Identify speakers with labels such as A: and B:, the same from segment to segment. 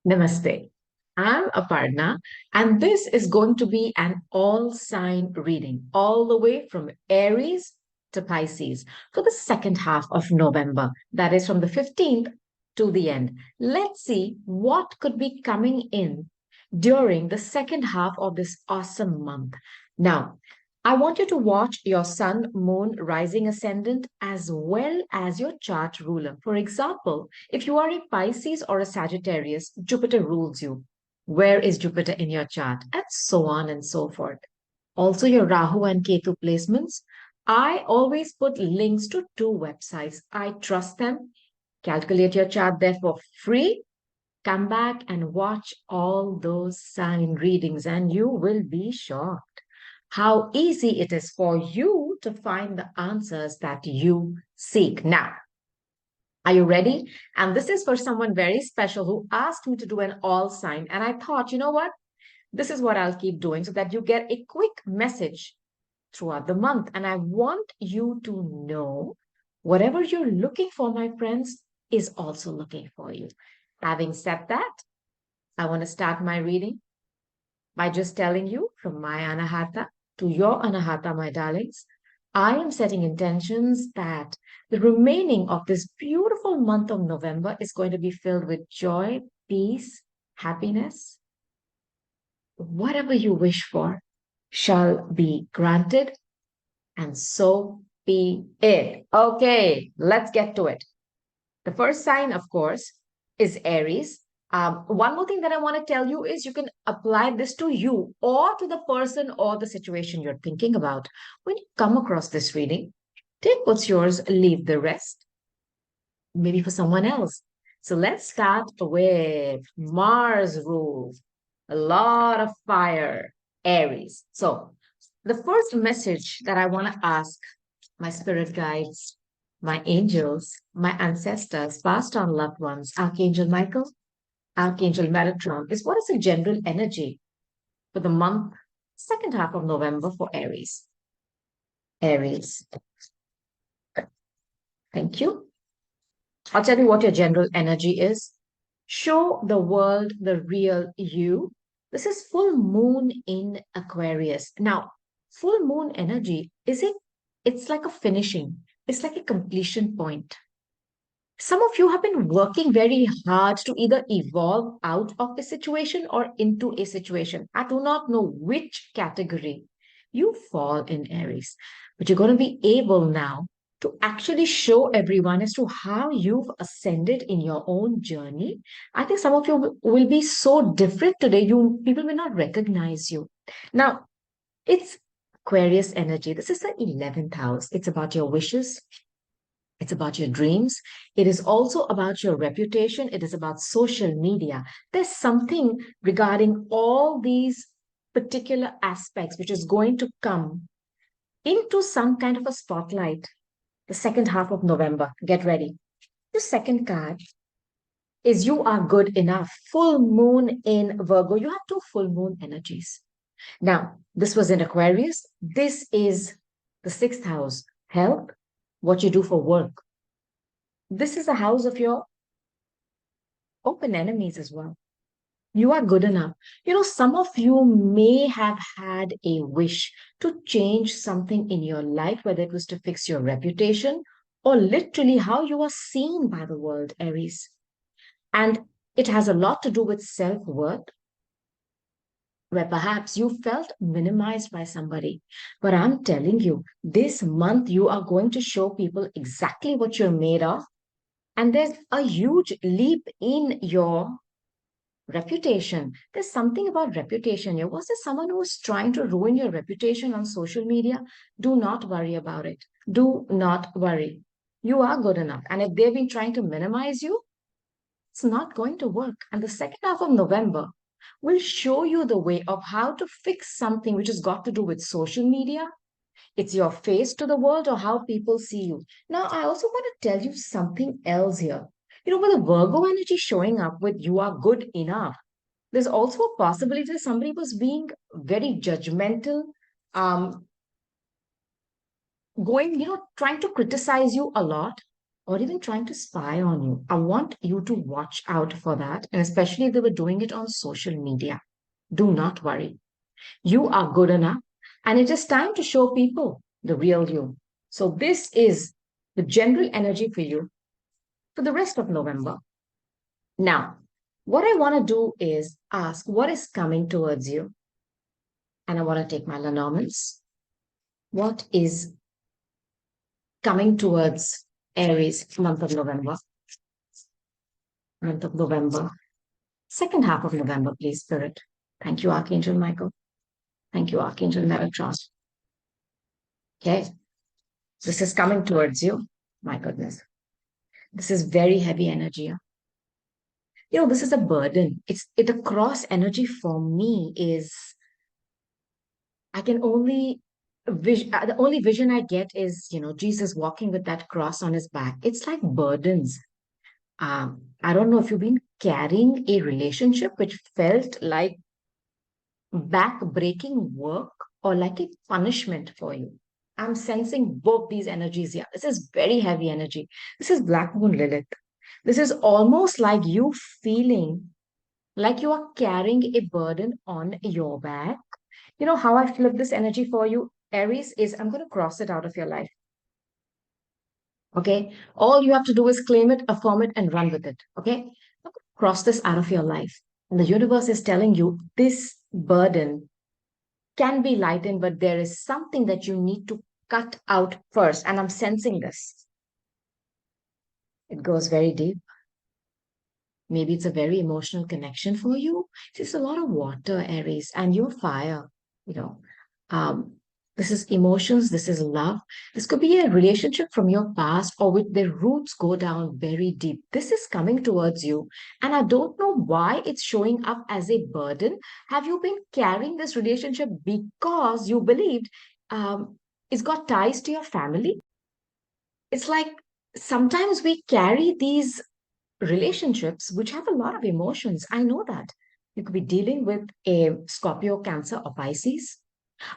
A: Namaste. I'm Aparna, and this is going to be an all sign reading, all the way from Aries to Pisces for the second half of November. That is from the 15th to the end. Let's see what could be coming in during the second half of this awesome month. Now, I want you to watch your sun, moon, rising ascendant, as well as your chart ruler. For example, if you are a Pisces or a Sagittarius, Jupiter rules you. Where is Jupiter in your chart? And so on and so forth. Also, your Rahu and Ketu placements. I always put links to two websites. I trust them. Calculate your chart there for free. Come back and watch all those sign readings, and you will be shocked how easy it is for you to find the answers that you seek. Now, are you ready? And this is for someone very special who asked me to do an all sign. And I thought, you know what? This is what I'll keep doing so that you get a quick message throughout the month. And I want you to know whatever you're looking for, my friends, is also looking for you. Having said that, I want to start my reading by just telling you from my Anahata to your Anahata, my darlings. I am setting intentions that the remaining of this beautiful month of November is going to be filled with joy, peace, happiness. Whatever you wish for shall be granted, and so be it. Okay, let's get to it. The first sign, of course, is Aries. One more thing that I want to tell you is you can apply this to you or to the person or the situation you're thinking about. When you come across this reading, take what's yours, leave the rest, maybe for someone else. So let's start with Mars rules. A lot of fire, Aries. So the first message that I want to ask my spirit guides, my angels, my ancestors, past on loved ones, Archangel Michael, Archangel Metatron, is what is the general energy for the month, second half of November for Aries? Aries. Thank you. I'll tell you what your general energy is. Show the world the real you. This is full moon in Aquarius. Now, full moon energy is it's like a finishing. It's like a completion point. Some of you have been working very hard to either evolve out of a situation or into a situation. I do not know which category you fall in, Aries, but you're going to be able now to actually show everyone as to how you've ascended in your own journey. I think some of you will be so different today, you people may not recognize you. Now, it's Aquarius energy. This is the 11th house. It's about your wishes, it's about your dreams. It is also about your reputation. It is about social media. There's something regarding all these particular aspects which is going to come into some kind of a spotlight the second half of November. Get ready. The second card is you are good enough. Full moon in Virgo. You have two full moon energies. Now, this was in Aquarius. This is the sixth house. Health, what you do for work. This is the house of your open enemies as well. You are good enough. You know, some of you may have had a wish to change something in your life, whether it was to fix your reputation or literally how you are seen by the world, Aries. And it has a lot to do with self-worth, where perhaps you felt minimized by somebody. But I'm telling you, this month you are going to show people exactly what you're made of. And there's a huge leap in your reputation. There's something about reputation here. Was there someone who was trying to ruin your reputation on social media? Do not worry about it. Do not worry. You are good enough. And if they've been trying to minimize you, it's not going to work. And the second half of November will show you the way of how to fix something which has got to do with social media. It's your face to the world or how people see you. Now, I also want to tell you something else here. You know, with the Virgo energy showing up with you are good enough, there's also a possibility that somebody was being very judgmental, um, trying to criticize you a lot. or even trying to spy on you. I want you to watch out for that, and especially if they were doing it on social media. Do not worry. You are good enough, and it is time to show people the real you. So, this is the general energy for you for the rest of November. Now, what I want to do is ask what is coming towards you, and I want to take my Lenormands. What is coming towards Aries month of November? Month of November. Second half of November, please, Spirit. Thank you, Archangel Michael. Thank you, Archangel Metatron. Okay, this is coming towards you. My goodness. This is very heavy energy. This is a burden. The cross energy for me is I can only the only vision I get is, Jesus walking with that cross on his back. It's like burdens. I don't know if you've been carrying a relationship which felt like back-breaking work or like a punishment for you. I'm sensing both these energies here. This is very heavy energy. This is Black Moon Lilith. This is almost like you feeling like you are carrying a burden on your back. You know how I flip this energy for you, Aries, is I'm going to cross it out of your life. Okay? All you have to do is claim it, affirm it, and run with it. Okay? Cross this out of your life. And the universe is telling you this burden can be lightened, but there is something that you need to cut out first. And I'm sensing this. It goes very deep. Maybe it's a very emotional connection for you. It's a lot of water, Aries, and you're fire. You know, um, this is emotions. This is love. This could be a relationship from your past or with the roots go down very deep. This is coming towards you. And I don't know why it's showing up as a burden. Have you been carrying this relationship because you believed it's got ties to your family? It's like sometimes we carry these relationships which have a lot of emotions. I know that. You could be dealing with a Scorpio, Cancer, or Pisces,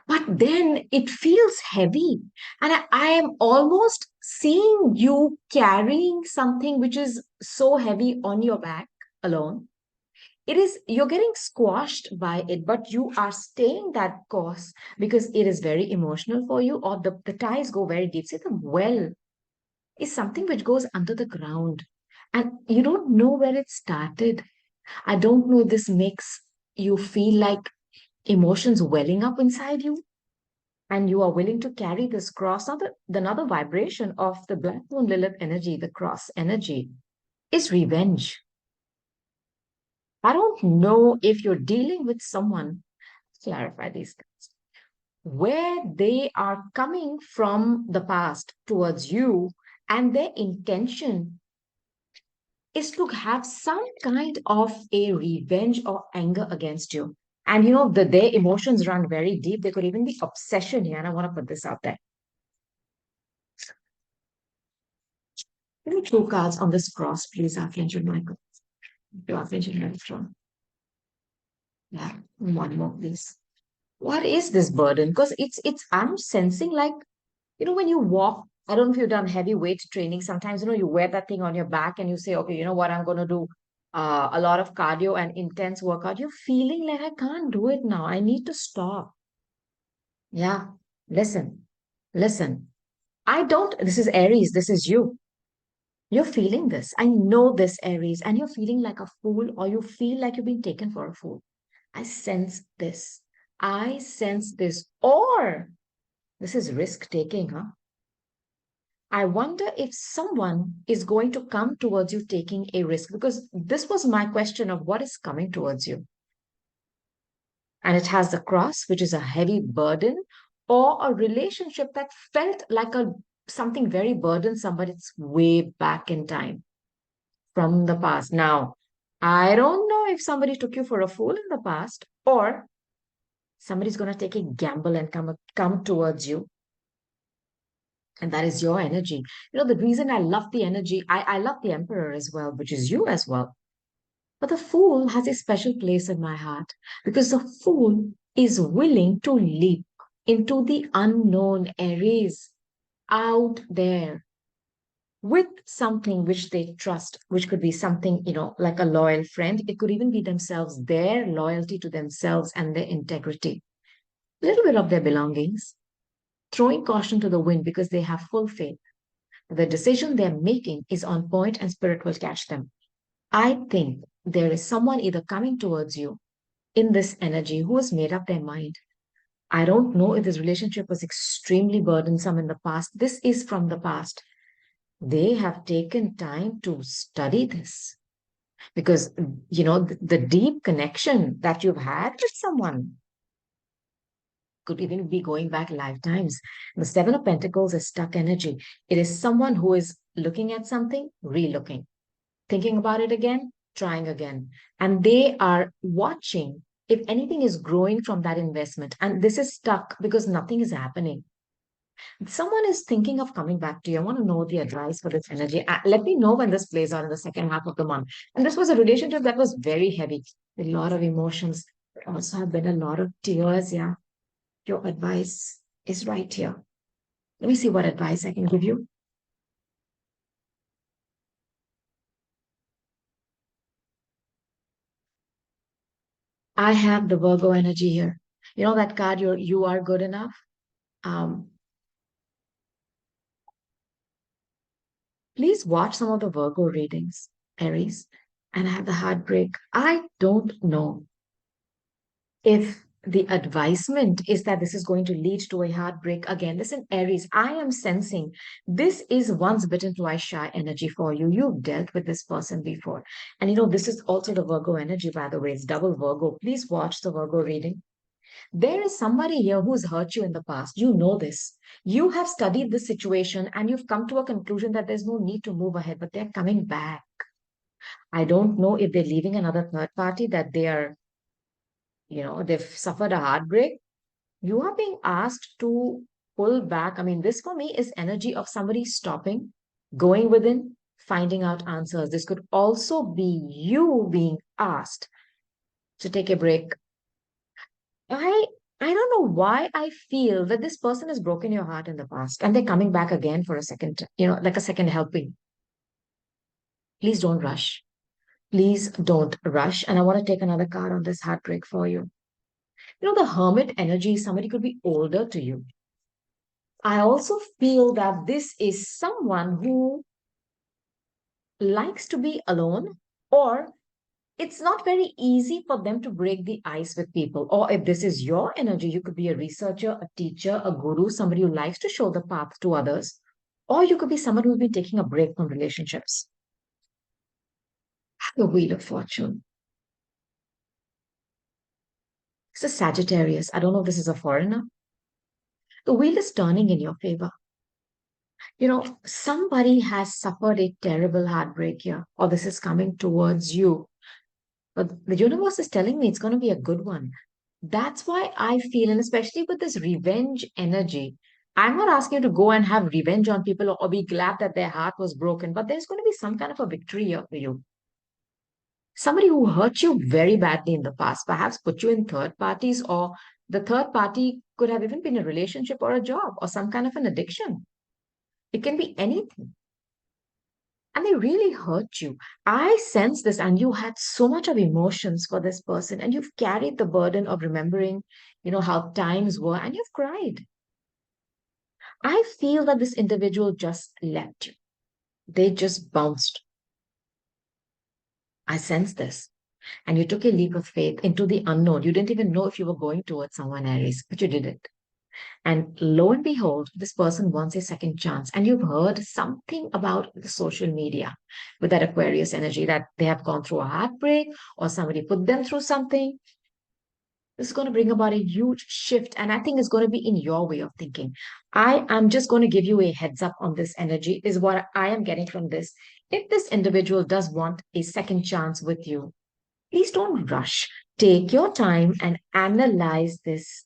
A: but then it feels heavy. And I am almost seeing you carrying something which is so heavy on your back alone. You're getting squashed by it, but you are staying that course because it is very emotional for you, or the ties go very deep. See, the well is something which goes under the ground and you don't know where it started. I don't know if this makes you feel like emotions welling up inside you and you are willing to carry this cross. Now, another vibration of the Black Moon Lilith energy, the cross energy, is revenge. I don't know if you're dealing with someone, clarify these things, where they are coming from the past towards you and their intention is to have some kind of a revenge or anger against you. And their emotions run very deep. They could even be obsession here. And I want to put this out there. Give me two cards on this cross, please, Archangel Michael. Archangel Metatron. Yeah, one more, please. What is this burden? Because I'm sensing like, when you walk, I don't know if you've done heavy weight training. Sometimes, you wear that thing on your back and you say, okay, you know what, I'm going to do a lot of cardio and intense workout. You're feeling like, I can't do it now. I need to stop. Yeah, listen. This is Aries, this is you. You're feeling this. I know this, Aries, and you're feeling like a fool or you feel like you've been taken for a fool. I sense this. I sense this. Or this is risk taking, huh? I wonder if someone is going to come towards you taking a risk because this was my question of what is coming towards you. And it has the cross, which is a heavy burden, or a relationship that felt like something very burdensome, but it's way back in time from the past. Now, I don't know if somebody took you for a fool in the past, or somebody's going to take a gamble and come towards you. And that is your energy. The reason I love the energy, I love the Emperor as well, which is you as well. But the Fool has a special place in my heart because the Fool is willing to leap into the unknown, Aries, out there. with something which they trust, which could be something, like a loyal friend. It could even be themselves, their loyalty to themselves and their integrity, a little bit of their belongings, throwing caution to the wind because they have full faith. The decision they're making is on point and spirit will catch them. I think there is someone either coming towards you in this energy who has made up their mind. I don't know if this relationship was extremely burdensome in the past. This is from the past. They have taken time to study this because, the deep connection that you've had with someone could even be going back lifetimes. The Seven of Pentacles is stuck energy. It is someone who is looking at something, re-looking, thinking about it again, trying again. And they are watching if anything is growing from that investment. And this is stuck because nothing is happening. Someone is thinking of coming back to you. I want to know the advice for this energy. Let me know when this plays out in the second half of the month. And this was a relationship that was very heavy, a lot of emotions. There also have been a lot of tears. Yeah. Your advice is right here. Let me see what advice I can give you. I have the Virgo energy here. You know that card, you are good enough. Um, Please watch some of the Virgo readings, Aries. And I have the heartbreak. I don't know if the advisement is that this is going to lead to a heartbreak again. Listen, Aries, I am sensing this is once bitten, twice shy energy for you. You've dealt with this person before. And this is also the Virgo energy, by the way. It's double Virgo. Please watch the Virgo reading. There is somebody here who's hurt you in the past. You know this. You have studied this situation and you've come to a conclusion that there's no need to move ahead, but they're coming back. I don't know if they're leaving another third party, that they've suffered a heartbreak. You are being asked to pull back. I mean, this for me is energy of somebody stopping, going within, finding out answers. This could also be you being asked to take a break. I I don't know why I feel that this person has broken your heart in the past and they're coming back again for a second, like a second helping. Please don't rush. Please don't rush. And I want to take another card on this heartbreak for you. The hermit energy, somebody could be older to you. I also feel that this is someone who likes to be alone, or it's not very easy for them to break the ice with people. Or if this is your energy, you could be a researcher, a teacher, a guru, somebody who likes to show the path to others. Or you could be someone who's been taking a break from relationships. The Wheel of Fortune. It's a Sagittarius. I don't know if this is a foreigner. The wheel is turning in your favor. Somebody has suffered a terrible heartbreak here, or this is coming towards you. But the universe is telling me it's going to be a good one. That's why I feel, and especially with this revenge energy, I'm not asking you to go and have revenge on people, or be glad that their heart was broken, but there's going to be some kind of a victory here for you. Somebody who hurt you very badly in the past, perhaps put you in third parties, or the third party could have even been a relationship or a job or some kind of an addiction. It can be anything. And they really hurt you. I sense this, and you had so much of emotions for this person, and you've carried the burden of remembering, how times were, and you've cried. I feel that this individual just left you. They just bounced. I sense this. And you took a leap of faith into the unknown. You didn't even know if you were going towards someone, Aries, but you did it. And lo and behold, this person wants a second chance. And you've heard something about the social media with that Aquarius energy, that they have gone through a heartbreak or somebody put them through something. This is going to bring about a huge shift. And I think it's going to be in your way of thinking. I am just going to give you a heads up on this energy, is what I am getting from this. If this individual does want a second chance with you, please don't rush. Take your time and analyze this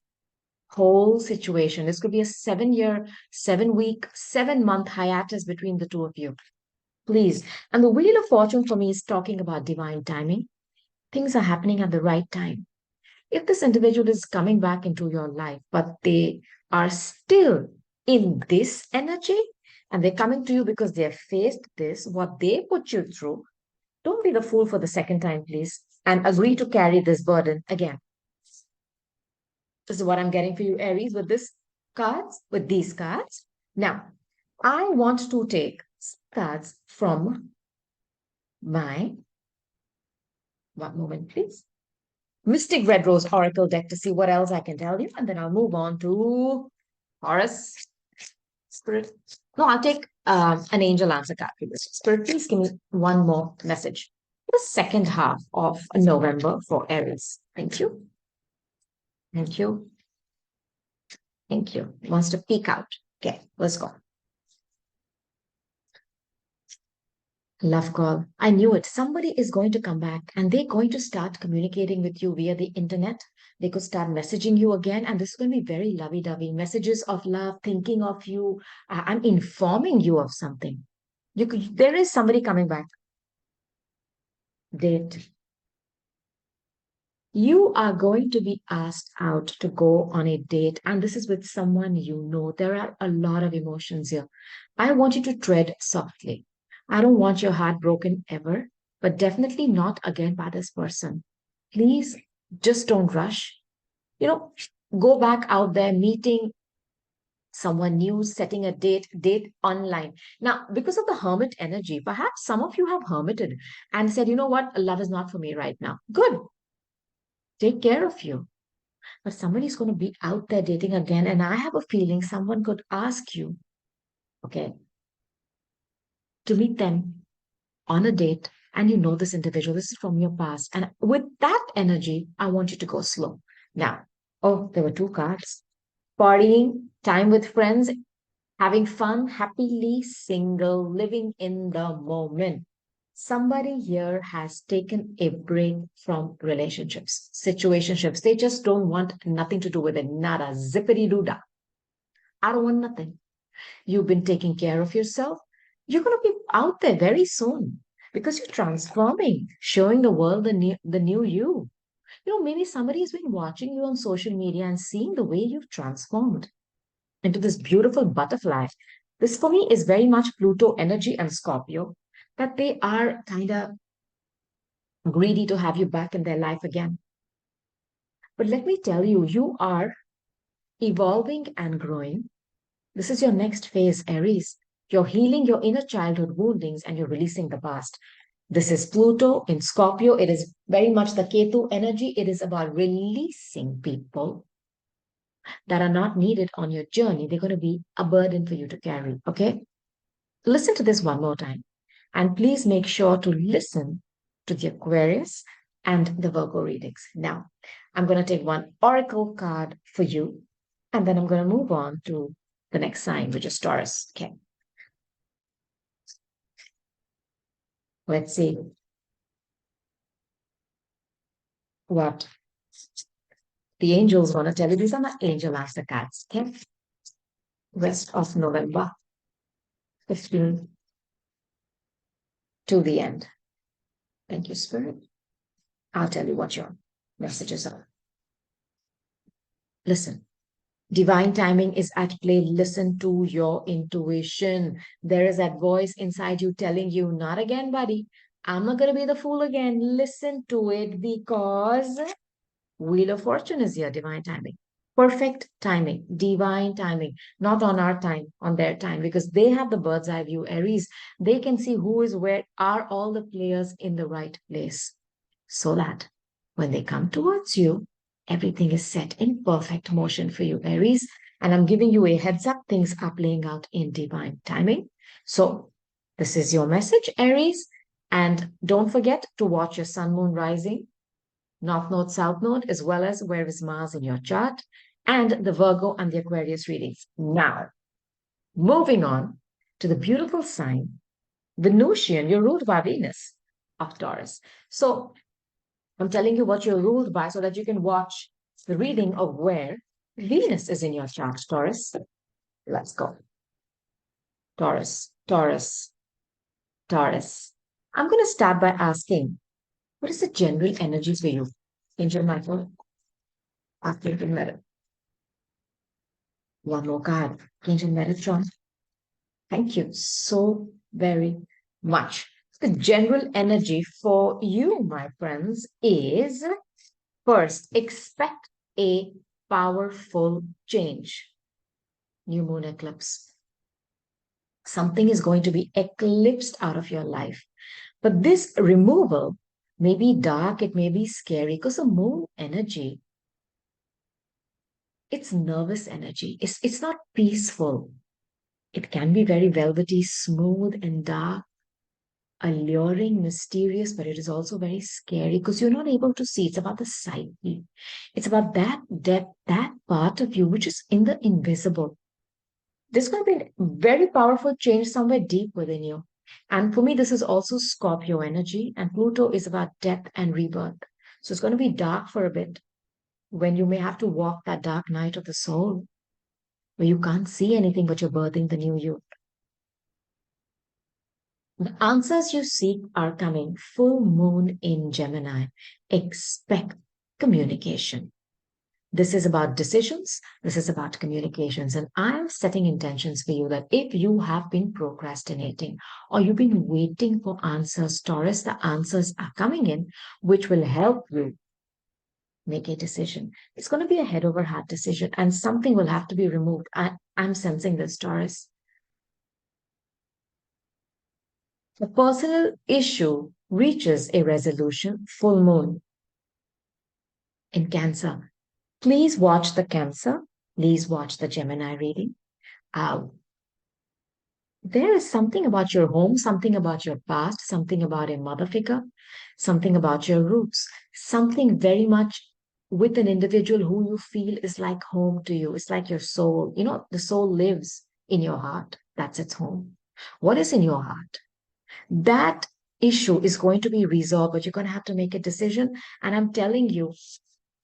A: whole situation. This could be a 7 year, 7 week, 7 month hiatus between the two of you. Please. And the Wheel of Fortune for me is talking about divine timing. Things are happening at the right time. If this individual is coming back into your life, but they are still in this energy, and they're coming to you because they have faced this, what they put you through. Don't be the fool for the second time, please, and agree to carry this burden again. This is what I'm getting for you, Aries, with these cards. Now, I want to take cards from my, one moment, please, Mystic Red Rose Oracle deck to see what else I can tell you, and then I'll move on to Taurus, Spirit. No, I'll take an angel answer card for this. Spirit, please give me one more message. The second half of November for Aries. Thank you. Thank you. Thank you. Wants to peek out. Okay, let's go. Love call. I knew it. Somebody is going to come back and they're going to start communicating with you via the internet. They could start messaging you again, and this is going to be very lovey-dovey. Messages of love, thinking of you. I'm informing you of something. There is somebody coming back. Date. You are going to be asked out to go on a date, and this is with someone you know. There are a lot of emotions here. I want you to tread softly. I don't want your heart broken ever, but definitely not again by this person. Please just don't rush. Go back out there, meeting someone new, setting a date online. Now, because of the hermit energy, perhaps some of you have hermited and said, you know what, love is not for me right now. Good. Take care of you. But somebody's going to be out there dating again, and I have a feeling someone could ask you, okay, to meet them on a date, and you know this individual, this is from your past. And with that energy, I want you to go slow. Now, oh, there were two cards. Partying, time with friends, having fun, happily single, living in the moment. Somebody here has taken a break from relationships, situationships. They just don't want nothing to do with it. Nada, zippity doo dah. I don't want nothing. You've been taking care of yourself. You're going to be out there very soon because you're transforming, showing the world the new you. Maybe somebody has been watching you on social media and seeing the way you've transformed into this beautiful butterfly. This for me is very much Pluto energy and Scorpio, that they are kind of greedy to have you back in their life again. But let me tell you, you are evolving and growing. This is your next phase, Aries. You're healing your inner childhood woundings and you're releasing the past. This is Pluto in Scorpio. It is very much the Ketu energy. It is about releasing people that are not needed on your journey. They're going to be a burden for you to carry. Okay? Listen to this one more time. And please make sure to listen to the Aquarius and the Virgo readings. Now, I'm going to take one oracle card for you, and then I'm going to move on to the next sign, which is Taurus. Okay. Let's see what the angels want to tell you. These are my angel answer cards. Okay. Rest of November 15 to the end. Thank you, Spirit. I'll tell you what your messages are. Listen. Divine timing is at play. Listen to your intuition. There is that voice inside you telling you, not again, buddy. I'm not going to be the fool again. Listen to it because Wheel of Fortune is here, divine timing. Perfect timing, divine timing, not on our time, on their time, because they have the bird's eye view, Aries. They can see who is where, are all the players in the right place, so that when they come towards you, everything is set in perfect motion for you, Aries. And I'm giving you a heads up, things are playing out in divine timing. So this is your message, Aries. And don't forget to watch your sun, moon, rising, North Node, South Node, as well as where is Mars in your chart, and the Virgo and the Aquarius readings. Now, moving on to the beautiful sign, Venusian, you're ruled by Venus of Taurus. So I'm telling you what you're ruled by so that you can watch the reading of where Venus is in your chart, Taurus. Let's go. Taurus, Taurus, Taurus. I'm going to start by asking, what is the general energy for you? Angel Michael, Archangel Merit. One more card. Angel Metatron. Thank you so very much. The general energy for you, my friends, is first, expect a powerful change. New moon eclipse. Something is going to be eclipsed out of your life. But this removal may be dark, it may be scary because the moon energy, it's nervous energy. It's not peaceful. It can be very velvety, smooth, and dark, alluring, mysterious, but it is also very scary because you're not able to see. It's about the psyche. It's about that depth, that part of you which is in the invisible. There's going to be a very powerful change somewhere deep within you. And for me, this is also Scorpio energy, and Pluto is about death and rebirth. So it's going to be dark for a bit when you may have to walk that dark night of the soul, where you can't see anything but you're birthing the new you. The answers you seek are coming. Full moon in Gemini. Expect communication. This is about decisions. This is about communications. And I'm setting intentions for you that if you have been procrastinating or you've been waiting for answers, Taurus, the answers are coming in, which will help you make a decision. It's going to be a head over heart decision and something will have to be removed. I'm sensing this, Taurus. The personal issue reaches a resolution, full moon in Cancer. Please watch the Cancer. Please watch the Gemini reading. Uh, there is something about your home, something about your past, something about a mother figure, something about your roots, something very much with an individual who you feel is like home to you. It's like your soul. You know, the soul lives in your heart. That's its home. What is in your heart? That issue is going to be resolved, but you're going to have to make a decision. And I'm telling you,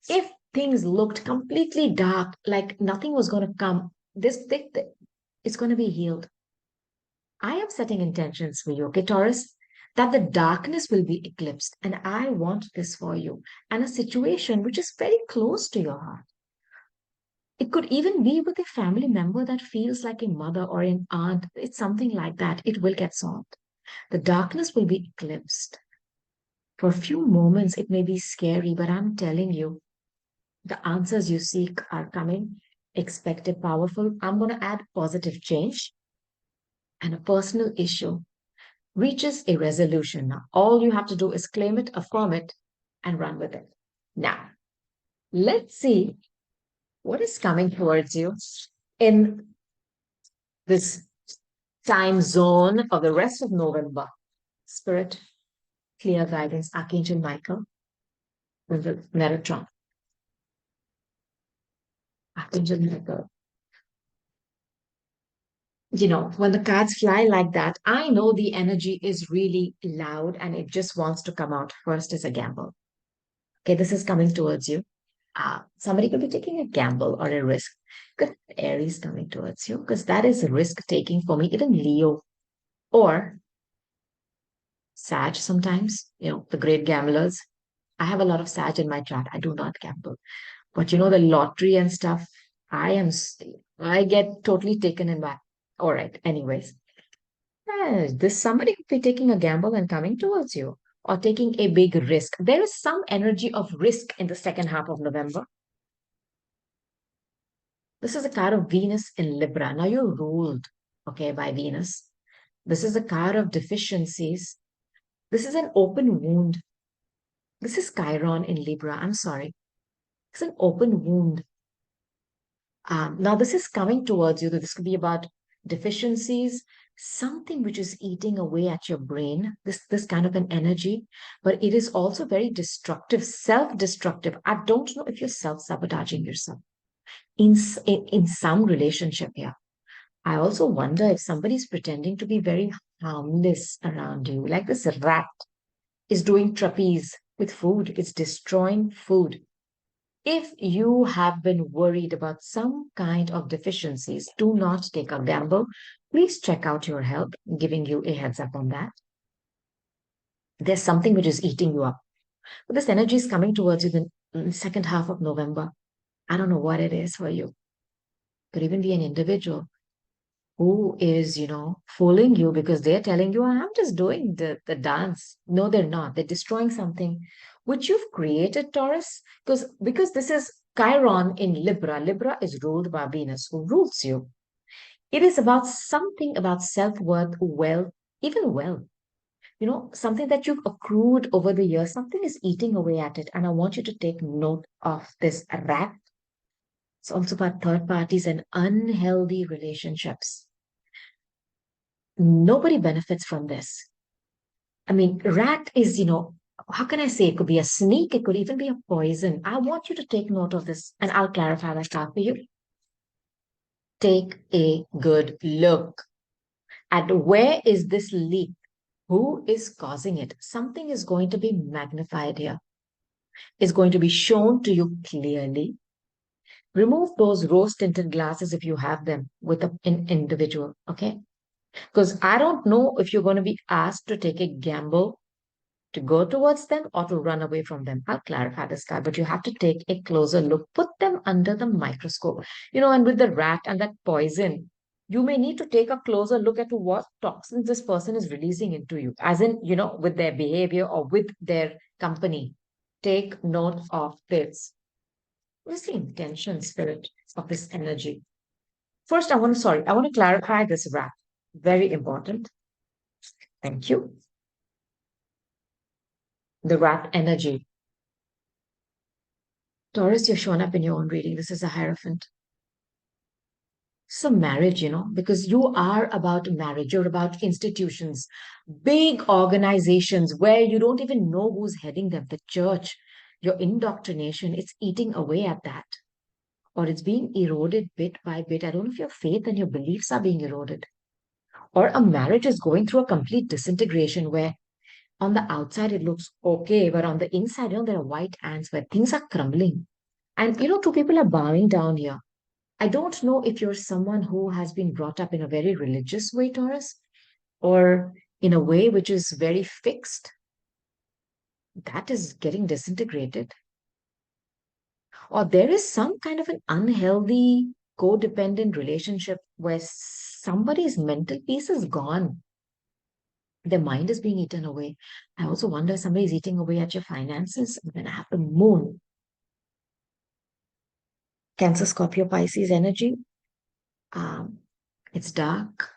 A: if things looked completely dark, like nothing was going to come, it's going to be healed. I am setting intentions for you, okay, Taurus, that the darkness will be eclipsed. And I want this for you. And a situation which is very close to your heart. It could even be with a family member that feels like a mother or an aunt. It's something like that. It will get solved. The darkness will be eclipsed. For a few moments, it may be scary, but I'm telling you, the answers you seek are coming. Expect a powerful. I'm going to add positive change and a personal issue reaches a resolution. Now, all you have to do is claim it, affirm it, and run with it. Now, let's see what is coming towards you in this time zone of the rest of November. Spirit, clear guidance, Archangel Michael, and the Metatron. Archangel Michael. You know, when the cards fly like that, I know the energy is really loud and it just wants to come out first as a gamble. Okay, this is coming towards you. Somebody could be taking a gamble or a risk. Good Aries coming towards you because that is risk taking for me. Even Leo or Sag sometimes, you know, the great gamblers. I have a lot of Sag in my chart. I do not gamble. But you know, the lottery and stuff, I get totally taken in back. All right. Anyways, this somebody could be taking a gamble and coming towards you or taking a big risk. There is some energy of risk in the second half of November. This is a card of Venus in Libra. Now you're ruled, okay, by Venus. This is a card of deficiencies. This is an open wound. This is Chiron in Libra. I'm sorry. It's an open wound. Now this is coming towards you. This could be about deficiencies, something which is eating away at your brain. This kind of an energy, but it is also very destructive, self-destructive. I don't know if you're self-sabotaging yourself in some relationship here. I also wonder if somebody's pretending to be very harmless around you, like this rat is doing trapeze with food, it's destroying food. If you have been worried about some kind of deficiencies, do not take a gamble. Please check out your health, giving you a heads up on that. There's something which is eating you up. But this energy is coming towards you in the second half of November. I don't know what it is for you. Could even be an individual. who is, fooling you because they're telling you, I'm just doing the dance. No, they're not. They're destroying something which you've created, Taurus. Because this is Chiron in Libra. Libra is ruled by Venus, who rules you. It is about something about self-worth, wealth, even wealth. Something that you've accrued over the years, something is eating away at it. And I want you to take note of this rat. It's also about third parties and unhealthy relationships. Nobody benefits from this. I mean, rat is, how can I say? It could be a snake, it could even be a poison. I want you to take note of this, and I'll clarify that part for you. Take a good look at where is this leak? Who is causing it? Something is going to be magnified here. It's going to be shown to you clearly. Remove those rose tinted glasses if you have them with an individual, okay? Because I don't know if you're going to be asked to take a gamble to go towards them or to run away from them. I'll clarify this guy, but you have to take a closer look, put them under the microscope. And with the rat and that poison, you may need to take a closer look at what toxins this person is releasing into you, as in, with their behavior or with their company. Take note of this. What is the intention, spirit, of this energy? First, I want to clarify this rat. Very important. Thank you. The rat energy. Taurus, you've shown up in your own reading. This is a Hierophant. So marriage, because you are about marriage, you're about institutions, big organizations where you don't even know who's heading them. The church, your indoctrination, it's eating away at that. Or it's being eroded bit by bit. I don't know if your faith and your beliefs are being eroded. Or a marriage is going through a complete disintegration where on the outside it looks okay, but on the inside, there are white ants where things are crumbling. And two people are bowing down here. I don't know if you're someone who has been brought up in a very religious way, Taurus, or in a way which is very fixed. That is getting disintegrated. Or there is some kind of an unhealthy codependent relationship where somebody's mental peace is gone. Their mind is being eaten away. I also wonder if somebody's eating away at your finances. And then I have the moon. Cancer, Scorpio, Pisces energy. Um, it's dark.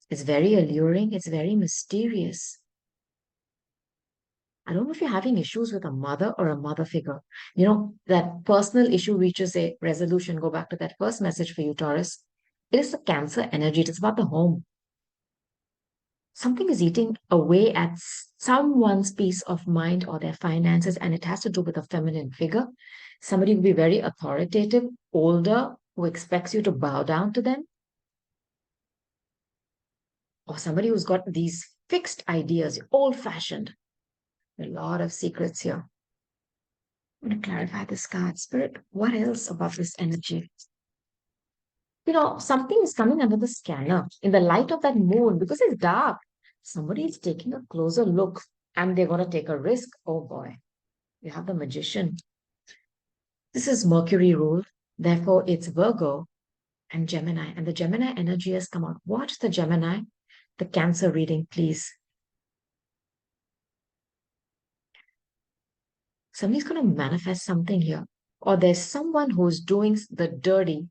A: It's very alluring. It's very mysterious. I don't know if you're having issues with a mother or a mother figure. That personal issue reaches a resolution. Go back to that first message for you, Taurus. It is the Cancer energy. It's about the home. Something is eating away at someone's peace of mind or their finances, and it has to do with a feminine figure. Somebody will be very authoritative, older, who expects you to bow down to them, or somebody who's got these fixed ideas, old fashioned. A lot of secrets here. I'm going to clarify this card. Spirit, what else about this energy? Something is coming under the scanner in the light of that moon because it's dark. Somebody is taking a closer look and they're going to take a risk. Oh boy, you have the Magician. This is Mercury ruled, therefore it's Virgo and Gemini. And the Gemini energy has come out. Watch the Gemini, the Cancer reading, please. Somebody's going to manifest something here. Or there's someone who's doing the dirty.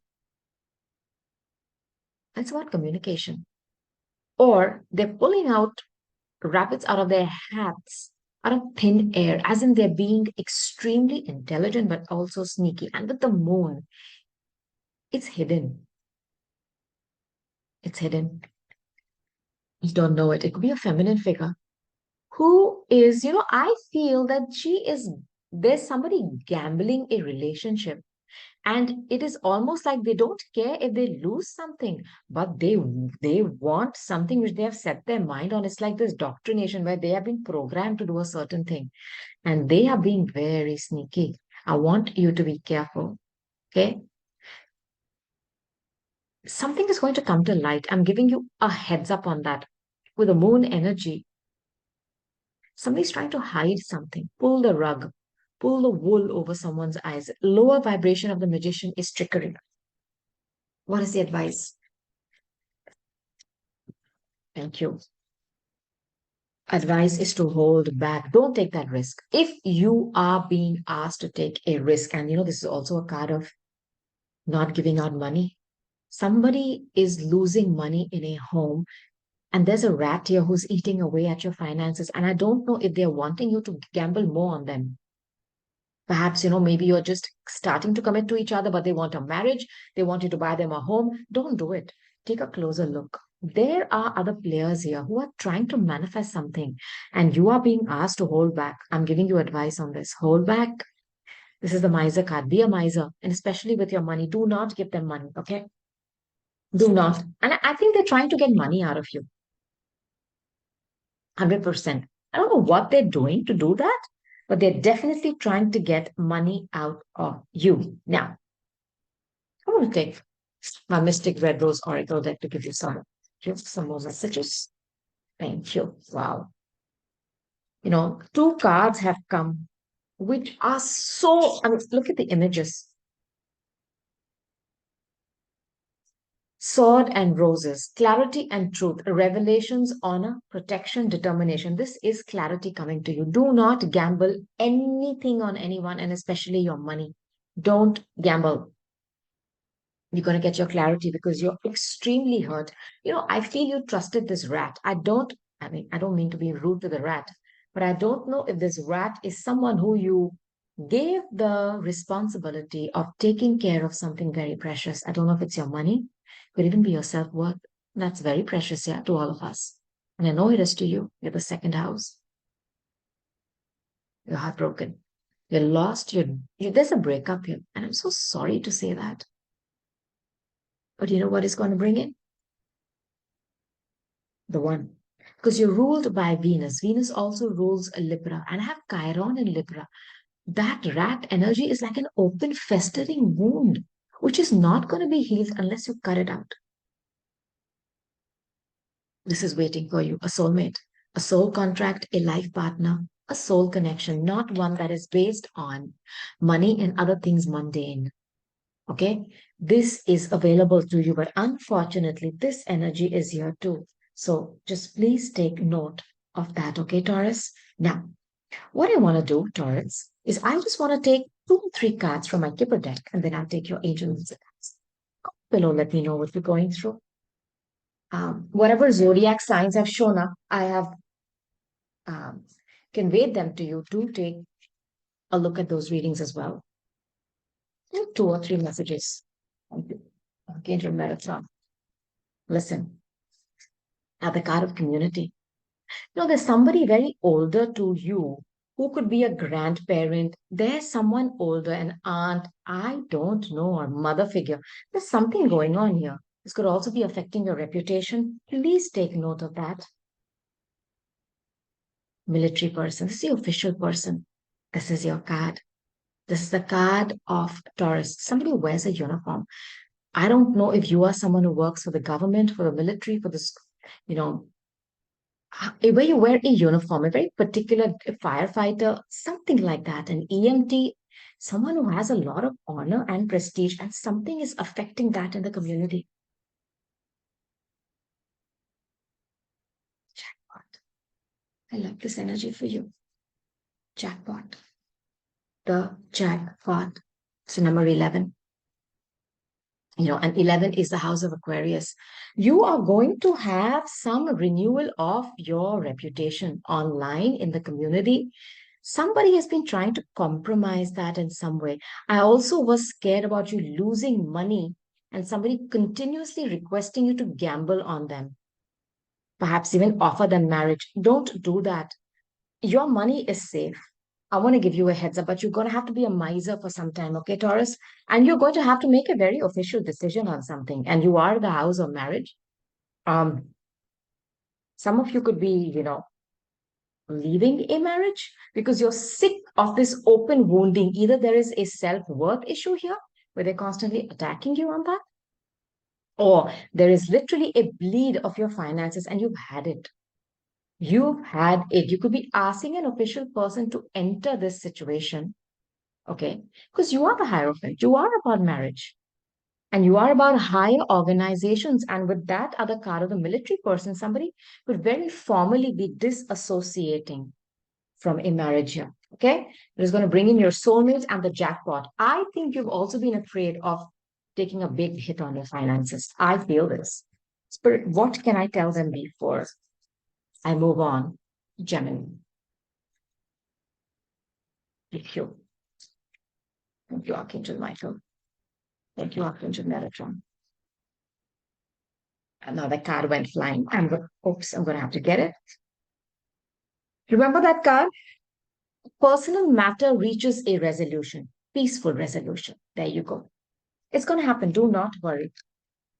A: It's about communication. Or they're pulling out rabbits out of their hats, out of thin air, as in they're being extremely intelligent but also sneaky. And with the moon, it's hidden. It's hidden. You don't know it. It could be a feminine figure who is, I feel that there's somebody gambling a relationship. And it is almost like they don't care if they lose something, but they want something which they have set their mind on. It's like this doctrination where they have been programmed to do a certain thing and they are being very sneaky. I want you to be careful. Okay. Something is going to come to light. I'm giving you a heads up on that. With the moon energy, somebody's trying to hide something, pull the rug, pull the wool over someone's eyes. Lower vibration of the Magician is trickery. What is the advice? Thank you. Advice is to hold back. Don't take that risk. If you are being asked to take a risk, and this is also a card of not giving out money. Somebody is losing money in a home, and there's a rat here who's eating away at your finances. And I don't know if they're wanting you to gamble more on them. Perhaps, maybe you're just starting to commit to each other, but they want a marriage. They want you to buy them a home. Don't do it. Take a closer look. There are other players here who are trying to manifest something, and you are being asked to hold back. I'm giving you advice on this. Hold back. This is the miser card. Be a miser, and especially with your money, do not give them money, okay? Do not. And I think they're trying to get money out of you. 100%. I don't know what they're doing to do that, but they're definitely trying to get money out of you. Now, I want to take my Mystic Red Rose Oracle deck to give you some more messages. Thank you. Wow. Two cards have come, which are look at the images. Sword and roses, clarity and truth, revelations, honor, protection, determination. This is clarity coming to you. Do not gamble anything on anyone, and especially your money. Don't gamble. You're going to get your clarity because you're extremely hurt. I feel you trusted this rat. I don't mean to be rude to the rat, but I don't know if this rat is someone who you gave the responsibility of taking care of something very precious. I don't know if it's your money, could even be your self-worth. That's very precious, yeah, to all of us. And I know it is to you. You're the second house. You're heartbroken. You're lost. There's a breakup here. And I'm so sorry to say that. But you know what is going to bring in? The one. Because you're ruled by Venus. Venus also rules a Libra. And I have Chiron in Libra. That rat energy is like an open, festering wound, which is not going to be healed unless you cut it out. This is waiting for you, a soulmate, a soul contract, a life partner, a soul connection, not one that is based on money and other things mundane. Okay? This is available to you, but unfortunately, this energy is here too. So just please take note of that, okay, Taurus? Now, what I want to do, Taurus, is I just want to take 2 or 3 cards from my Kipper deck, and then I'll take your angel cards. Below, let me know what you're going through. Whatever zodiac signs have shown up, I have um, conveyed them to you to take a look at those readings as well. 2 or 3 messages. Again, from Marathon. Listen, at the card of community. There's somebody very older to you who could be a grandparent. There's someone older, an aunt, I don't know, or mother figure. There's something going on here. This could also be affecting your reputation. Please take note of that. Military person. This is the official person. This is your card. This is the card of Taurus. Somebody who wears a uniform. I don't know if you are someone who works for the government, for the military, for this, where you wear a uniform, a very particular firefighter, something like that, an EMT, someone who has a lot of honor and prestige, and something is affecting that in the community. Jackpot. I love this energy for you. Jackpot. The jackpot. So number 11. And 11 is the house of Aquarius. You are going to have some renewal of your reputation online in the community. Somebody has been trying to compromise that in some way. I also was scared about you losing money and somebody continuously requesting you to gamble on them. Perhaps even offer them marriage. Don't do that. Your money is safe. I want to give you a heads up, but you're going to have to be a miser for some time, okay, Taurus? And you're going to have to make a very official decision on something. And you are the house of marriage. Some of you could be, leaving a marriage because you're sick of this open wounding. Either there is a self-worth issue here where they're constantly attacking you on that, or there is literally a bleed of your finances and you've had it. You've had it. You could be asking an official person to enter this situation. Okay, because you are the Hierophant. You are about marriage. And you are about higher organizations. And with that other card of the military person, somebody could very formally be disassociating from a marriage here. Okay. It is going to bring in your soulmate and the jackpot. I think you've also been afraid of taking a big hit on your finances. I feel this. Spirit, what can I tell them before I move on? Gemini. Thank you. Thank you, Archangel Michael. Thank you, Archangel Metatron. Another card went flying. Oops, I'm going to have to get it. Remember that card? Personal matter reaches a resolution, peaceful resolution. There you go. It's going to happen. Do not worry.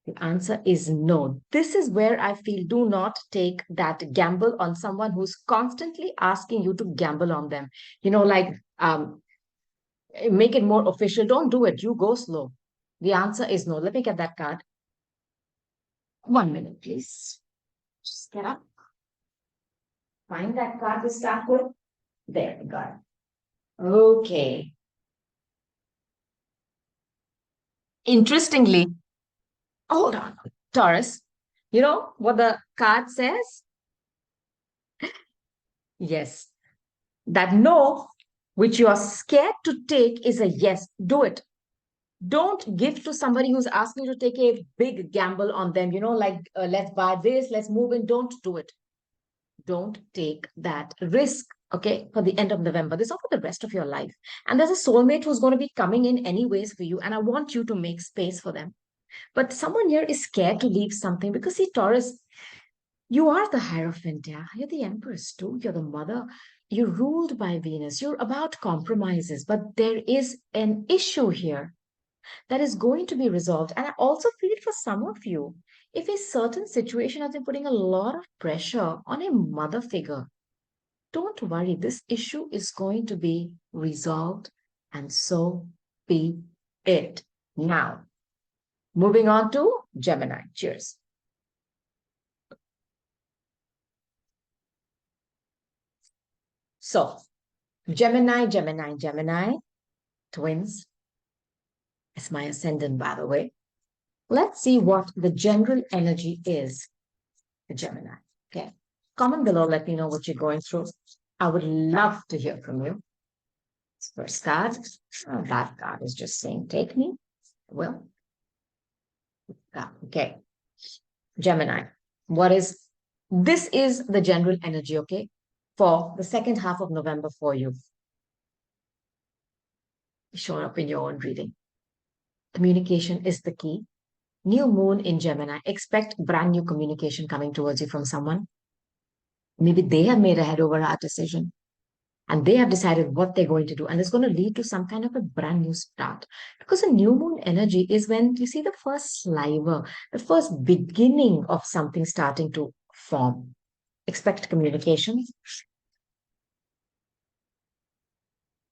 A: The answer is no. This is where I feel do not take that gamble on someone who's constantly asking you to gamble on them. Like make it more official. Don't do it. You go slow. The answer is no. Let me get that card. 1 minute, please. Just get up. Find that card to start with. There we go. Okay. Interestingly, hold on, Taurus. You know what the card says? Yes. That no, which you are scared to take, is a yes. Do it. Don't give to somebody who's asking you to take a big gamble on them, like let's buy this, let's move in. Don't do it. Don't take that risk, okay, for the end of November. This is for the rest of your life. And there's a soulmate who's going to be coming in anyways for you. And I want you to make space for them. But someone here is scared to leave something because, see, Taurus, you are the Hierophant, yeah. You're the Empress too. You're the mother. You're ruled by Venus. You're about compromises. But there is an issue here that is going to be resolved. And I also feel for some of you, if a certain situation has been putting a lot of pressure on a mother figure, don't worry. This issue is going to be resolved. And so be it. Now, moving on to Gemini. Cheers. So, Gemini, twins. It's my ascendant, by the way. Let's see what the general energy is for Gemini. Okay. Comment below. Let me know what you're going through. I would love to hear from you. First card. That card is just saying, take me. Well, okay. Gemini. This is the general energy, okay, for the second half of November for you. Show up in your own reading. Communication is the key. New moon in Gemini. Expect brand new communication coming towards you from someone. Maybe they have made a head over heart decision and they have decided what they're going to do. And it's going to lead to some kind of a brand new start. Because a new moon energy is when you see the first sliver, the first beginning of something starting to form. Expect communication.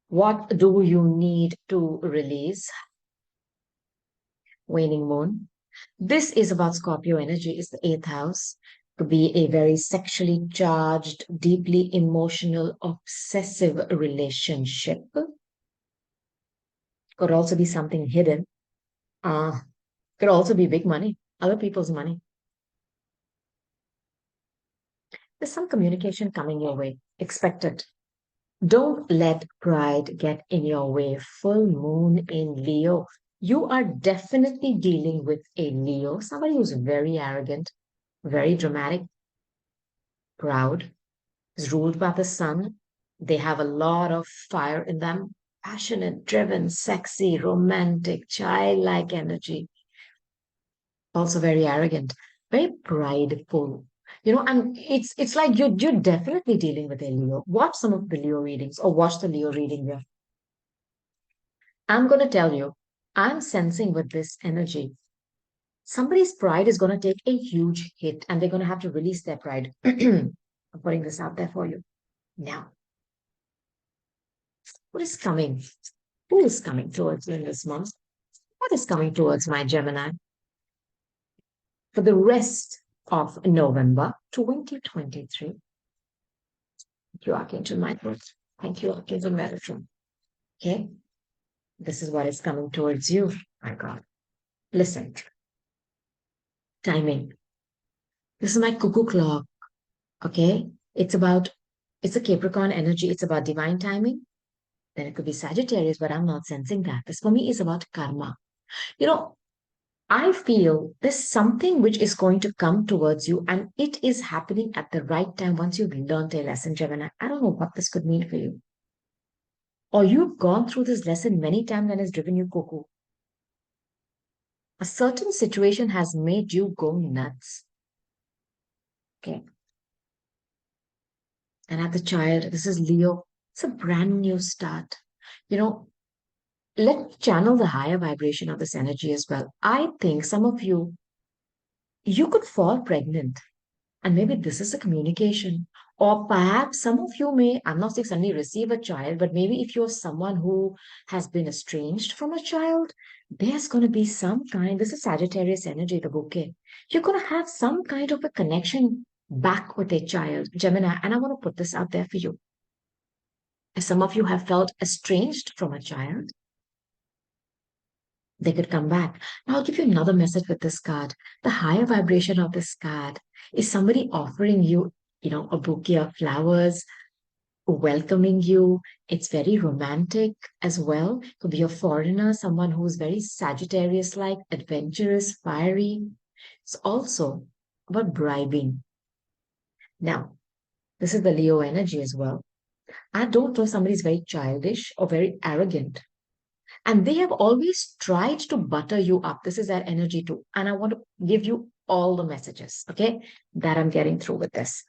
A: What do you need to release? Waning moon. This is about Scorpio energy. It's the eighth house. Could be a very sexually charged, deeply emotional, obsessive relationship. Could also be something hidden. Could also be big money, other people's money. There's some communication coming your way. Expect it. Don't let pride get in your way. Full moon in Leo. You are definitely dealing with a Leo, somebody who's very arrogant, very dramatic, proud, is ruled by the sun. They have a lot of fire in them, passionate, driven, sexy, romantic, childlike energy. Also very arrogant, very prideful. And it's like you're definitely dealing with a Leo. Watch some of the Leo readings or watch the Leo reading here. I'm going to tell you, I'm sensing with this energy, somebody's pride is going to take a huge hit and they're going to have to release their pride. I'm putting this out there for you. Now, what is coming? Who is coming towards you in this month? What is coming towards my Gemini? For the rest of November 2023. Thank you, Archangel Michael. Thank you, Archangel Metatron. Okay, this is what is coming towards you, my God. Listen, timing. This is my cuckoo clock, okay? It's a Capricorn energy. It's about divine timing. Then it could be Sagittarius, but I'm not sensing that. This for me is about karma. You know, I feel there's something which is going to come towards you, and it is happening at the right time once you've learned a lesson, Gemini. I don't know what this could mean for you. Or you've gone through this lesson many times and has driven you cuckoo. A certain situation has made you go nuts. Okay. And as a child, this is Leo. It's a brand new start. You know, let's channel the higher vibration of this energy as well. I think some of you, you could fall pregnant. And maybe this is a communication. Or perhaps some of you may, I'm not saying suddenly receive a child, but maybe if you're someone who has been estranged from a child, there's going to be some kind, this is Sagittarius energy, the bouquet. You're going to have some kind of a connection back with a child, Gemini. And I want to put this out there for you. If some of you have felt estranged from a child, they could come back. Now, I'll give you another message with this card. The higher vibration of this card is somebody offering you, a bouquet of flowers, welcoming you. It's very romantic as well. Could be a foreigner, someone who's very Sagittarius like, adventurous, fiery. It's also about bribing. Now, this is the Leo energy as well. I don't know if somebody's very childish or very arrogant. And they have always tried to butter you up. This is their energy too. And I want to give you all the messages, okay, that I'm getting through with this.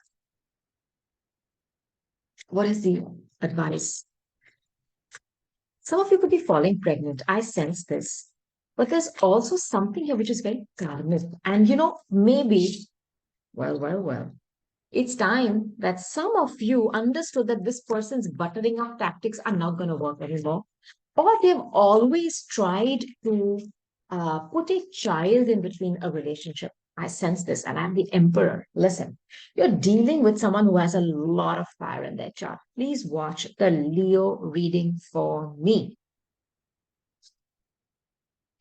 A: What is the advice? Some of you could be falling pregnant. I sense this. But there's also something here which is very karmic. And maybe, well, it's time that some of you understood that this person's buttering up tactics are not going to work anymore. Or they've always tried to put a child in between a relationship. I sense this, and I'm the emperor. Listen, you're dealing with someone who has a lot of fire in their chart. Please watch the Leo reading for me.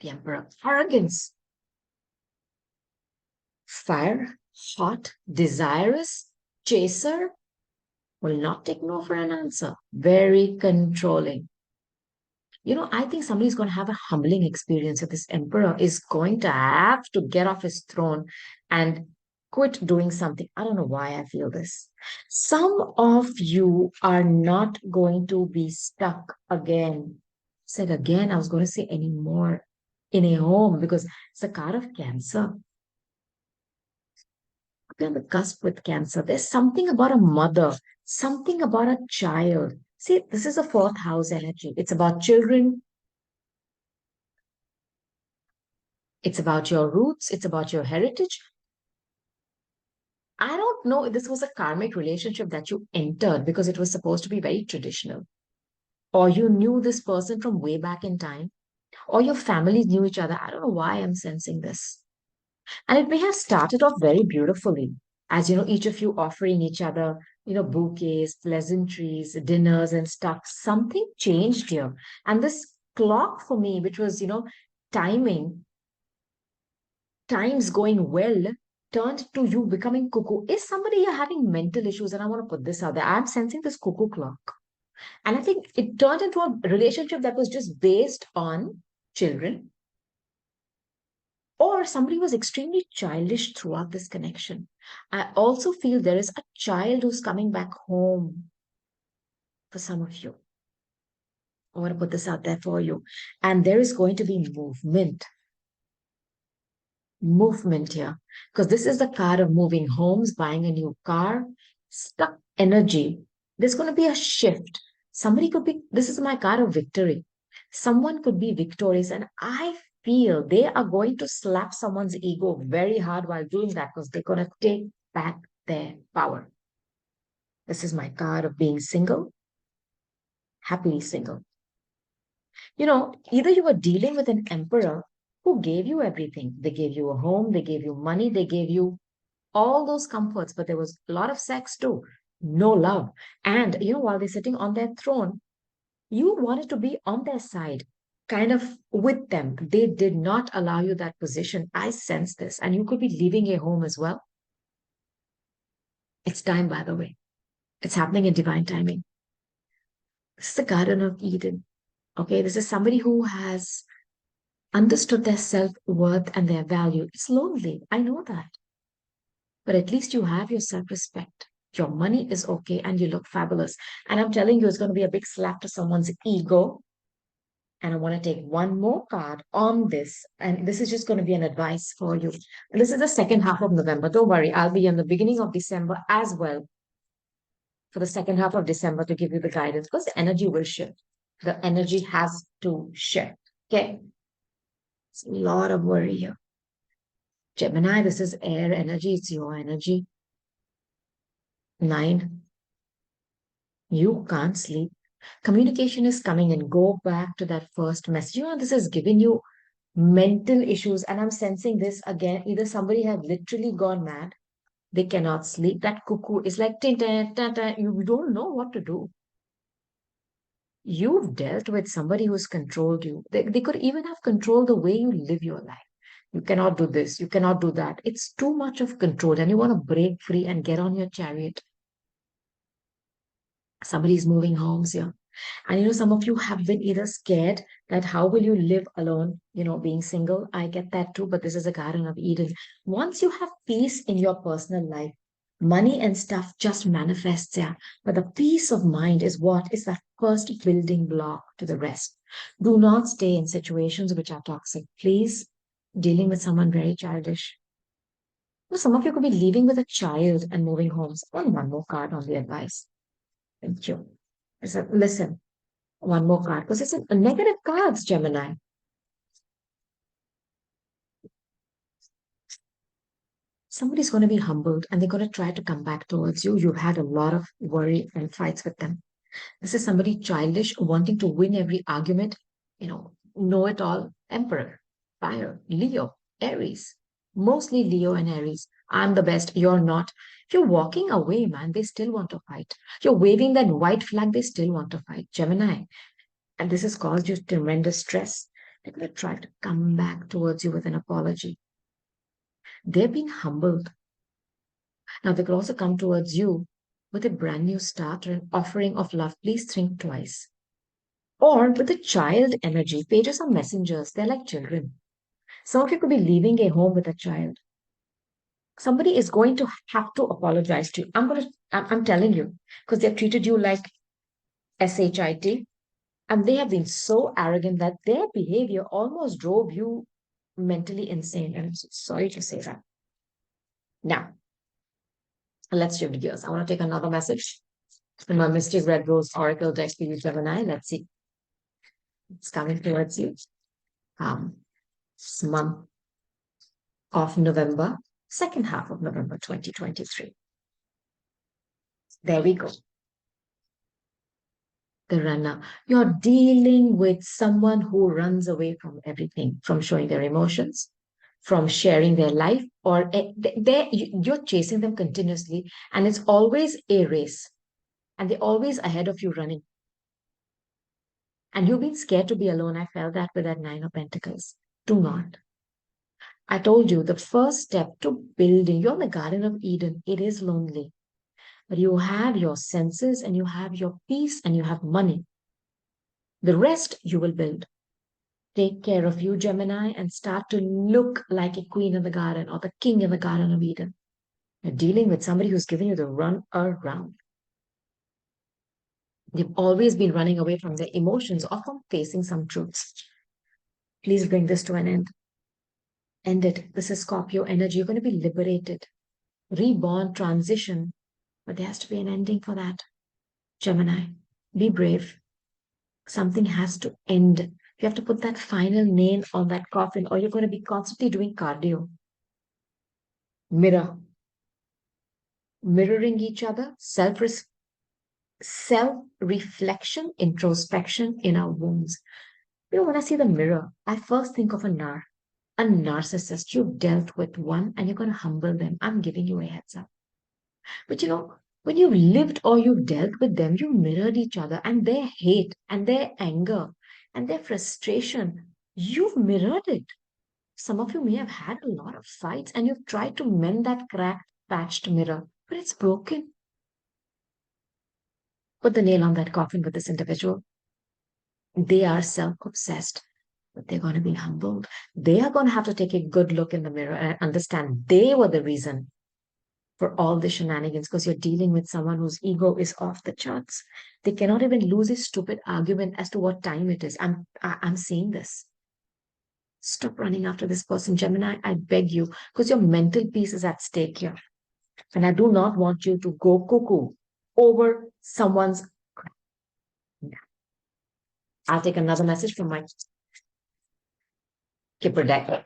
A: The emperor, arrogance, fire, hot, desirous, chaser, will not take no for an answer. Very controlling. I think somebody's going to have a humbling experience that this emperor is going to have to get off his throne and quit doing something. I don't know why I feel this. Some of you are not going to be stuck again. Said again, I was going to say anymore in a home because it's a card of Cancer. You're on the cusp with Cancer. There's something about a mother, something about a child. See, this is a fourth house energy. It's about children. It's about your roots. It's about your heritage. I don't know if this was a karmic relationship that you entered because it was supposed to be very traditional, or you knew this person from way back in time, or your families knew each other. I don't know why I'm sensing this. And it may have started off very beautifully, as each of you offering each other, bouquets, pleasantries, dinners, and stuff. Something changed here. And this clock for me, which was, timing, times going well, turned to you becoming cuckoo. Is somebody you're having mental issues? And I want to put this out there. I'm sensing this cuckoo clock. And I think it turned into a relationship that was just based on children, or somebody was extremely childish throughout this connection. I also feel there is a child who's coming back home for some of you. I want to put this out there for you. And there is going to be movement here, because this is the card of moving homes, buying a new car, stuck energy. There's going to be a shift. Somebody could be, this is my card of victory. Someone could be victorious, and I feel they are going to slap someone's ego very hard while doing that because they're going to take back their power. This is my card of being single, happily single. Either you were dealing with an emperor who gave you everything. They gave you a home, they gave you money, they gave you all those comforts, but there was a lot of sex too, no love. And, while they're sitting on their throne, you wanted to be on their side. kind of with them. They did not allow you that position. I sense this. And you could be leaving a home as well. It's time, by the way. It's happening in divine timing. This is the Garden of Eden. Okay, this is somebody who has understood their self worth and their value. It's lonely. I know that. But at least you have your self respect. Your money is okay and you look fabulous. And I'm telling you, it's going to be a big slap to someone's ego. And I want to take one more card on this. And this is just going to be an advice for you. And this is the second half of November. Don't worry, I'll be in the beginning of December as well for the second half of December to give you the guidance because the energy will shift. The energy has to shift. Okay. It's a lot of worry here. Gemini, this is air energy. It's your energy. 9. You can't sleep. Communication is coming in. Go back to that first message. You know, this has given you mental issues. And I'm sensing this again. Either somebody has literally gone mad. They cannot sleep. That cuckoo is like, tin, tin, tin, tin. You don't know what to do. You've dealt with somebody who's controlled you. They could even have controlled the way you live your life. You cannot do this. You cannot do that. It's too much of control. And you want to break free and get on your chariot. Somebody's moving homes here. And some of you have been either scared that how will you live alone, being single. I get that too, but this is a Garden of Eden. Once you have peace in your personal life, money and stuff just manifests, yeah. But the peace of mind is what is that first building block to the rest. Do not stay in situations which are toxic. Please, dealing with someone very childish. Some of you could be leaving with a child and moving homes. One more card on the advice. Thank you. Listen, one more card because it's a negative cards, Gemini. Somebody's going to be humbled and they're going to try to come back towards you. You've had a lot of worry and fights with them. This is somebody childish wanting to win every argument, know it all. Emperor, Fire, Leo, Aries, mostly Leo and Aries. I'm the best, you're not. If you're walking away, man, they still want to fight. You're waving that white flag, they still want to fight. Gemini. And this has caused you tremendous stress. They're going to try to come back towards you with an apology. They're being humbled. Now, they could also come towards you with a brand new start or an offering of love. Please think twice. Or with the child energy, pages are messengers. They're like children. Some of you could be leaving a home with a child. Somebody is going to have to apologize to you. I'm telling you, because they've treated you like SHIT. And they have been so arrogant that their behavior almost drove you mentally insane. And I'm so sorry to say that. Now, let's shift gears. I want to take another message in my Mystic Red Rose Oracle deck for you, Gemini. Let's see. It's coming towards you. This month of November, second half of November 2023. There we go. The runner. You're dealing with someone who runs away from everything, from showing their emotions, from sharing their life, or you're chasing them continuously, and it's always a race, and they're always ahead of you running. And you've been scared to be alone. I felt that with that 9 of Pentacles. Do not. I told you the first step to building, you're in the Garden of Eden. It is lonely. But you have your senses and you have your peace and you have money. The rest you will build. Take care of you, Gemini, and start to look like a queen in the garden or the king in the Garden of Eden. You're dealing with somebody who's giving you the run around. They've always been running away from their emotions or from facing some truths. Please bring this to an end. End it. This is Scorpio energy. You're going to be liberated, reborn, transition. But there has to be an ending for that. Gemini, be brave. Something has to end. You have to put that final nail on that coffin, or you're going to be constantly doing cardio. Mirror. Mirroring each other, self-reflection, introspection in our wounds. When I see the mirror, I first think of a narcissist. You've dealt with one and you're going to humble them. I'm giving you a heads up. But when you've lived or you've dealt with them, you mirrored each other and their hate and their anger and their frustration. You've mirrored it. Some of you may have had a lot of fights and you've tried to mend that cracked, patched mirror, but it's broken. Put the nail on that coffin with this individual. They are self-obsessed, but they're going to be humbled. They are going to have to take a good look in the mirror and understand they were the reason for all the shenanigans because you're dealing with someone whose ego is off the charts. They cannot even lose a stupid argument as to what time it is. I'm seeing this. Stop running after this person, Gemini. I beg you, because your mental peace is at stake here. And I do not want you to go cuckoo over someone's. I'll take another message from my Kipper deck.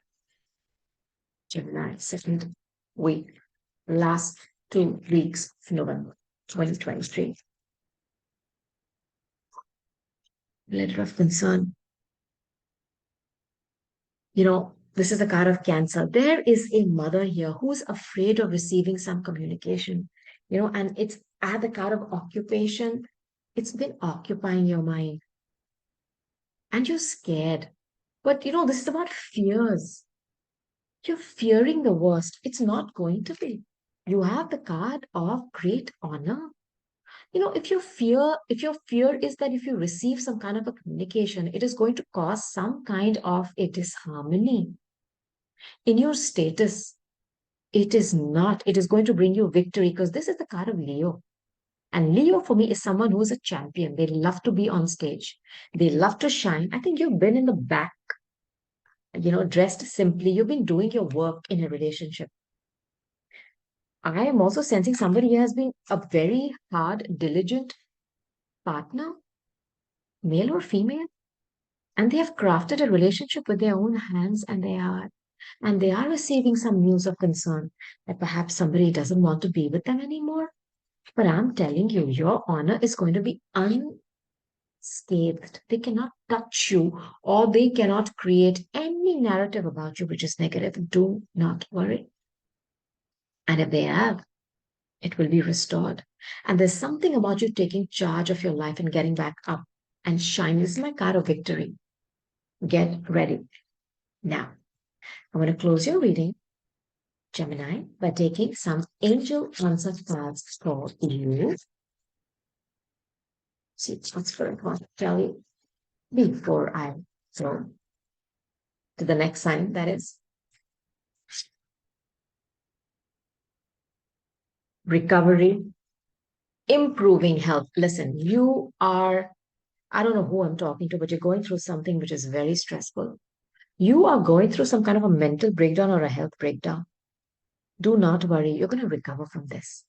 A: Gemini, second week, last 2 weeks of November 2023. Letter of concern. This is the card of Cancer. There is a mother here who's afraid of receiving some communication, and it's at the card of occupation. It's been occupying your mind and you're scared. But, this is about fears. You're fearing the worst. It's not going to be. You have the card of great honor. If your fear is that if you receive some kind of a communication, it is going to cause some kind of a disharmony in your status. It is not. It is going to bring you victory because this is the card of Leo. And Leo for me is someone who is a champion. They love to be on stage. They love to shine. I think you've been in the back, dressed simply. You've been doing your work in a relationship. I am also sensing somebody here has been a very hard, diligent partner, male or female, and they have crafted a relationship with their own hands and they are receiving some news of concern that perhaps somebody doesn't want to be with them anymore. But I'm telling you, your honor is going to be unscathed. They cannot touch you or they cannot create any narrative about you which is negative. Do not worry. And if they have, it will be restored. And there's something about you taking charge of your life and getting back up and shining. This is my card of victory. Get ready. Now, I'm going to close your reading, Gemini, by taking some angel answer cards for you. See what's going to tell you before I go to the next sign, that is recovery, improving health. Listen, I don't know who I'm talking to, but you're going through something which is very stressful. You are going through some kind of a mental breakdown or a health breakdown. Do not worry. You're going to recover from this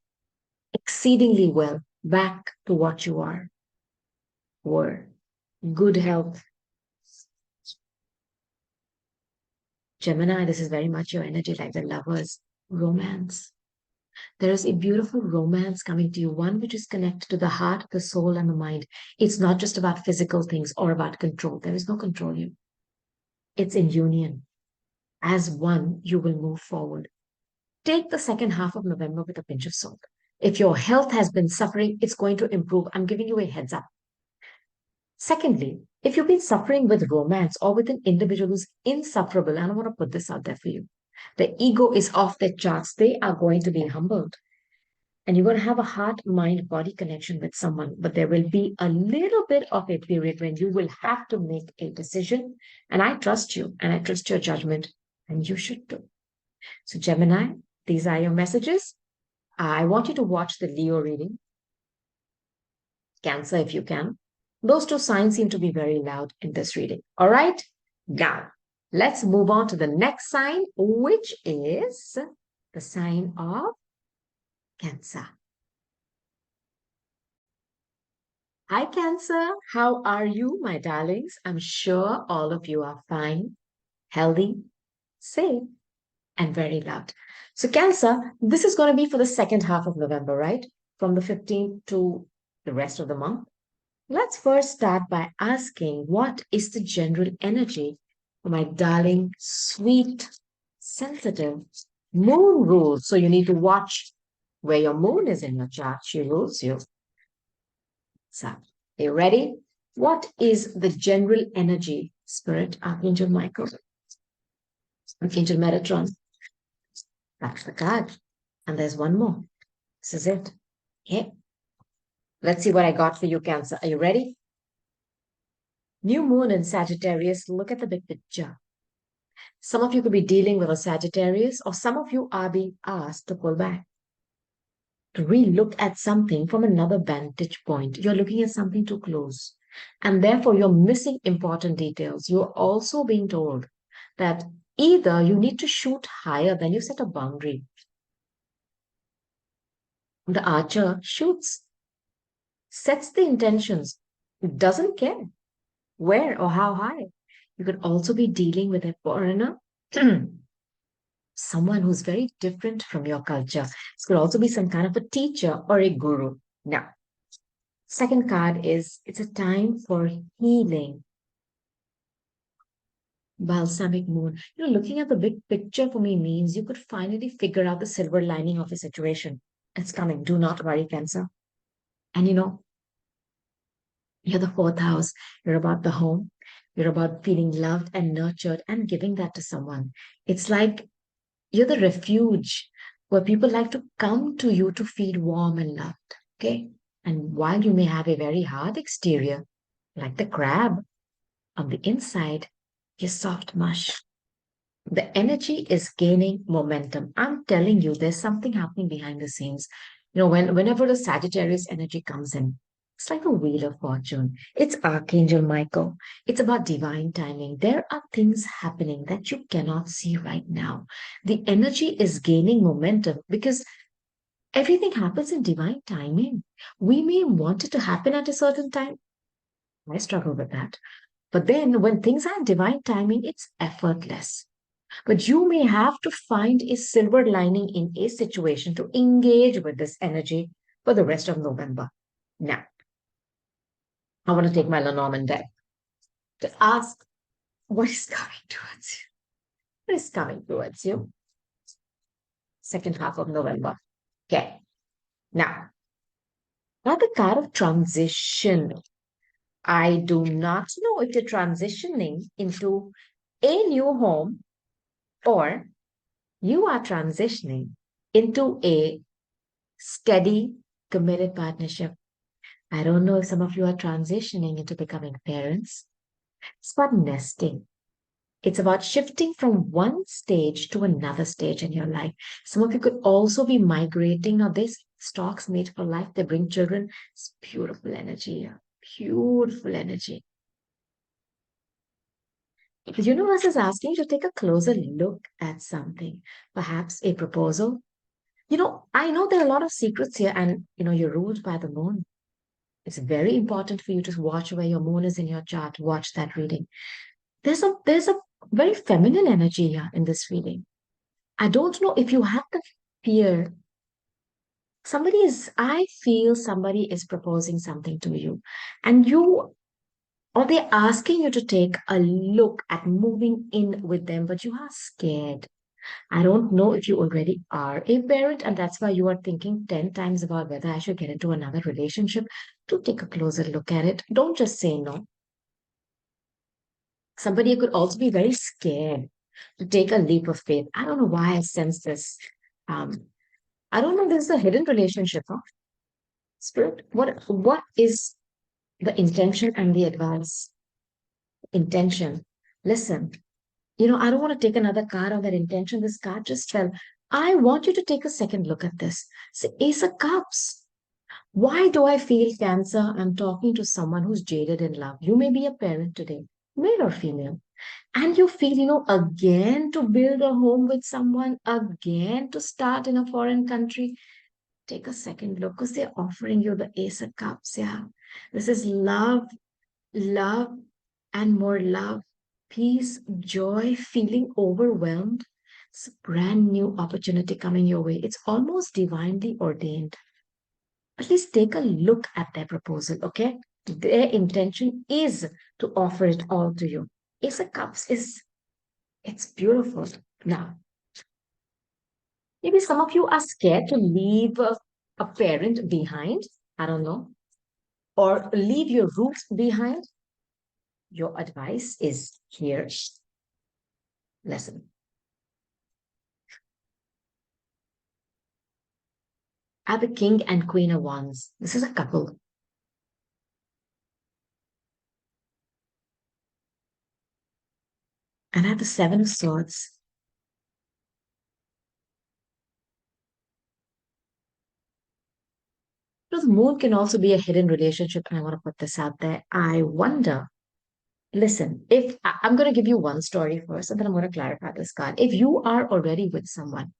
A: exceedingly well, back to what you were. Good health. Gemini, this is very much your energy, like the Lovers. Romance. There is a beautiful romance coming to you, one which is connected to the heart, the soul, and the mind. It's not just about physical things or about control. There is no control here. It's in union. As one, you will move forward. Take the second half of November with a pinch of salt. If your health has been suffering, it's going to improve. I'm giving you a heads up. Secondly, if you've been suffering with romance or with an individual who's insufferable, and I want to put this out there for you, the ego is off their charts. They are going to be humbled. And you're going to have a heart, mind, body connection with someone. But there will be a little bit of a period when you will have to make a decision. And I trust you and I trust your judgment. And you should too. So Gemini, these are your messages. I want you to watch the Leo reading. Cancer, if you can. Those two signs seem to be very loud in this reading. All right? Now, let's move on to the next sign, which is the sign of Cancer. Hi, Cancer. How are you, my darlings? I'm sure all of you are fine, healthy, safe, and very loved. So, Cancer, this is going to be for the second half of November, right? From the 15th to the rest of the month. Let's first start by asking what is the general energy for my darling, sweet, sensitive moon rules. So, you need to watch where your moon is in your chart. She rules you. So, are you ready? What is the general energy, Spirit, Archangel Michael, Archangel Metatron? That's the card. And there's one more. This is it. Okay. Let's see what I got for you, Cancer. Are you ready? New moon in Sagittarius. Look at the big picture. Some of you could be dealing with a Sagittarius, or some of you are being asked to pull back, to re-look at something from another vantage point. You're looking at something too close. And therefore, you're missing important details. You're also being told that either you need to shoot higher than you set a boundary. The archer shoots, sets the intentions, doesn't care where or how high. You could also be dealing with a foreigner, someone who's very different from your culture. This could also be some kind of a teacher or a guru. Now, second card is it's a time for healing. Balsamic moon. Looking at the big picture for me means you could finally figure out the silver lining of a situation. It's coming. Do not worry, Cancer. And you're the fourth house. You're about the home. You're about feeling loved and nurtured and giving that to someone. It's like you're the refuge where people like to come to you to feel warm and loved. Okay. And while you may have a very hard exterior, like the crab, on the inside, you're soft mush. The energy is gaining momentum. I'm telling you, there's something happening behind the scenes. Whenever the Sagittarius energy comes in, it's like a wheel of fortune. It's Archangel Michael. It's about divine timing. There are things happening that you cannot see right now. The energy is gaining momentum because everything happens in divine timing. We may want it to happen at a certain time. I struggle with that. But then when things are in divine timing, it's effortless. But you may have to find a silver lining in a situation to engage with this energy for the rest of November. Now, I want to take my Lenormand deck to ask what is coming towards you. What is coming towards you? Second half of November. Okay. Now the card of transition. I do not know if you're transitioning into a new home or you are transitioning into a steady, committed partnership. I don't know if some of you are transitioning into becoming parents. It's about nesting. It's about shifting from one stage to another stage in your life. Some of you could also be migrating. Now, this stocks made for life, they bring children. It's beautiful energy. Beautiful energy. The universe is asking you to take a closer look at something, perhaps a proposal. I know there are a lot of secrets here, and you're ruled by the moon. It's very important for you to watch where your moon is in your chart. Watch that reading. There's a very feminine energy here in this reading. I don't know if you have the fear. I feel somebody is proposing something to you, and or they're asking you to take a look at moving in with them, but you are scared. I don't know if you already are a parent, and that's why you are thinking 10 times about whether I should get into another relationship. To take a closer look at it. Don't just say no. Somebody could also be very scared to take a leap of faith. I don't know why I sense this. Um, I don't know. This is a hidden relationship, huh? Spirit, what is the intention and the advice? Intention. Listen, I don't want to take another card on that intention. This card just fell. I want you to take a second look at this. It's the Ace of Cups. Why do I feel, Cancer? I'm talking to someone who's jaded in love. You may be a parent today, male or female. And you feel, again to build a home with someone, again to start in a foreign country. Take a second look because they're offering you the Ace of Cups. Yeah. This is love, love, and more love, peace, joy, feeling overwhelmed. It's a brand new opportunity coming your way. It's almost divinely ordained. At least take a look at their proposal, okay? Their intention is to offer it all to you. Ace of Cups it's beautiful. Now, maybe some of you are scared to leave a parent behind. I don't know. or leave your roots behind, your advice is here. Listen. Are the king and queen of wands. This is a couple. And I have the seven of swords. So the moon can also be a hidden relationship, and I want to put this out there. I wonder, listen, if I'm going to give you one story first, and then I'm going to clarify this card. If you are already with someone,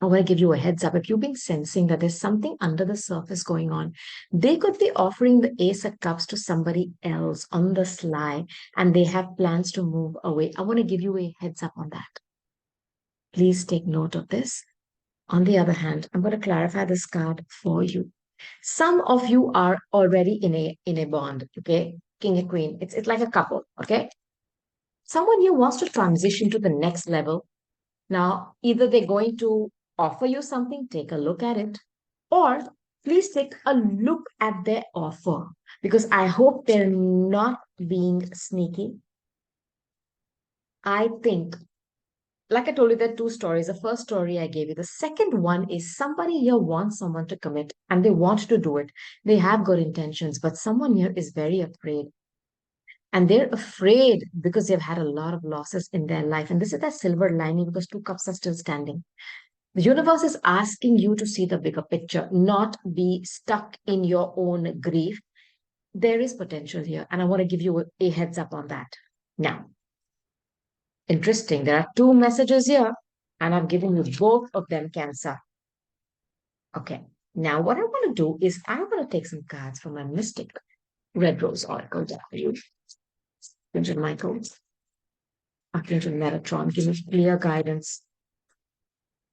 A: I want to give you a heads up. If you've been sensing that there's something under the surface going on, they could be offering the Ace of Cups to somebody else on the sly, and they have plans to move away. I want to give you a heads up on that. Please take note of this. On the other hand, I'm going to clarify this card for you. Some of you are already in a bond, okay? King and queen. It's like a couple, okay? Someone here wants to transition to the next level. Now, either they're going to offer you something, take a look at it, or please take a look at their offer because I hope they're not being sneaky. I think, like I told you, there are two stories. The first story I gave you. The second one is somebody here wants someone to commit and they want to do it. They have good intentions, but someone here is very afraid. And they're afraid because they've had a lot of losses in their life. And this is that silver lining because two cups are still standing. The universe is asking you to see the bigger picture, not be stuck in your own grief. There is potential here, and I want to give you a heads up on that. Now, interesting, there are two messages here, and I've given you both of them, Cancer. Okay, now what I want to do is I want to take some cards from my Mystic Red Rose Oracle deck for you. Archangel Michael, Archangel Metatron, give me clear guidance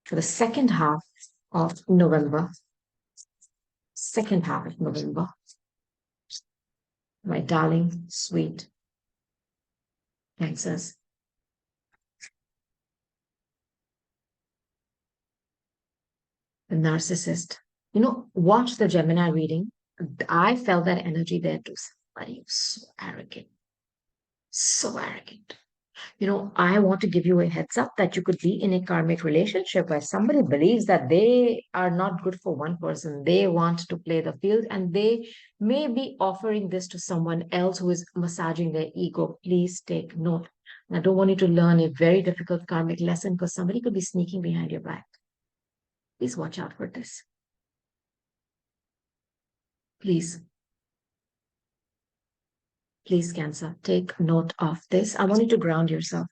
A: for the second half of November. Second half of November. My darling, sweet Cancers. The narcissist. Watch the Gemini reading. I felt that energy there too. Somebody who's so arrogant. So arrogant. I want to give you a heads up that you could be in a karmic relationship where somebody believes that they are not good for one person. They want to play the field and they may be offering this to someone else who is massaging their ego. Please take note. And I don't want you to learn a very difficult karmic lesson because somebody could be sneaking behind your back. Please watch out for this. Please. Please, Cancer, take note of this. I want you to ground yourself.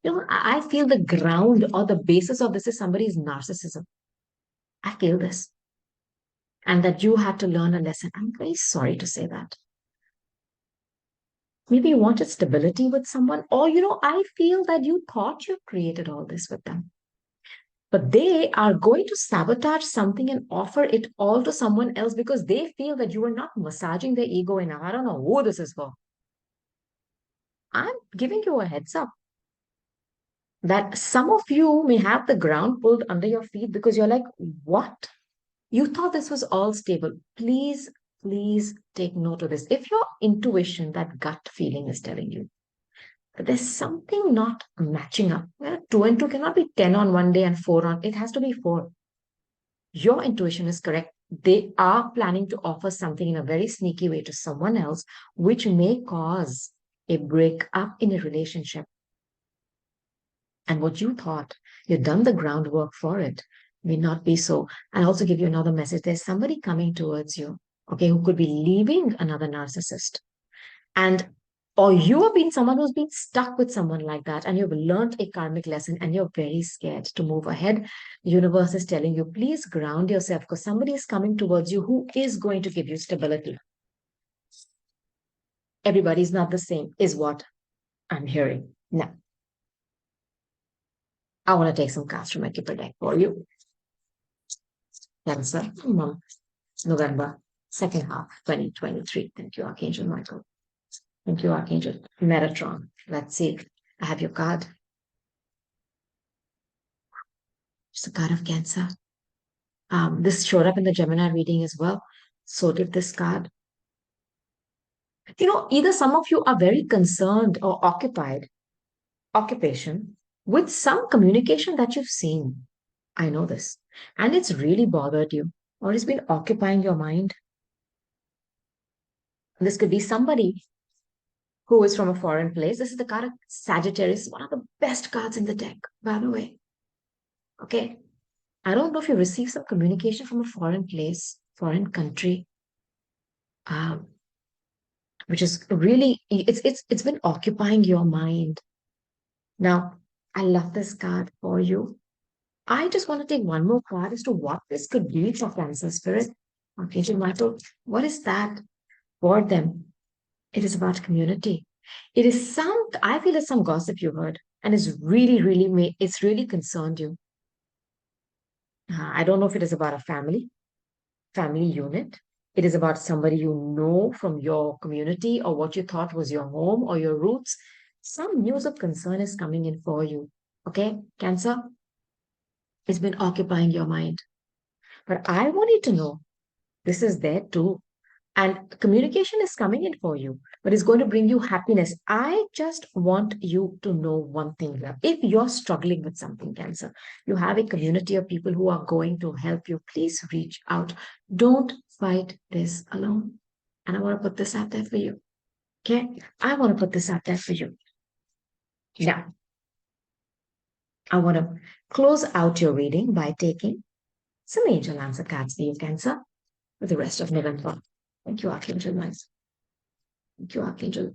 A: I feel the ground or the basis of this is somebody's narcissism. I feel this. And that you had to learn a lesson. I'm very sorry to say that. Maybe you wanted stability with someone, or, I feel that you thought you created all this with them. But they are going to sabotage something and offer it all to someone else because they feel that you are not massaging their ego enough. I don't know who this is for. I'm giving you a heads up that some of you may have the ground pulled under your feet because you're like, what? You thought this was all stable. Please, please take note of this. If your intuition, that gut feeling is telling you that there's something not matching up, two and two cannot be 10 on one day and four on, it has to be four. Your intuition is correct. They are planning to offer something in a very sneaky way to someone else, which may cause a breakup in a relationship. And what you thought, you've done the groundwork for it, may not be so. And also give you another message. There's somebody coming towards you, okay, who could be leaving another narcissist. And or you have been someone who's been stuck with someone like that and you've learned a karmic lesson and you're very scared to move ahead. The universe is telling you, please ground yourself because somebody is coming towards you who is going to give you stability. Everybody's not the same, is what I'm hearing. Now, I want to take some cards from my Kipper deck for you. Cancer, month, November, second half, 2023. Thank you, Archangel Michael. Thank you, Archangel Metatron. Let's see. I have your card. It's the card of Cancer. This showed up in the Gemini reading as well. So did this card. Either some of you are very concerned or occupation with some communication that you've seen. I know this. And it's really bothered you or it's been occupying your mind. This could be somebody who is from a foreign place. This is the card of Sagittarius, one of the best cards in the deck, by the way. Okay. I don't know if you received some communication from a foreign place, foreign country, um, which is really it's been occupying your mind. Now, I love this card for you. I just want to take one more card as to what this could be for Cancer Spirit. Okay, Michael, what is that for them? It is about community. It is I feel it's some gossip you heard, and it's really concerned you. I don't know if it is about a family unit. It is about somebody you know from your community or what you thought was your home or your roots. Some news of concern is coming in for you. Okay, Cancer, it's been occupying your mind. But I want you to know this is there too. And communication is coming in for you, but it's going to bring you happiness. I just want you to know one thing, love. If you're struggling with something, Cancer, you have a community of people who are going to help you. Please reach out. Don't fight this alone. And I want to put this out there for you. Okay? I want to put this out there for you. Now, I want to close out your reading by taking some angel answer cards for you, Cancer, for the rest of November. Thank you, Archangel Mice. Thank you, Archangel.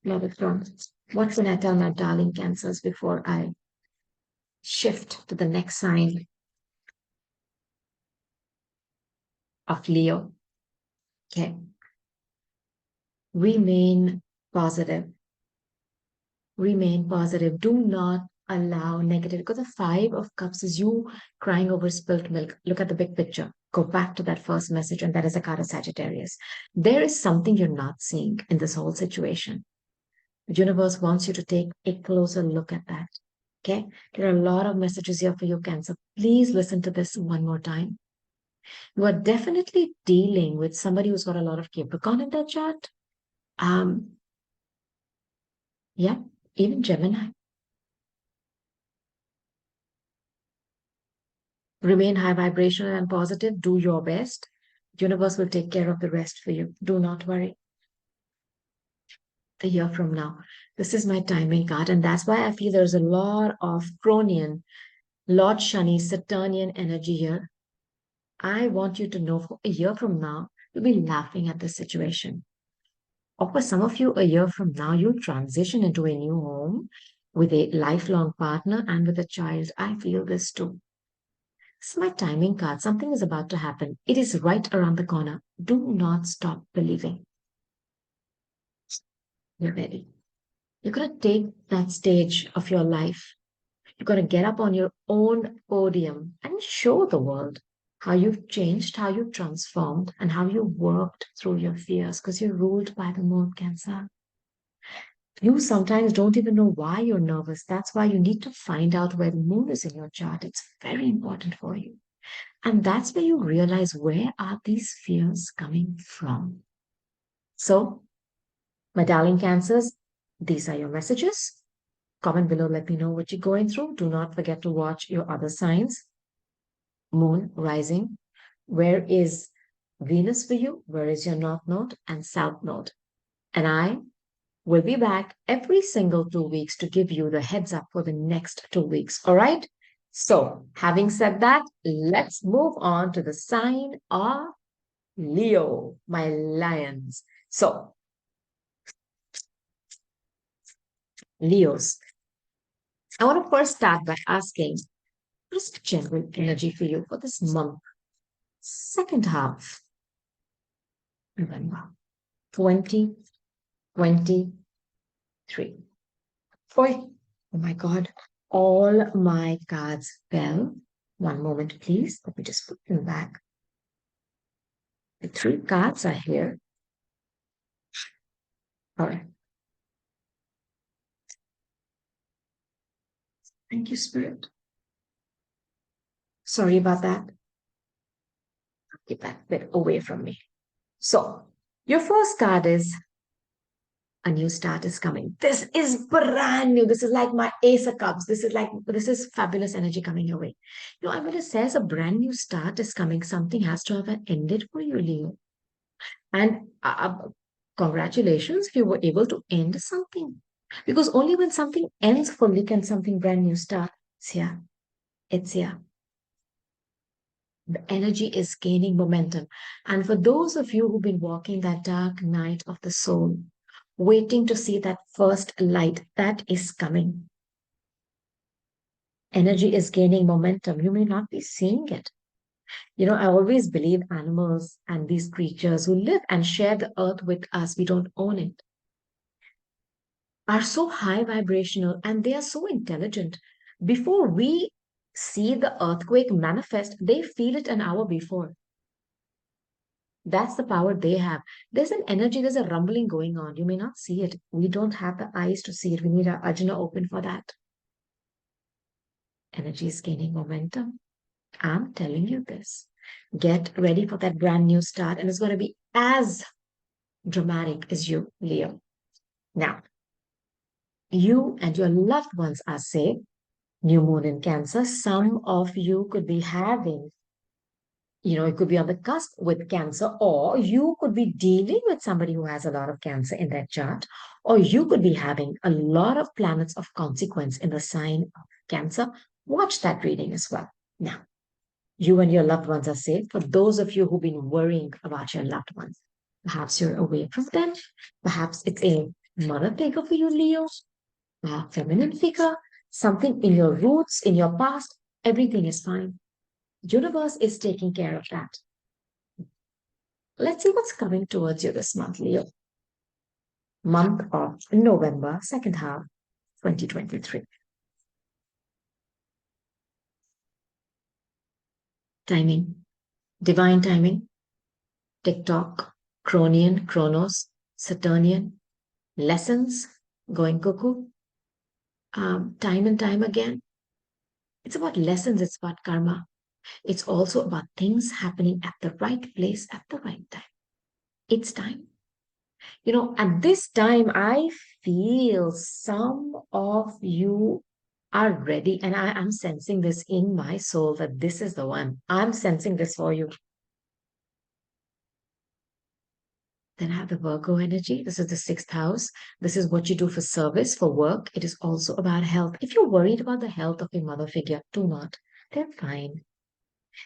A: Love it, Ron. What can I tell my darling Cancers before I shift to the next sign of Leo? Okay. Remain positive. Remain positive. Do not allow negative, because the Five of Cups is you crying over spilt milk. Look at the big picture. Go back to that first message, and that is a card of Sagittarius. There is something you're not seeing in this whole situation. The universe wants you to take a closer look at that. Okay? There are a lot of messages here for you, Cancer. Please listen to this one more time. You are definitely dealing with somebody who's got a lot of Capricorn in their chart. Um, yeah, even Gemini. Remain high vibrational and positive. Do your best. The universe will take care of the rest for you. Do not worry. A year from now. This is my timing card, and that's why I feel there's a lot of Cronian, Lord Shani, Saturnian energy here. I want you to know for a year from now, you'll be laughing at this situation. Or for some of you, a year from now, you'll transition into a new home with a lifelong partner and with a child. I feel this too. This is my timing card. Something is about to happen. It is right around the corner. Do not stop believing. You're ready. You're going to take that stage of your life. You're going to get up on your own podium and show the world how you've changed, how you've transformed, and how you worked through your fears because you're ruled by the moon, Cancer. You sometimes don't even know why you're nervous. That's why you need to find out where the moon is in your chart. It's very important for you. And that's where you realize, where are these fears coming from? So, my darling Cancers, these are your messages. Comment below, let me know what you're going through. Do not forget to watch your other signs. Moon, rising. Where is Venus for you? Where is your North Node and South Node? And I will be back every single 2 weeks to give you the heads up for the next 2 weeks. All right? So, having said that, let's move on to the sign of Leo, my lions. So, Leos, I want to first start by asking, what is the general energy for you for this month? Second half, November 2023. Boy, oh my God, all my cards fell. One moment, please. Let me just put them back. The three cards are here. All right. Thank you, Spirit. Sorry about that. Keep that bit away from me. So, your first card is a new start is coming. This is brand new. This is like my Ace of Cups. This is fabulous energy coming your way. I'm going to say as a brand new start is coming. Something has to have ended for you, Leo. And congratulations if you were able to end something. Because only when something ends fully can something brand new start. It's here. It's here. The energy is gaining momentum. And for those of you who've been walking that dark night of the soul, waiting to see that first light that is coming, energy is gaining momentum. You may not be seeing it. I always believe animals and these creatures who live and share the earth with us, we don't own it, are so high vibrational and they are so intelligent. Before we see the earthquake manifest, they feel it an hour before. That's the power they have. There's an energy, there's a rumbling going on. You may not see it. We don't have the eyes to see it. We need our ajna open for that. Energy is gaining momentum. I'm telling you this. Get ready for that brand new start, and it's going to be as dramatic as you, Leo. Now, you and your loved ones are safe. New moon in Cancer. Some of you could be having, it could be on the cusp with Cancer, or you could be dealing with somebody who has a lot of Cancer in their chart, or you could be having a lot of planets of consequence in the sign of Cancer. Watch that reading as well. Now, you and your loved ones are safe. For those of you who've been worrying about your loved ones, perhaps you're away from them. Perhaps it's a mother figure for you, Leo, a feminine figure, something in your roots, in your past. Everything is fine. Universe is taking care of that. Let's see what's coming towards you this month, Leo. Month of November, second half, 2023. Timing, divine timing, TikTok, Cronian, Chronos, Saturnian, lessons, going cuckoo, time and time again. It's about lessons, it's about karma. It's also about things happening at the right place at the right time. It's time. At this time, I feel some of you are ready, and I'm sensing this in my soul that this is the one. I'm sensing this for you. Then I have the Virgo energy. This is the sixth house. This is what you do for service, for work. It is also about health. If you're worried about the health of your mother figure, do not. They're fine.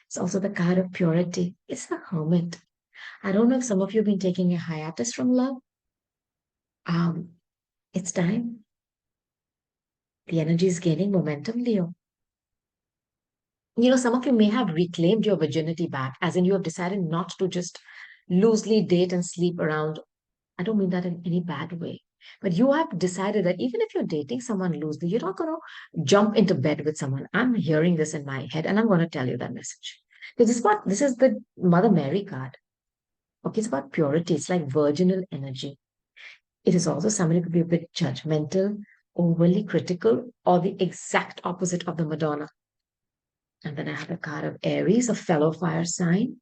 A: It's also the card of purity. It's the Hermit. I don't know if some of you have been taking a hiatus from love. It's time. The energy is gaining momentum, Leo. Some of you may have reclaimed your virginity back, as in you have decided not to just loosely date and sleep around. I don't mean that in any bad way. But you have decided that even if you're dating someone loosely, you're not going to jump into bed with someone. I'm hearing this in my head, and I'm going to tell you that message. Because this is the Mother Mary card. Okay, it's about purity. It's like virginal energy. It is also somebody who could be a bit judgmental, overly critical, or the exact opposite of the Madonna. And then I have a card of Aries, a fellow fire sign.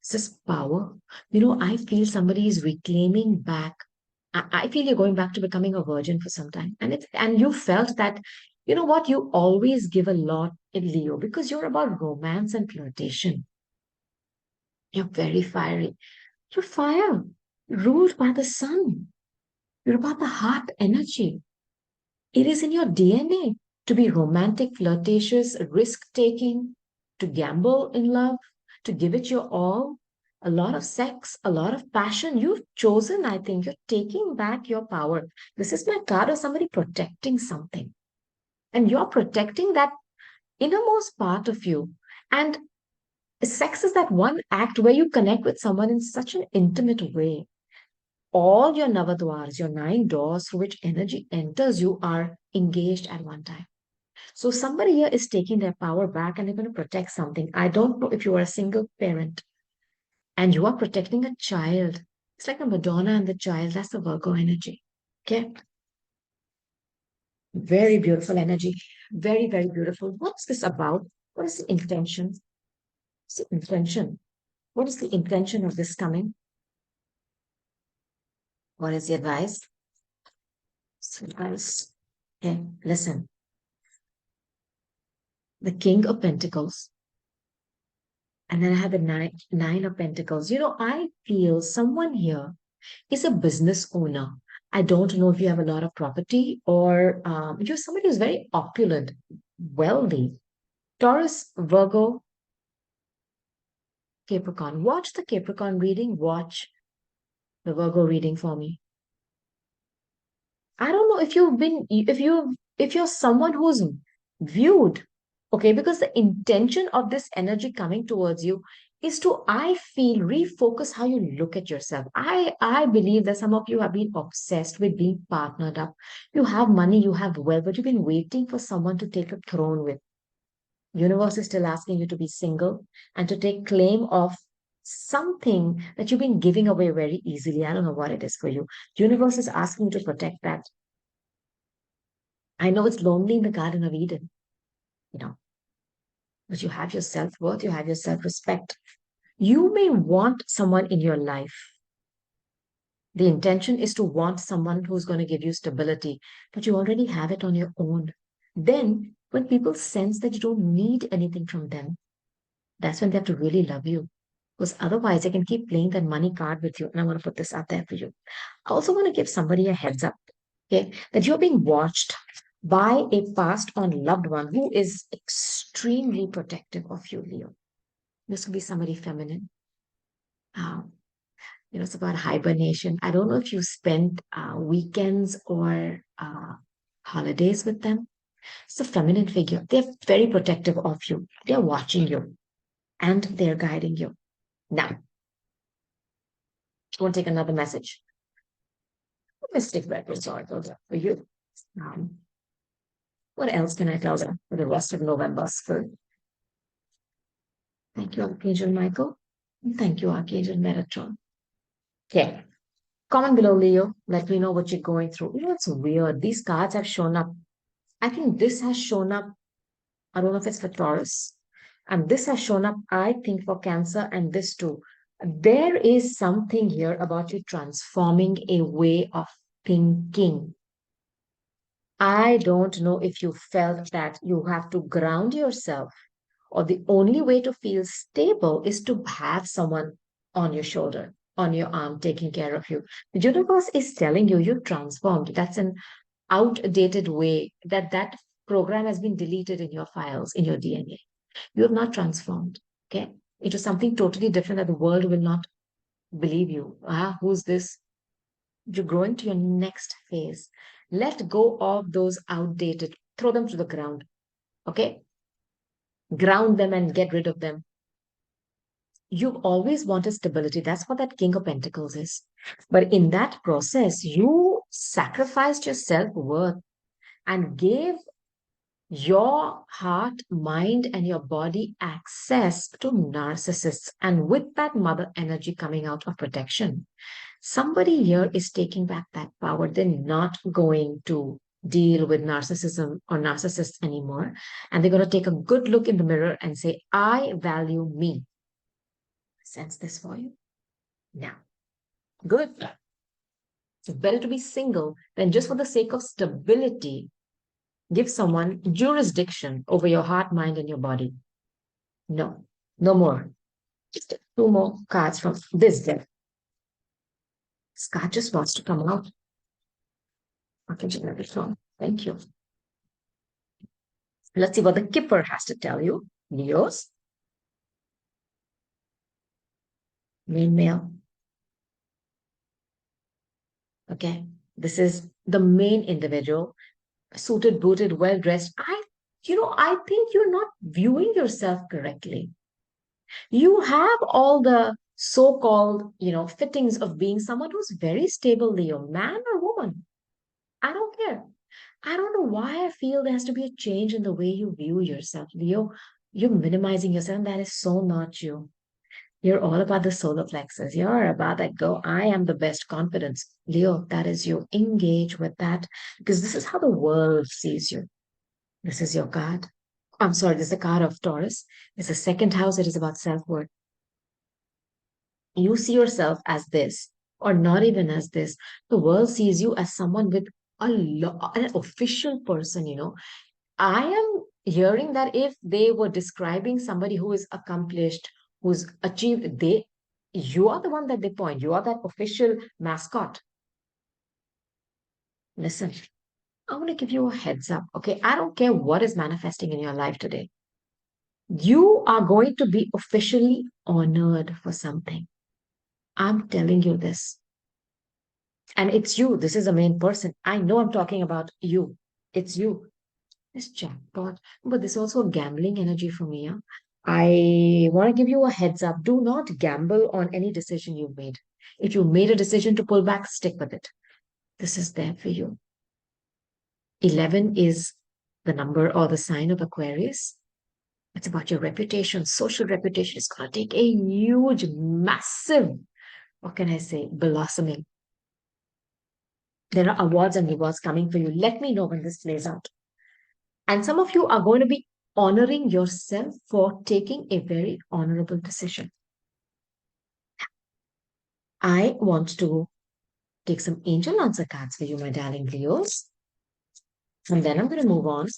A: This is power. I feel somebody is reclaiming back. I feel you're going back to becoming a virgin for some time. And you felt that, what, you always give a lot in Leo because you're about romance and flirtation. You're very fiery. You're fire, ruled by the sun. You're about the heart energy. It is in your DNA to be romantic, flirtatious, risk-taking, to gamble in love, to give it your all, a lot of sex, a lot of passion. You've chosen, I think, you're taking back your power. This is my card of somebody protecting something. And you're protecting that innermost part of you. And sex is that one act where you connect with someone in such an intimate way. All your navadwars, your 9 doors through which energy enters you are engaged at one time. So somebody here is taking their power back and they're going to protect something. I don't know if you are a single parent and you are protecting a child. It's like the Madonna and the child. That's the Virgo energy. Okay. Very beautiful energy. Very, very beautiful. What's this about? What is the intention? What's the intention? What is the intention of this coming? What is the advice? Advice. Okay, listen. The King of Pentacles. And then I have the nine of Pentacles. I feel someone here is a business owner. I don't know if you have a lot of property or you're somebody who's very opulent, wealthy. Taurus, Virgo, Capricorn. Watch the Capricorn reading. Watch the Virgo reading for me. I don't know if you're someone who's viewed, okay, because the intention of this energy coming towards you is to, I feel, refocus how you look at yourself. I believe that some of you have been obsessed with being partnered up. You have money, you have wealth, but you've been waiting for someone to take a throne with. Universe is still asking you to be single and to take claim of something that you've been giving away very easily. I don't know what it is for you. Universe is asking you to protect that. I know it's lonely in the Garden of Eden, you know, but you have your self-worth, you have your self-respect. You may want someone in your life. The intention is to want someone who's going to give you stability, but you already have it on your own. Then, when people sense that you don't need anything from them, that's when they have to really love you. Because otherwise, they can keep playing that money card with you. And I want to put this out there for you. I also want to give somebody a heads up, okay, that you're being watched by a passed on loved one who is extremely protective of you, Leo. This could be somebody feminine. Um, it's about hibernation. I don't know if you spend weekends or holidays with them. It's a feminine figure. They're very protective of you. They're watching you and they're guiding you. Now, I want to take another message. Mystic records are for you. Um, what else can I tell them for the rest of November's food? Thank you, Archangel Michael. And thank you, Archangel Metatron. Okay. Comment below, Leo. Let me know what you're going through. It's weird. These cards have shown up. I think this has shown up. I don't know if it's for Taurus. And this has shown up, I think, for Cancer and this too. There is something here about you transforming a way of thinking. I don't know if you felt that you have to ground yourself, or the only way to feel stable is to have someone on your shoulder, on your arm, taking care of you. The universe is telling you you're transformed. That's an outdated way that program has been deleted in your files, in your DNA. You have not transformed, okay? It was something totally different that the world will not believe you. Who's this? You're growing to your next phase. Let go of those outdated, throw them to the ground, okay? Ground them and get rid of them. You've always wanted stability. That's what that King of Pentacles is. But in that process, you sacrificed your self-worth and gave your heart, mind, and your body access to narcissists. And with that mother energy coming out of protection, somebody here is taking back that power. They're not going to deal with narcissism or narcissists anymore. And they're going to take a good look in the mirror and say, I value me. Sense this for you? Now, good. It's better to be single than just for the sake of stability. Give someone jurisdiction over your heart, mind, and your body. No, no more. Just two more cards from this deck. This card just wants to come out. Okay, thank you. Let's see what the Kipper has to tell you. Leos. Main male. Okay, this is the main individual, suited, booted, well dressed. I think you're not viewing yourself correctly. You have all the so-called, fittings of being someone who's very stable, Leo, man or woman. I don't care. I don't know why I feel there has to be a change in the way you view yourself, Leo. You're minimizing yourself, and that is so not you. You're all about the solar plexus. You're about that go, I am the best confidence. Leo, that is you. Engage with that because this is how the world sees you. This is your card. I'm sorry, this is the card of Taurus. It's the second house. It is about self-worth. You see yourself as this, or not even as this. The world sees you as someone with an official person, I am hearing that if they were describing somebody who is accomplished, who's achieved, you are the one that they point. You are that official mascot. Listen, I want to give you a heads up. Okay. I don't care what is manifesting in your life today. You are going to be officially honored for something. I'm telling you this. And it's you. This is the main person. I know I'm talking about you. It's you. This jackpot. But this is also a gambling energy for me. Yeah? I want to give you a heads up. Do not gamble on any decision you've made. If you made a decision to pull back, stick with it. This is there for you. 11 is the number or the sign of Aquarius. It's about your reputation, social reputation. It's going to take a huge, massive, what can I say, blossoming. There are awards and rewards coming for you. Let me know when this plays out. And some of you are going to be honoring yourself for taking a very honorable decision. I want to take some angel answer cards for you, my darling Leos. And then I'm going to move on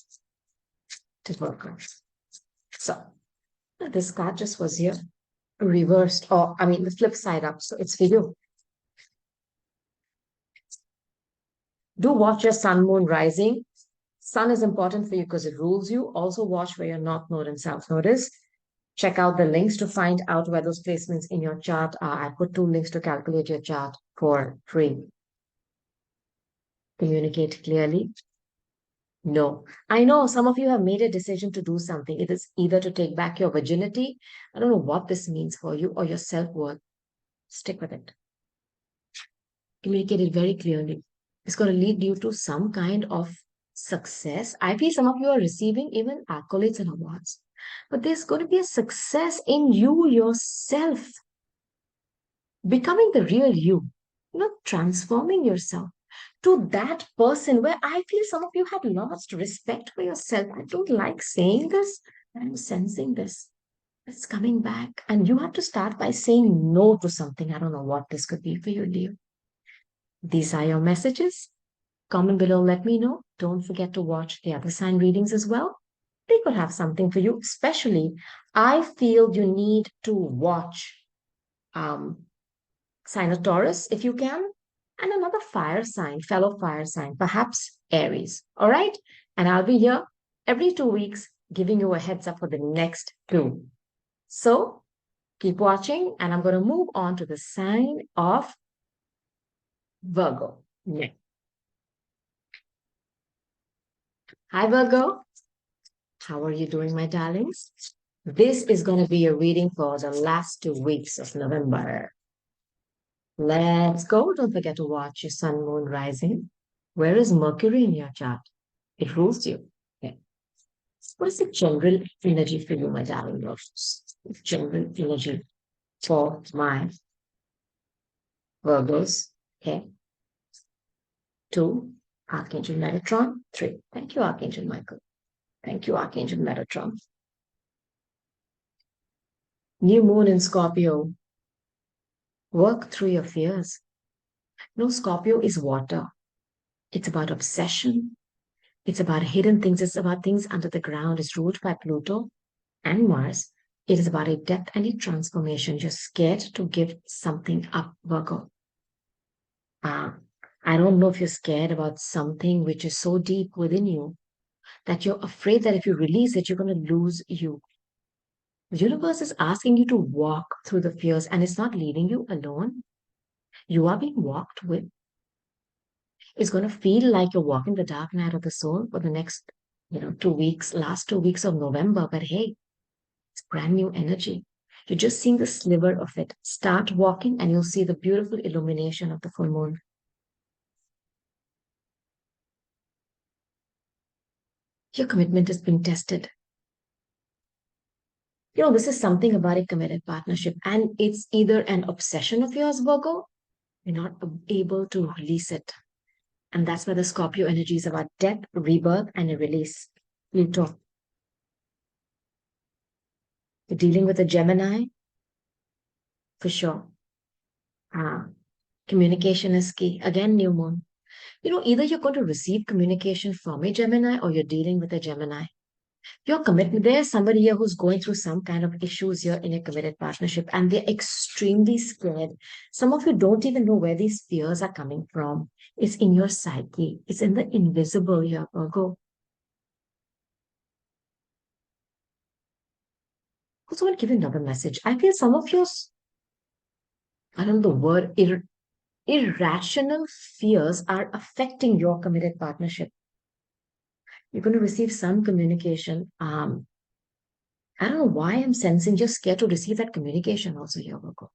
A: to Virgo. So this card just was here reversed, or I mean the flip side up. So it's for you. Do watch your sun, moon, rising. Sun is important for you because it rules you. Also watch where your north node and south node is. Check out the links to find out where those placements in your chart are. I put 2 links to calculate your chart for free. Communicate clearly. No. I know some of you have made a decision to do something. It is either to take back your virginity. I don't know what this means for you, or your self-worth. Stick with it. Communicate it very clearly. It's going to lead you to some kind of success. I feel some of you are receiving even accolades and awards. But there's going to be a success in you yourself. Becoming the real you. Transforming yourself to that person where I feel some of you have lost respect for yourself. I don't like saying this, but I'm sensing this. It's coming back. And you have to start by saying no to something. I don't know what this could be for you, Leo. These are your messages. Comment below, let me know. Don't forget to watch the other sign readings as well. They could have something for you. Especially, I feel you need to watch sign of Taurus if you can, and another fire sign, fellow fire sign, perhaps Aries. All right? And I'll be here every 2 weeks giving you a heads up for the next 2. So keep watching, and I'm going to move on to the sign of Virgo. Yeah. Hi, Virgo. How are you doing, my darlings? This is going to be a reading for the last 2 weeks of November. Let's go. Don't forget to watch your sun, moon, rising. Where is Mercury in your chart? It rules you. Okay. What is the general energy for you, my darling Virgos? General energy for my Virgos. Okay. 2, Archangel Metatron. 3. Thank you, Archangel Michael. Thank you, Archangel Metatron. New moon in Scorpio. Work through your fears. No, Scorpio is water. It's about obsession. It's about hidden things. It's about things under the ground. It's ruled by Pluto and Mars. It is about a depth and a transformation. You're scared to give something up, Virgo. I don't know if you're scared about something which is so deep within you that you're afraid that if you release it, you're going to lose you. The universe is asking you to walk through the fears, and it's not leaving you alone. You are being walked with. It's going to feel like you're walking the dark night of the soul for the next, 2 weeks, last 2 weeks of November. But hey, it's brand new energy. You're just seeing the sliver of it. Start walking and you'll see the beautiful illumination of the full moon. Your commitment is being tested. This is something about a committed partnership, and it's either an obsession of yours, Virgo, you're not able to release it. And that's where the Scorpio energy is about death, rebirth, and a release. Pluto. You're dealing with a Gemini, for sure. Ah, communication is key. Again, new moon. Either you're going to receive communication from a Gemini or you're dealing with a Gemini. Your commitment, there's somebody here who's going through some kind of issues here in a committed partnership and they're extremely scared. Some of you don't even know where these fears are coming from. It's in your psyche. It's in the invisible here, Virgo. Also, want to give you another message. I feel some of your, I don't know the word, irrational fears are affecting your committed partnership. You're going to receive some communication. I don't know why I'm sensing you're scared to receive that communication also here, Virgo.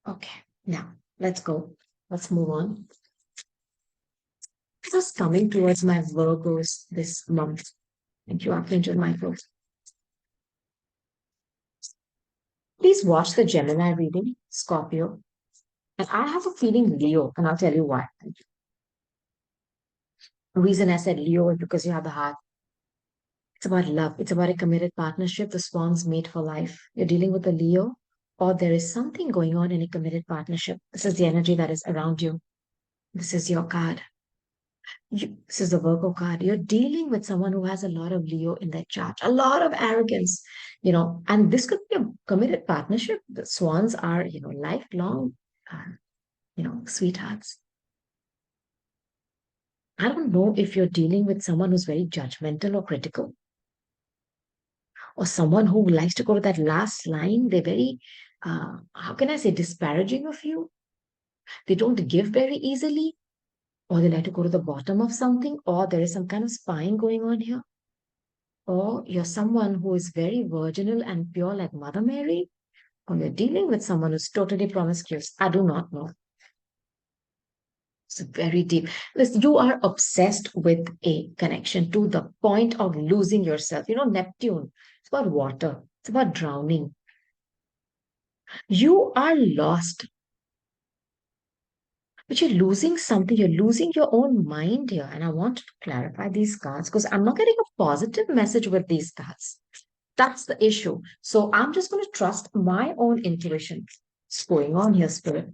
A: Okay, now let's go. Let's move on. Just coming towards my Virgos this month. Thank you, Archangel Michael. Please watch the Gemini reading, Scorpio. And I have a feeling Leo, and I'll tell you why. The reason I said Leo is because you have the heart. It's about love. It's about a committed partnership. The swan's mate for life. You're dealing with a Leo, or there is something going on in a committed partnership. This is the energy that is around you. This is your card. This is the Virgo card. You're dealing with someone who has a lot of Leo in their chart, a lot of arrogance, and this could be a committed partnership. The swans are, lifelong, sweethearts. I don't know if you're dealing with someone who's very judgmental or critical, or someone who likes to go to that last line. They're very, how can I say, disparaging of you. They don't give very easily, or they like to go to the bottom of something, or there is some kind of spying going on here. Or you're someone who is very virginal and pure like Mother Mary, or you're dealing with someone who's totally promiscuous. I do not know. It's very deep. Listen, you are obsessed with a connection to the point of losing yourself. Neptune, it's about water, it's about drowning. You are lost, but you're losing something. You're losing your own mind here. And I want to clarify these cards because I'm not getting a positive message with these cards. That's the issue. So I'm just going to trust my own intuition. What's going on here, Spirit?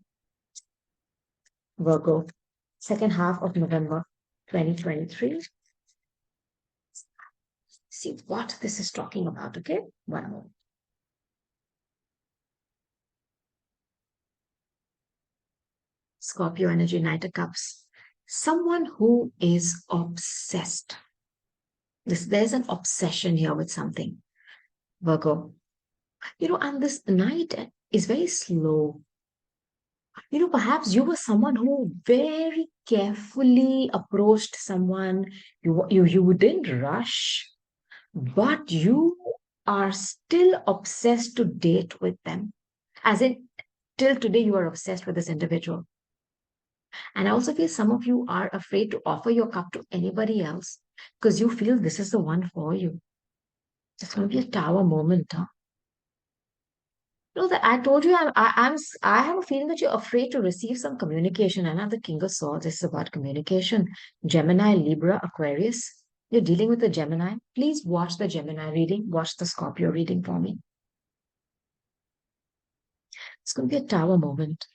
A: Virgo, second half of November 2023. See what this is talking about, okay? One more. Scorpio energy, Knight of Cups. Someone who is obsessed. There's an obsession here with something, Virgo. And this Knight is very slow. Perhaps you were someone who very carefully approached someone. You didn't rush, but you are still obsessed to date with them. As in, till today, you are obsessed with this individual. And I also feel some of you are afraid to offer your cup to anybody else because you feel this is the one for you. It's going to be a tower moment, huh? That I told you, I have a feeling that you're afraid to receive some communication. And I'm the King of Swords. This is about communication. Gemini, Libra, Aquarius. You're dealing with the Gemini. Please watch the Gemini reading. Watch the Scorpio reading for me. It's going to be a tower moment.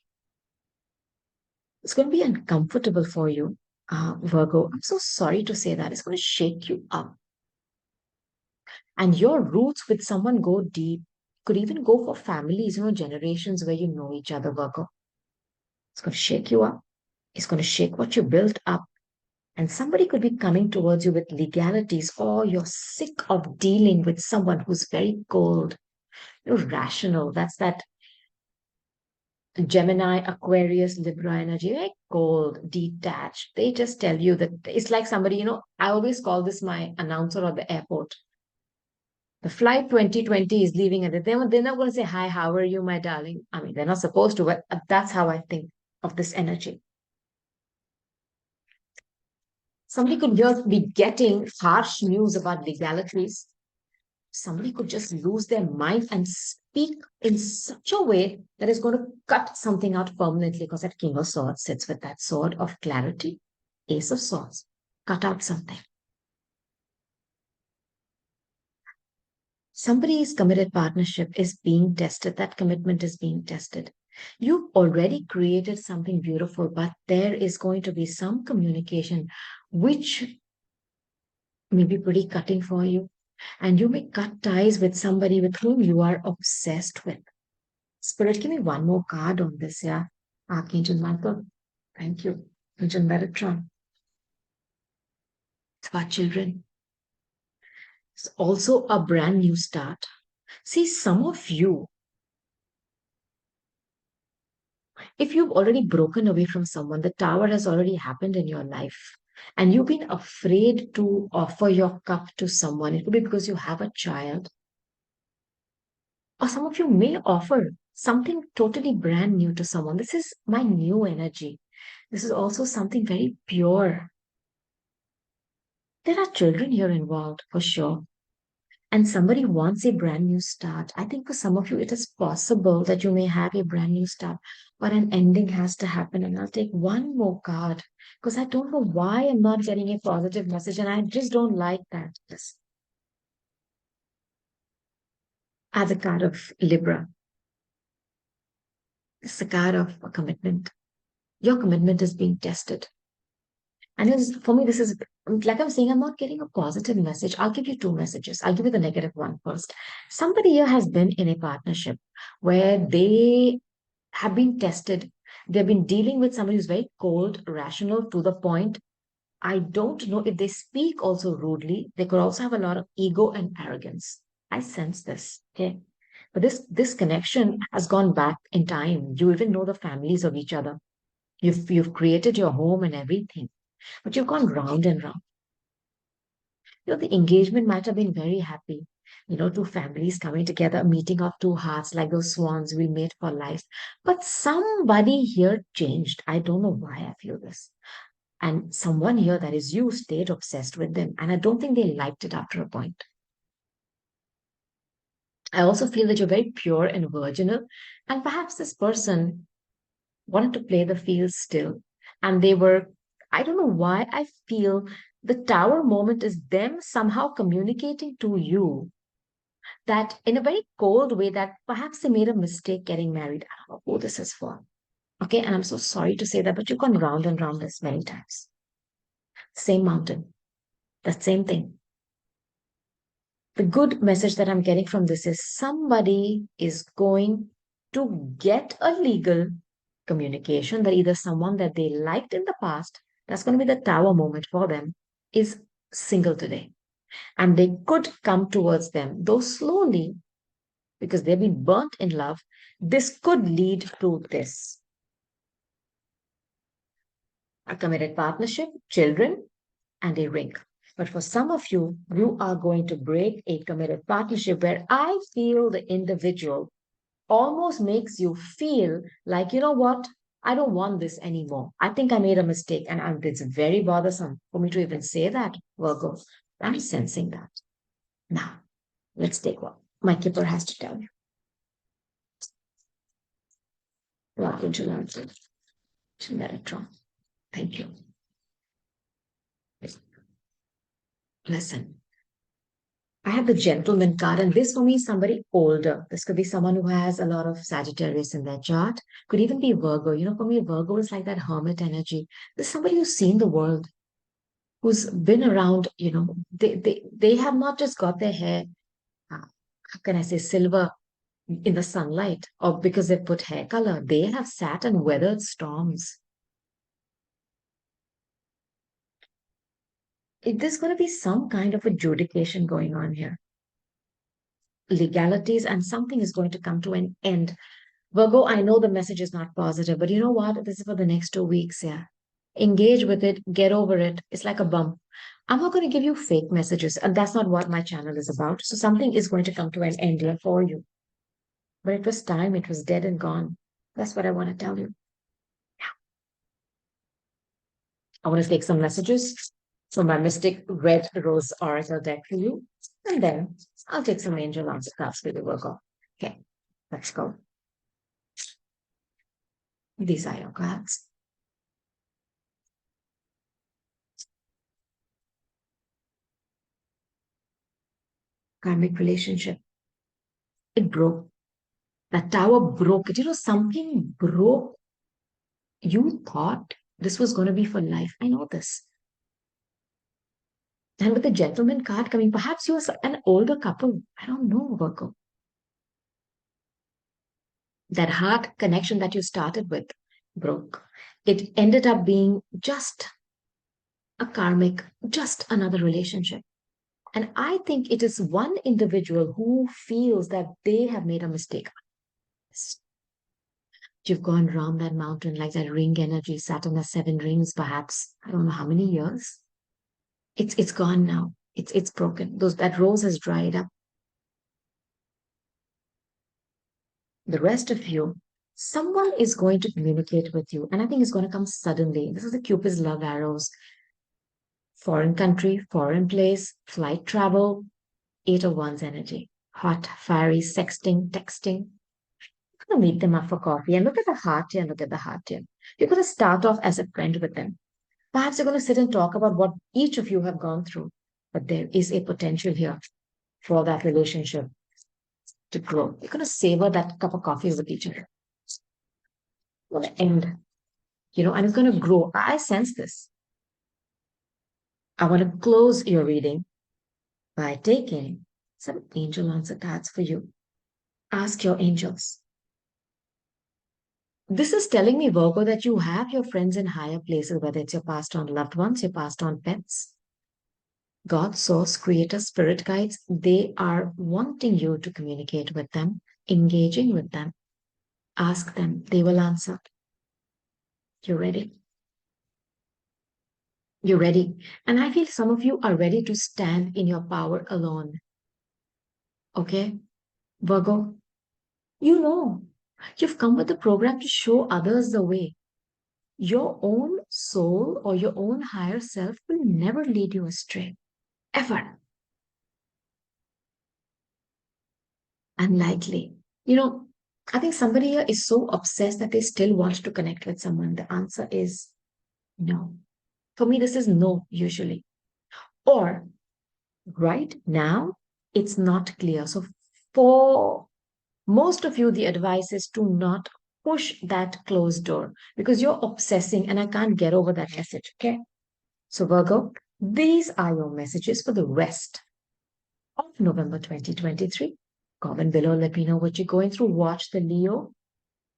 A: It's going to be uncomfortable for you, Virgo. I'm so sorry to say that. It's going to shake you up. And your roots with someone go deep. Could even go for families, generations where you know each other, Virgo. It's going to shake you up. It's going to shake what you built up. And somebody could be coming towards you with legalities, or you're sick of dealing with someone who's very cold, rational. That's that Gemini, Aquarius, Libra energy, very cold, detached. They just tell you that it's like somebody, I always call this my announcer at the airport. The flight 2020 is leaving, and they're not going to say, "Hi, how are you, my darling?" I mean, they're not supposed to, but that's how I think of this energy. Somebody could just be getting harsh news about legalities. Somebody could just lose their mind and speak in such a way that is going to cut something out permanently because that King of Swords sits with that sword of clarity, Ace of Swords. Cut out something. Somebody's committed partnership is being tested. That commitment is being tested. You've already created something beautiful, but there is going to be some communication which may be pretty cutting for you. And you may cut ties with somebody with whom you are obsessed with. Spirit, give me one more card on this, yeah. Archangel Michael. Thank you. Angel Metatron. It's about children. It's also a brand new start. See, some of you, if you've already broken away from someone, the tower has already happened in your life, and you've been afraid to offer your cup to someone, it could be because you have a child, or some of you may offer something totally brand new to someone. This is my new energy. This is also something very pure. There are children here involved for sure. And somebody wants a brand new start. I think for some of you, it is possible that you may have a brand new start, but an ending has to happen. And I'll take one more card because I don't know why I'm not getting a positive message, and I just don't like that. Yes. As a card of Libra, it's a card of a commitment. Your commitment is being tested. And for me, this is like I'm saying, I'm not getting a positive message. I'll give you two messages. I'll give you the negative one first. Somebody here has been in a partnership where they have been tested. They've been dealing with somebody who's very cold, rational, to the point. I don't know if they speak also rudely. They could also have a lot of ego and arrogance. I sense this. Okay. But this connection has gone back in time. You even know the families of each other. You've created your home and everything, but you've gone round and round. The engagement might have been very happy. Two families coming together, meeting of two hearts like those swans we made for life. But somebody here changed. I don't know why I feel this. And someone here, that is you, stayed obsessed with them. And I don't think they liked it after a point. I also feel that you're very pure and virginal. And perhaps this person wanted to play the field still. And they were, I don't know why I feel the tower moment is them somehow communicating to you that in a very cold way that perhaps they made a mistake getting married. I don't know who this is for. Okay, and I'm so sorry to say that, but you've gone round and round this many times. Same mountain, that same thing. The good message that I'm getting from this is somebody is going to get a legal communication that either someone that they liked in the past, that's going to be the tower moment for them, is single today. And they could come towards them, though slowly, because they've been burnt in love. This could lead to this: a committed partnership, children, and a ring. But for some of you, you are going to break a committed partnership where I feel the individual almost makes you feel like, you know what? I don't want this anymore. I think I made a mistake. And it's very bothersome for me to even say that, Virgo. I'm sensing that. Now, let's take what my keeper has to tell you. Welcome to London. To Metatron. Thank you. Listen, I have the gentleman card, and this for me is somebody older. This could be someone who has a lot of Sagittarius in their chart. Could even be Virgo. For me, Virgo is like that hermit energy. This is somebody who's seen the world, who's been around. They have not just got their hair, how can I say, silver in the sunlight, or because they put hair color. They have sat and weathered storms. There's going to be some kind of adjudication going on here, legalities, and something is going to come to an end. Virgo, I know the message is not positive, but you know what? This is for the next 2 weeks. Yeah. Engage with it, get over it. It's like a bump. I'm not going to give you fake messages, and that's not what my channel is about. So something is going to come to an end here for you. But it was time, it was dead and gone. That's what I want to tell you. I want to take some messages from my Mystic Red Rose Oracle deck for you. And then I'll take some angel answer cards for you, Virgo. Okay, let's go. These are your cards. Karmic relationship. It broke. That tower broke it. Something broke. You thought this was going to be for life. I know this. And with the gentleman card coming, perhaps you were an older couple. I don't know, Virgo. That heart connection that you started with broke. It ended up being just a karmic, just another relationship. And I think it is one individual who feels that they have made a mistake. You've gone round that mountain like that ring energy, Saturn has 7 rings, perhaps. I don't know how many years. It's gone now. It's broken. That rose has dried up. The rest of you, someone is going to communicate with you, and I think it's going to come suddenly. This is the Cupid's love arrows. Foreign country, foreign place, flight travel, 8 of Wands energy. Hot, fiery, sexting, texting. You're going to meet them up for coffee and look at the heart here and look at the heart here. You're going to start off as a friend with them. Perhaps you're going to sit and talk about what each of you have gone through. But there is a potential here for that relationship to grow. You're going to savor that cup of coffee with each other. It's going to end, and it's going to grow. I sense this. I want to close your reading by taking some angel answer cards for you. Ask your angels. This is telling me, Virgo, that you have your friends in higher places, whether it's your passed on loved ones, your passed on pets, God, source, creator, spirit guides. They are wanting you to communicate with them, engaging with them. Ask them, they will answer. You ready? You're ready. And I feel some of you are ready to stand in your power alone. Okay? Virgo, you've come with the program to show others the way. Your own soul or your own higher self will never lead you astray. Ever. Unlikely. I think somebody here is so obsessed that they still want to connect with someone. The answer is no. For me, this is no, usually. Or right now, it's not clear. So for most of you, the advice is to not push that closed door because you're obsessing and I can't get over that message. Okay. So Virgo, these are your messages for the rest of November 2023. Comment below, let me know what you're going through. Watch the Leo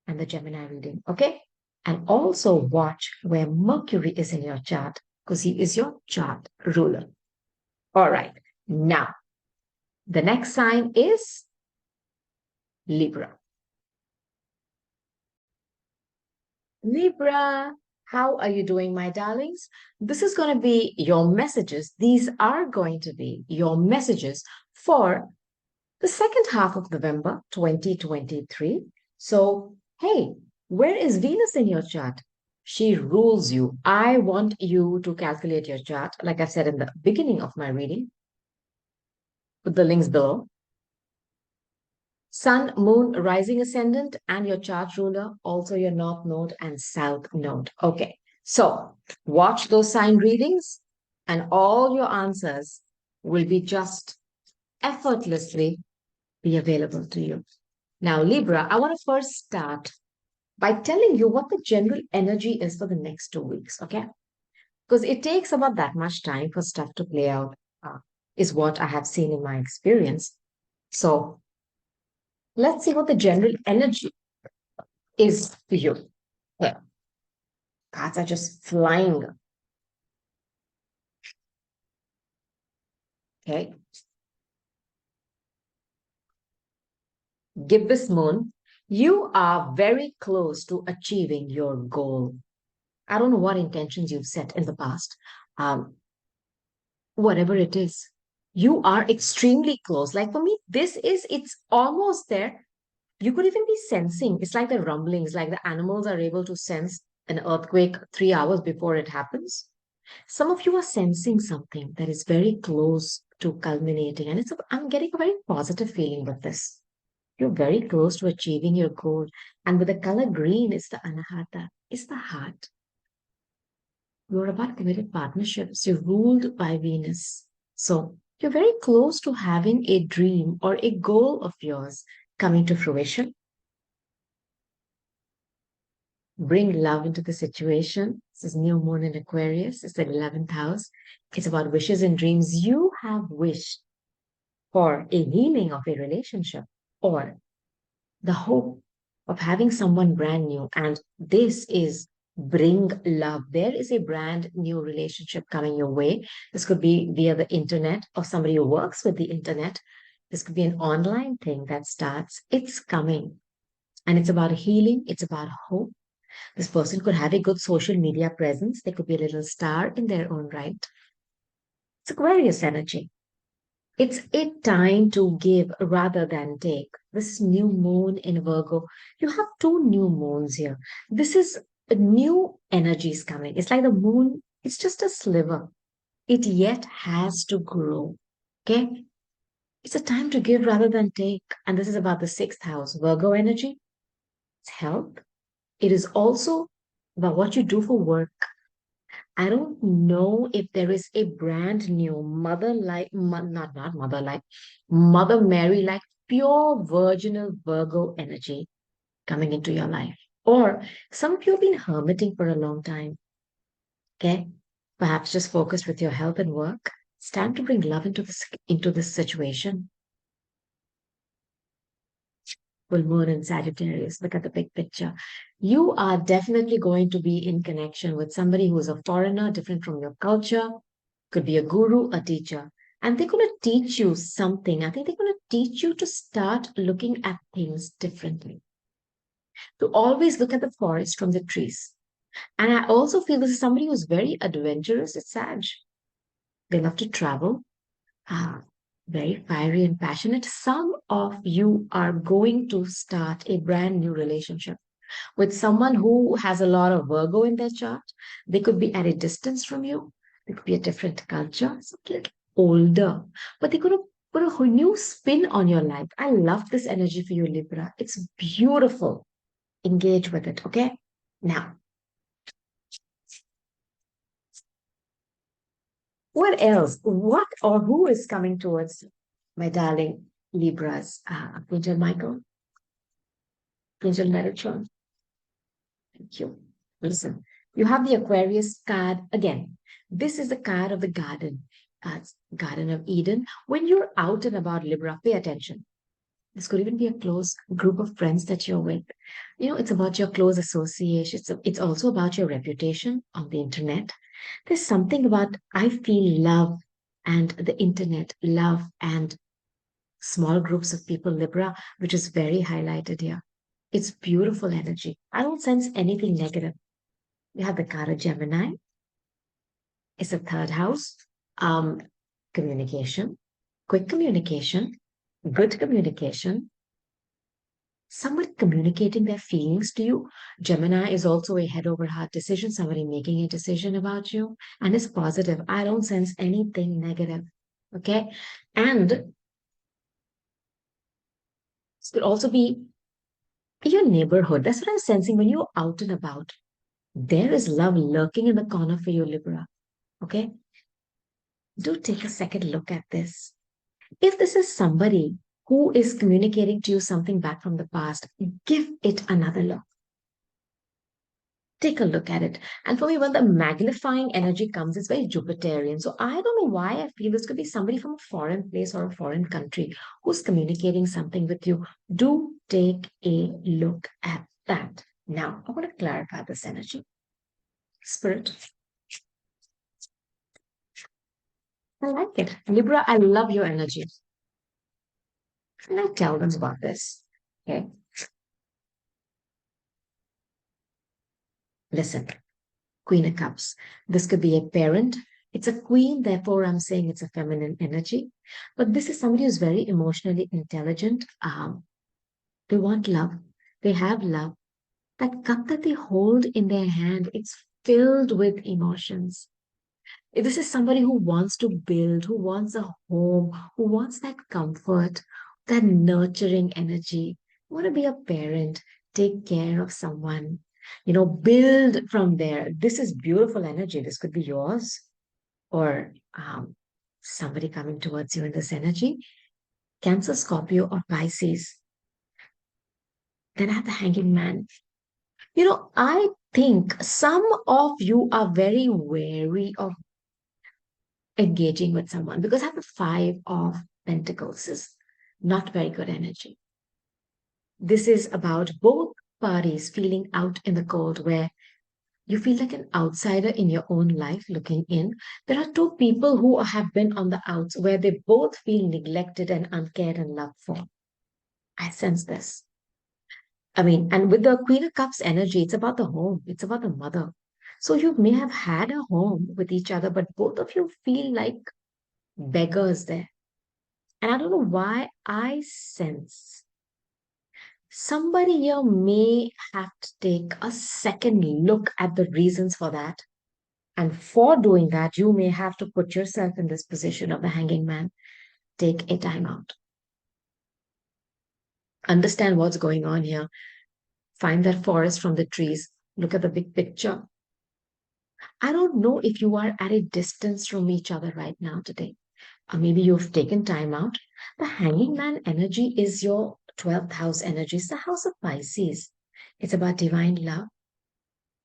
A: and the Gemini reading. Okay. And also watch where Mercury is in your chart because he is your chart ruler. All right. Now, the next sign is Libra. Libra, how are you doing, my darlings? This is going to be your messages. These are going to be your messages for the second half of November 2023. So, hey, where is Venus in your chart? She rules you. I want you to calculate your chart, like I said in the beginning of my reading. Put the links below. Sun, Moon, Rising Ascendant, and your chart ruler, also your North Node and South Node. Okay, so watch those sign readings and all your answers will be just effortlessly be available to you. Now, Libra, I want to first start by telling you what the general energy is for the next 2 weeks, okay? Because it takes about that much time for stuff to play out, is what I have seen in my experience. So let's see what the general energy is for you. Yeah. Cards are just flying. Okay. Gibbous Moon, you are very close to achieving your goal. I don't know what intentions you've set in the past. Whatever it is, you are extremely close. Like for me, it's almost there. You could even be sensing. It's like the rumblings, like the animals are able to sense an earthquake 3 hours before it happens. Some of you are sensing something that is very close to culminating, and I'm getting a very positive feeling with this. You're very close to achieving your goal. And with the color green, it's the anahata, it's the heart. You're about committed partnerships. You're ruled by Venus. So you're very close to having a dream or a goal of yours coming to fruition. Bring love into the situation. This is new moon in Aquarius. It's the 11th house. It's about wishes and dreams. You have wished for a healing of a relationship or the hope of having someone brand new. And this is bring love. There is a brand new relationship coming your way. This could be via the internet or somebody who works with the internet. This could be an online thing that starts. It's coming. And it's about healing. It's about hope. This person could have a good social media presence. They could be a little star in their own right. It's Aquarius energy. It's a time to give rather than take. This is new moon in Virgo. You have two new moons here. This is a new energies coming. It's like the moon, it's just a sliver. It yet has to grow. Okay? It's a time to give rather than take. And this is about the sixth house. Virgo energy. It's health. It is also about what you do for work. I don't know if there is a brand new mother like, not mother like, Mother Mary like pure virginal Virgo energy coming into your life. Or some of you have been hermiting for a long time. Okay. Perhaps just focused with your health and work. It's time to bring love into this situation. Full moon in Sagittarius. Look at the big picture. You are definitely going to be in connection with somebody who is a foreigner, different from your culture, could be a guru, a teacher. And they're going to teach you something. I think they're going to teach you to start looking at things differently, to always look at the forest from the trees. And I also feel this is somebody who's very adventurous. It's Sag. They love to travel, ah, very fiery and passionate. Some of you are going to start a brand new relationship with someone who has a lot of Virgo in their chart. They could be at a distance from you. They could be a different culture, something like older, but they could have put a whole new spin on your life. I love this energy for you, Libra. It's beautiful. Engage with it, okay? Now, what else? What or who is coming towards my darling Libras? Angel Michael, Angel Metatron. Thank you. Listen, you have the Aquarius card again. This is the card of the garden, Garden of Eden. When you're out and about, Libra, pay attention. This could even be a close group of friends that you're with. You know, it's about your close association. It's also about your reputation on the internet. There's something about, I feel love and the internet, love and small groups of people, Libra, which is very highlighted here. It's beautiful energy. I don't sense anything negative. You have the card of Gemini. It's the third house. Um, Communication, quick communication, good communication, somebody communicating their feelings to you. Gemini is also a head over heart decision, somebody making a decision about you, and it's positive. I don't sense anything negative. Okay. And it could also be your neighborhood. That's what I'm sensing when you're out and about. There is love lurking in the corner for you, Libra. Okay. Do take a second look at this. If this is somebody who is communicating to you something back from the past, give it another look. Take a look at it. And for me, when the magnifying energy comes, it's very Jupiterian. So I don't know why I feel this could be somebody from a foreign place or a foreign country who's communicating something with you. Do take a look at that. Now, I want to clarify this energy. Spirit. I like it. Libra, I love your energy. And I tell them about this. Okay. Listen. Queen of Cups. This could be a parent. It's a queen, therefore, I'm saying it's a feminine energy. But this is somebody who's very emotionally intelligent. They want love. They have love. That cup that they hold in their hand, it's filled with emotions. This is somebody who wants to build, who wants a home, who wants that comfort, that nurturing energy. You want to be a parent, take care of someone, build from there. This is beautiful energy. This could be yours or somebody coming towards you in this energy. Cancer, Scorpio, or Pisces. Then I have the hanging man. I think some of you are very wary of engaging with someone because I have the Five of Pentacles is not very good energy. This is about both parties feeling out in the cold where you feel like an outsider in your own life looking in. There are two people who have been on the outs where they both feel neglected and uncared and loved for. I sense this. I mean, and with the Queen of Cups energy, it's about the home, it's about the mother. So you may have had a home with each other, but both of you feel like beggars there. And I don't know why I sense somebody here may have to take a second look at the reasons for that. And for doing that, you may have to put yourself in this position of the hanging man. Take a time out. Understand what's going on here. Find that forest from the trees. Look at the big picture. I don't know if you are at a distance from each other right now today. Or maybe you've taken time out. The hanging man energy is your 12th house energy. It's the house of Pisces. It's about divine love.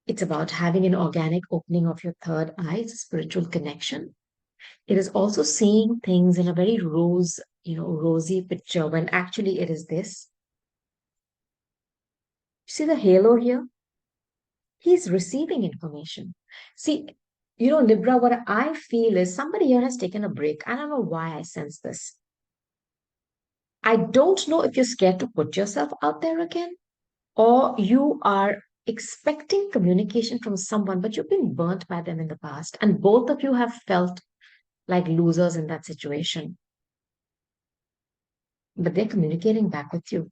A: It's about having an organic opening of your third eye. It's a spiritual connection. It is also seeing things in a very rosy picture when actually it is this. See the halo here? He's receiving information. See, Libra, what I feel is somebody here has taken a break. I don't know why I sense this. I don't know if you're scared to put yourself out there again or you are expecting communication from someone, but you've been burnt by them in the past. And both of you have felt like losers in that situation, but they're communicating back with you.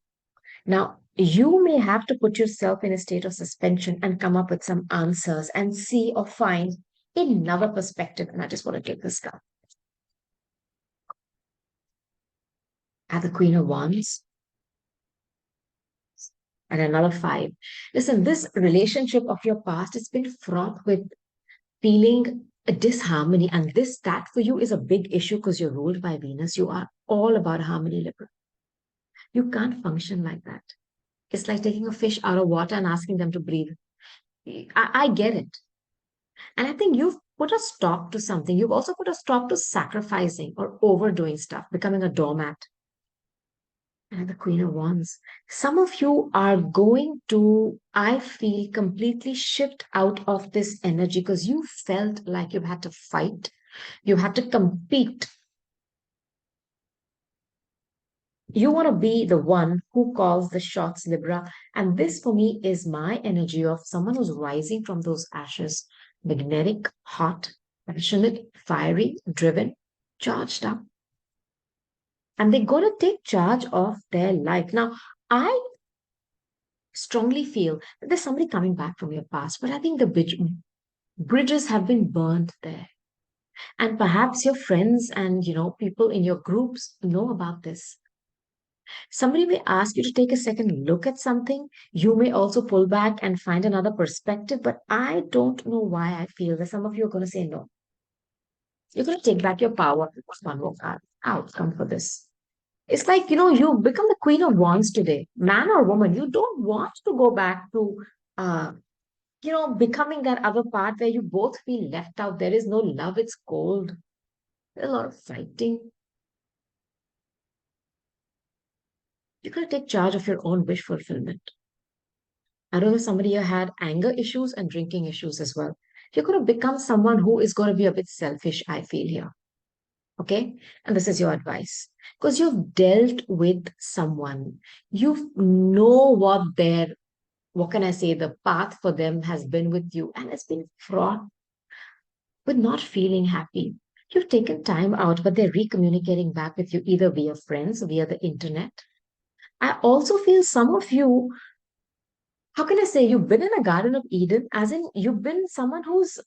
A: Now, you may have to put yourself in a state of suspension and come up with some answers and see or find another perspective. And I just want to take this card at the Queen of Wands and another five. Listen, this relationship of your past has been fraught with feeling a disharmony, and that for you is a big issue because you're ruled by Venus. You are all about harmony, Libra. You can't function like that. It's like taking a fish out of water and asking them to breathe. I get it. And I think you've put a stop to something. You've also put a stop to sacrificing or overdoing stuff, becoming a doormat. And the Queen of Wands. Some of you are going to, I feel, completely shift out of this energy because you felt like you've had to fight, you had to compete. You want to be the one who calls the shots, Libra. And this for me is my energy of someone who's rising from those ashes, magnetic, hot, passionate, fiery, driven, charged up. And they're going to take charge of their life. Now, I strongly feel that there's somebody coming back from your past, but I think the bridges have been burned there. And perhaps your friends and, people in your groups know about this. Somebody may ask you to take a second look at something. You may also pull back and find another perspective, but I don't know why I feel that some of you are going to say no. You're going to take back your power. One more card. Outcome for this. It's like, you become the Queen of Wands today, man or woman. You don't want to go back to, uh, becoming that other part where you both feel left out. There is no love. It's cold. There's a lot of fighting. You're going to take charge of your own wish fulfillment. I don't know, somebody here had anger issues and drinking issues as well. You're going to become someone who is going to be a bit selfish, I feel here. Okay. And this is your advice because you've dealt with someone. You know what can I say, the path for them has been with you and it's been fraught with not feeling happy. You've taken time out, but they're recommunicating back with you either via friends, via the internet. I also feel some of you, how can I say, you've been in a Garden of Eden, as in you've been someone who's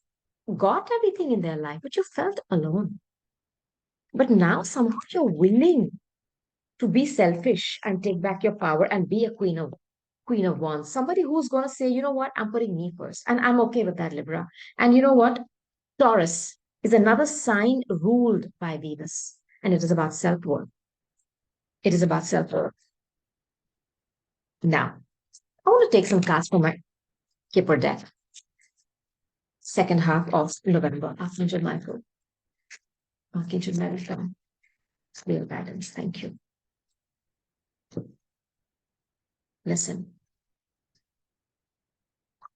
A: got everything in their life, but you felt alone. But now somehow you're willing to be selfish and take back your power and be a queen of wands. Somebody who's gonna say, you know what, I'm putting me first. And I'm okay with that, Libra. And you know what? Taurus is another sign ruled by Venus. And it is about self-worth. It is about self-worth. Now, I want to take some cards for my Keeper deck. Second half of November. Archangel Michael. Archangel Michael. Clear guidance. Thank you. Listen,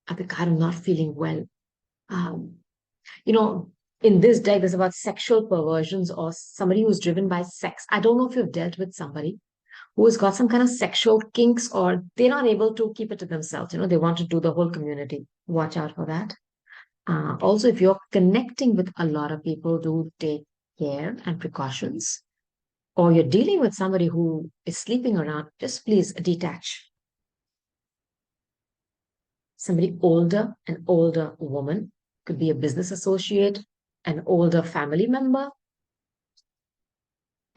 A: I'm not feeling well. Um, you know, in this deck, there's about sexual perversions or somebody who's driven by sex. I don't know if you've dealt with somebody who has got some kind of sexual kinks or they're not able to keep it to themselves. They want to do the whole community. Watch out for that. Also, if you're connecting with a lot of people, do take care and precautions. Or you're dealing with somebody who is sleeping around, just please detach. Somebody older, an older woman, could be a business associate, an older family member.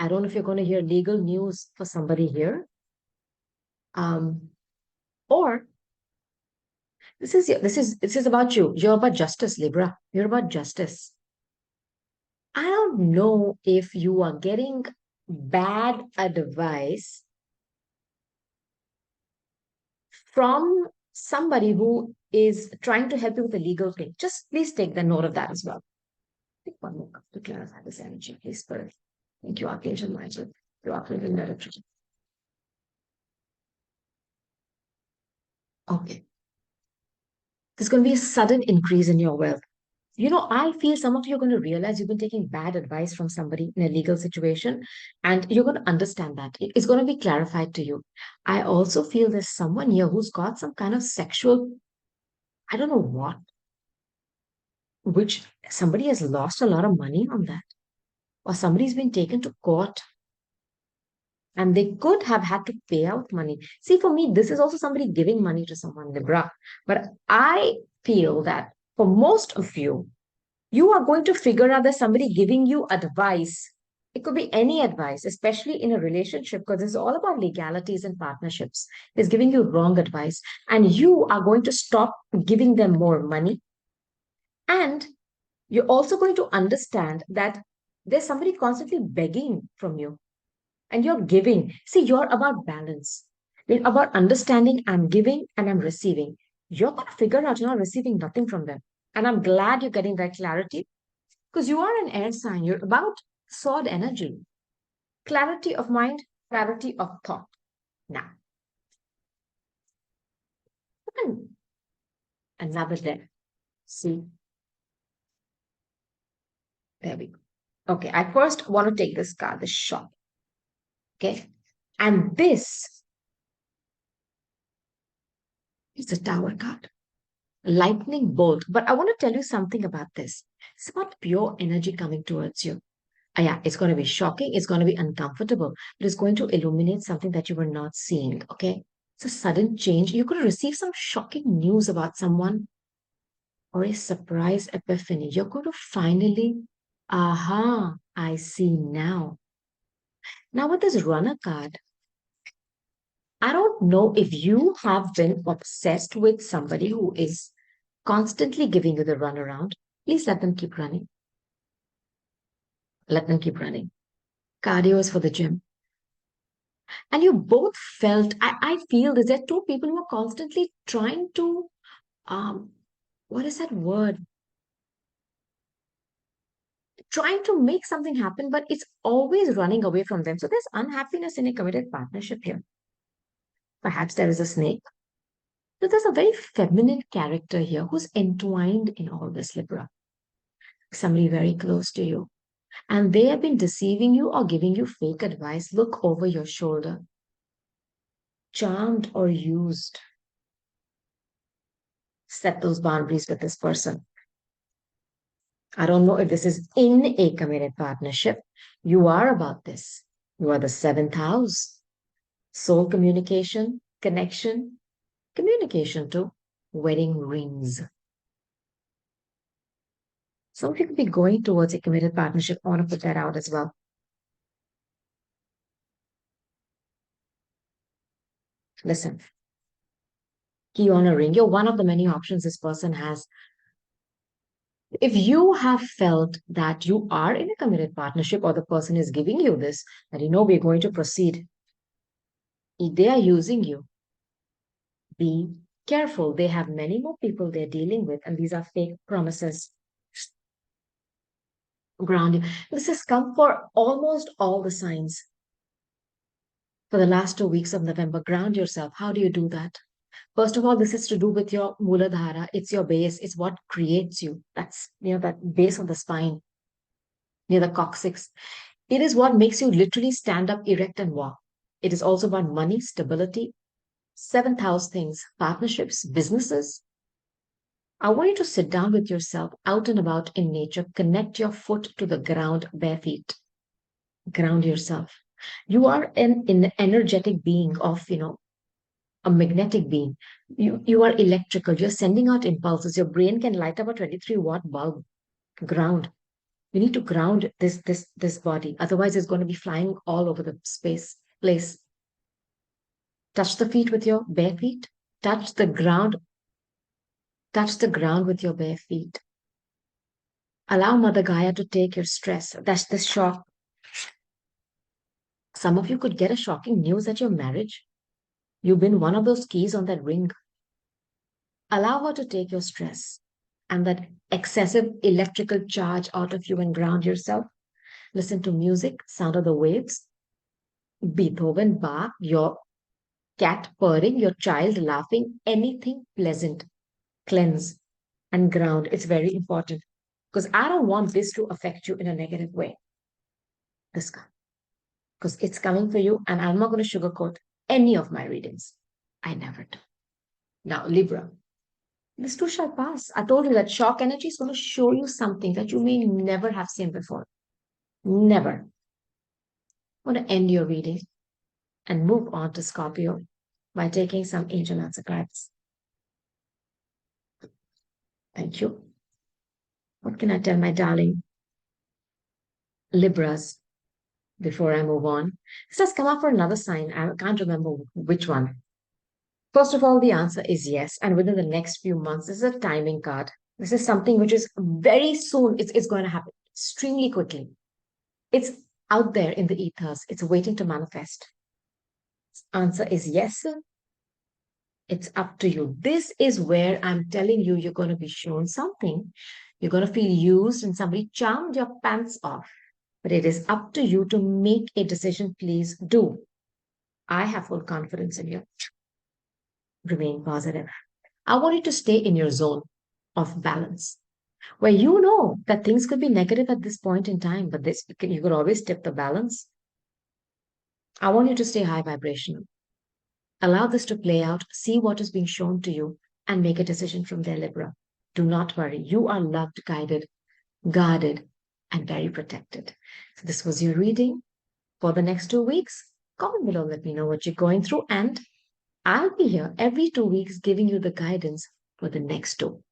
A: I don't know if you're going to hear legal news for somebody here. Or this is about you. You're about justice, Libra. You're about justice. I don't know if you are getting bad advice from somebody who is trying to help you with a legal thing. Just please take the note of that as well. Take one more cup to clarify this energy, please, Spirit. Thank you, Archangel Michael. You are in direction. Okay. There's going to be a sudden increase in your wealth. I feel some of you are going to realize you've been taking bad advice from somebody in a legal situation, and you're going to understand that. It's going to be clarified to you. I also feel there's someone here who's got some kind of sexual, I don't know what, which somebody has lost a lot of money on that, or somebody's been taken to court and they could have had to pay out money. See, for me, this is also somebody giving money to someone, Libra. But I feel that for most of you, you are going to figure out there's somebody giving you advice. It could be any advice, especially in a relationship, because it's all about legalities and partnerships. It's giving you wrong advice, and you are going to stop giving them more money. And you're also going to understand that there's somebody constantly begging from you, and you're giving. See, you're about balance. You're about understanding I'm giving and I'm receiving. You're going to figure out you're not receiving nothing from them. And I'm glad you're getting that clarity because you are an air sign. You're about sword energy, clarity of mind, clarity of thought. Now, another day. See, there we go. Okay, I first want to take this card, the shot. Okay, and this is the Tower card, lightning bolt. But I want to tell you something about this. It's about pure energy coming towards you. Yeah, it's going to be shocking. It's going to be uncomfortable, but it's going to illuminate something that you were not seeing. Okay. It's a sudden change. You could receive some shocking news about someone or a surprise epiphany. You're going to finally, aha, I see now. Now, with this runner card, I don't know if you have been obsessed with somebody who is constantly giving you the runaround. Please let them keep running. Let them keep running. Cardio is for the gym. And you both felt, I feel that there are two people who are constantly trying to, um, what is that word? Trying to make something happen, but it's always running away from them. So there's unhappiness in a committed partnership here. Perhaps there is a snake. So there's a very feminine character here who's entwined in all this, Libra. Somebody very close to you. And they have been deceiving you or giving you fake advice. Look over your shoulder. Charmed or used. Set those boundaries with this person. I don't know if this is in a committed partnership. You are about this. You are the seventh house. Soul communication, connection, communication too. Wedding rings. Some of you could be going towards a committed partnership. I want to put that out as well. Listen, key on a ring. You're one of the many options this person has. If you have felt that you are in a committed partnership or the person is giving you this, that we're going to proceed, if they are using you, be careful. They have many more people they're dealing with, and these are fake promises. Ground you. This has come for almost all the signs. For the last 2 weeks of November, ground yourself. How do you do that? First of all, this is to do with your Muladhara. It's your base. It's what creates you. That's, that base of the spine near the coccyx. It is what makes you literally stand up erect and walk. It is also about money, stability, seventh house things, partnerships, businesses. I want you to sit down with yourself out and about in nature. Connect your foot to the ground, bare feet. Ground yourself. You are an energetic being of, a magnetic being. You are electrical. You're sending out impulses. Your brain can light up a 23-watt bulb. Ground. You need to ground this body. Otherwise, it's going to be flying all over the place. Touch the feet with your bare feet. Touch the ground. Touch the ground with your bare feet. Allow Mother Gaia to take your stress. That's the shock. Some of you could get a shocking news at your marriage. You've been one of those keys on that ring. Allow her to take your stress and that excessive electrical charge out of you and ground yourself. Listen to music, sound of the waves, Beethoven, Bach, your cat purring, your child laughing, anything pleasant. Cleanse and ground. It's very important because I don't want this to affect you in a negative way. This because it's coming for you, and I'm not going to sugarcoat any of my readings. I never do. Now, Libra. This too shall pass. I told you that shock energy is going to show you something that you may never have seen before. Never. I'm going to end your reading and move on to Scorpio by taking some angel answer cards. Thank you. What can I tell my darling Libras before I move on? This has come up for another sign. I can't remember which one. First of all, the answer is yes. And within the next few months, this is a timing card. This is something which is very soon. It's going to happen extremely quickly. It's out there in the ethers. It's waiting to manifest. Answer is yes. It's up to you. This is where I'm telling you, you're going to be shown something. You're going to feel used and somebody charmed your pants off. But it is up to you to make a decision. Please do. I have full confidence in you. Remain positive. I want you to stay in your zone of balance, where you know that things could be negative at this point in time, but you could always tip the balance. I want you to stay high vibrational. Allow this to play out, see what is being shown to you, and make a decision from there, Libra. Do not worry. You are loved, guided, guarded, and very protected. So this was your reading for the next 2 weeks. Comment below, let me know what you're going through, and I'll be here every 2 weeks giving you the guidance for the next two.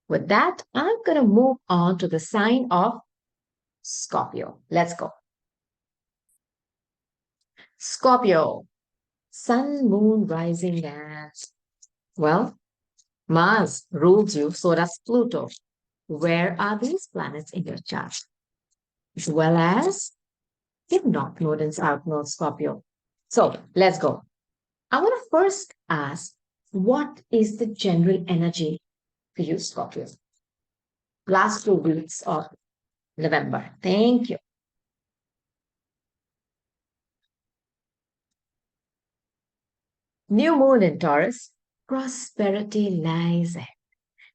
A: With that, I'm going to move on to the sign of Scorpio. Let's go. Scorpio, sun, moon, rising, and well, Mars rules you, so does Pluto. Where are these planets in your chart? As well as your North Node and South Node, Scorpio. So let's go. I want to first ask, what is the general energy for you, Scorpio? Last 2 weeks of November. Thank you. New moon in Taurus. Prosperity lies ahead.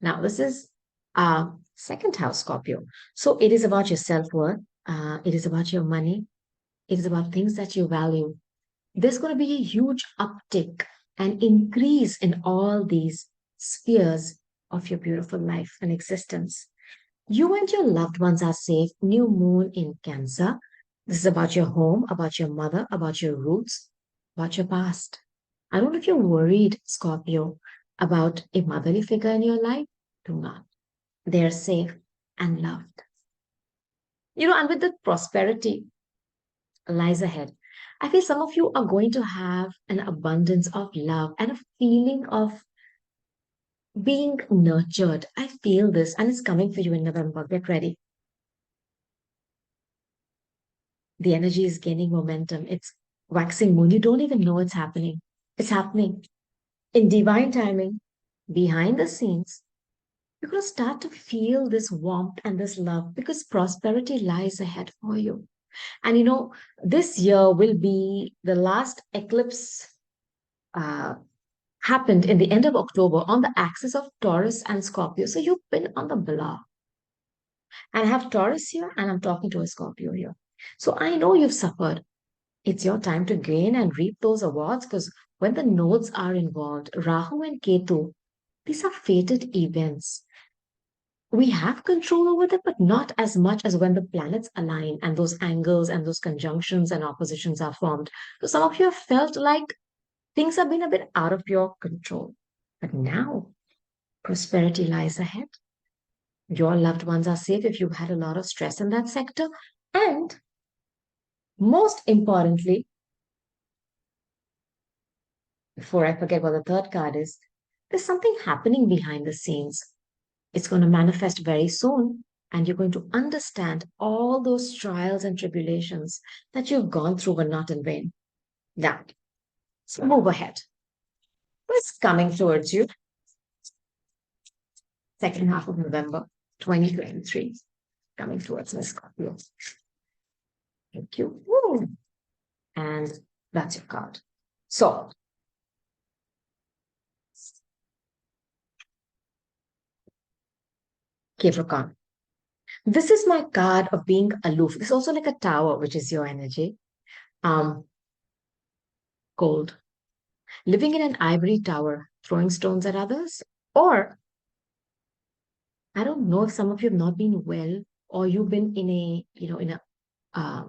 A: Now, this is second house, Scorpio. So it is about your self-worth. It is about your money. It is about things that you value. There's going to be a huge uptick and increase in all these spheres of your beautiful life and existence. You and your loved ones are safe. New moon in Cancer. This is about your home, about your mother, about your roots, about your past. I don't know if you're worried, Scorpio, about a motherly figure in your life. Do not. They're safe and loved. And with the prosperity lies ahead, I feel some of you are going to have an abundance of love and a feeling of being nurtured. I feel this, and it's coming for you in November. Get ready. The energy is gaining momentum. It's waxing moon. You don't even know it's happening. It's happening. In divine timing, behind the scenes, you're going to start to feel this warmth and this love because prosperity lies ahead for you. And this year will be the last eclipse uh, happened in the end of October on the axis of Taurus and Scorpio. So you've been on the block. And I have Taurus here and I'm talking to a Scorpio here. So I know you've suffered. It's your time to gain and reap those awards because when the nodes are involved, Rahu and Ketu, these are fated events. We have control over them, but not as much as when the planets align and those angles and those conjunctions and oppositions are formed. So some of you have felt like things have been a bit out of your control. But now prosperity lies ahead. Your loved ones are safe if you've had a lot of stress in that sector. And most importantly, before I forget what the third card is, there's something happening behind the scenes. It's going to manifest very soon. And you're going to understand all those trials and tribulations that you've gone through were not in vain. Now, so move ahead. What's coming towards you? Second half of November 2023. Coming towards Miss Scorpio. Thank you. Woo. And that's your card. So, Capricorn. This is my card of being aloof. This is also like a tower, which is your energy. Um, Cold. Living in an ivory tower, throwing stones at others, or I don't know if some of you have not been well, or you've been in a,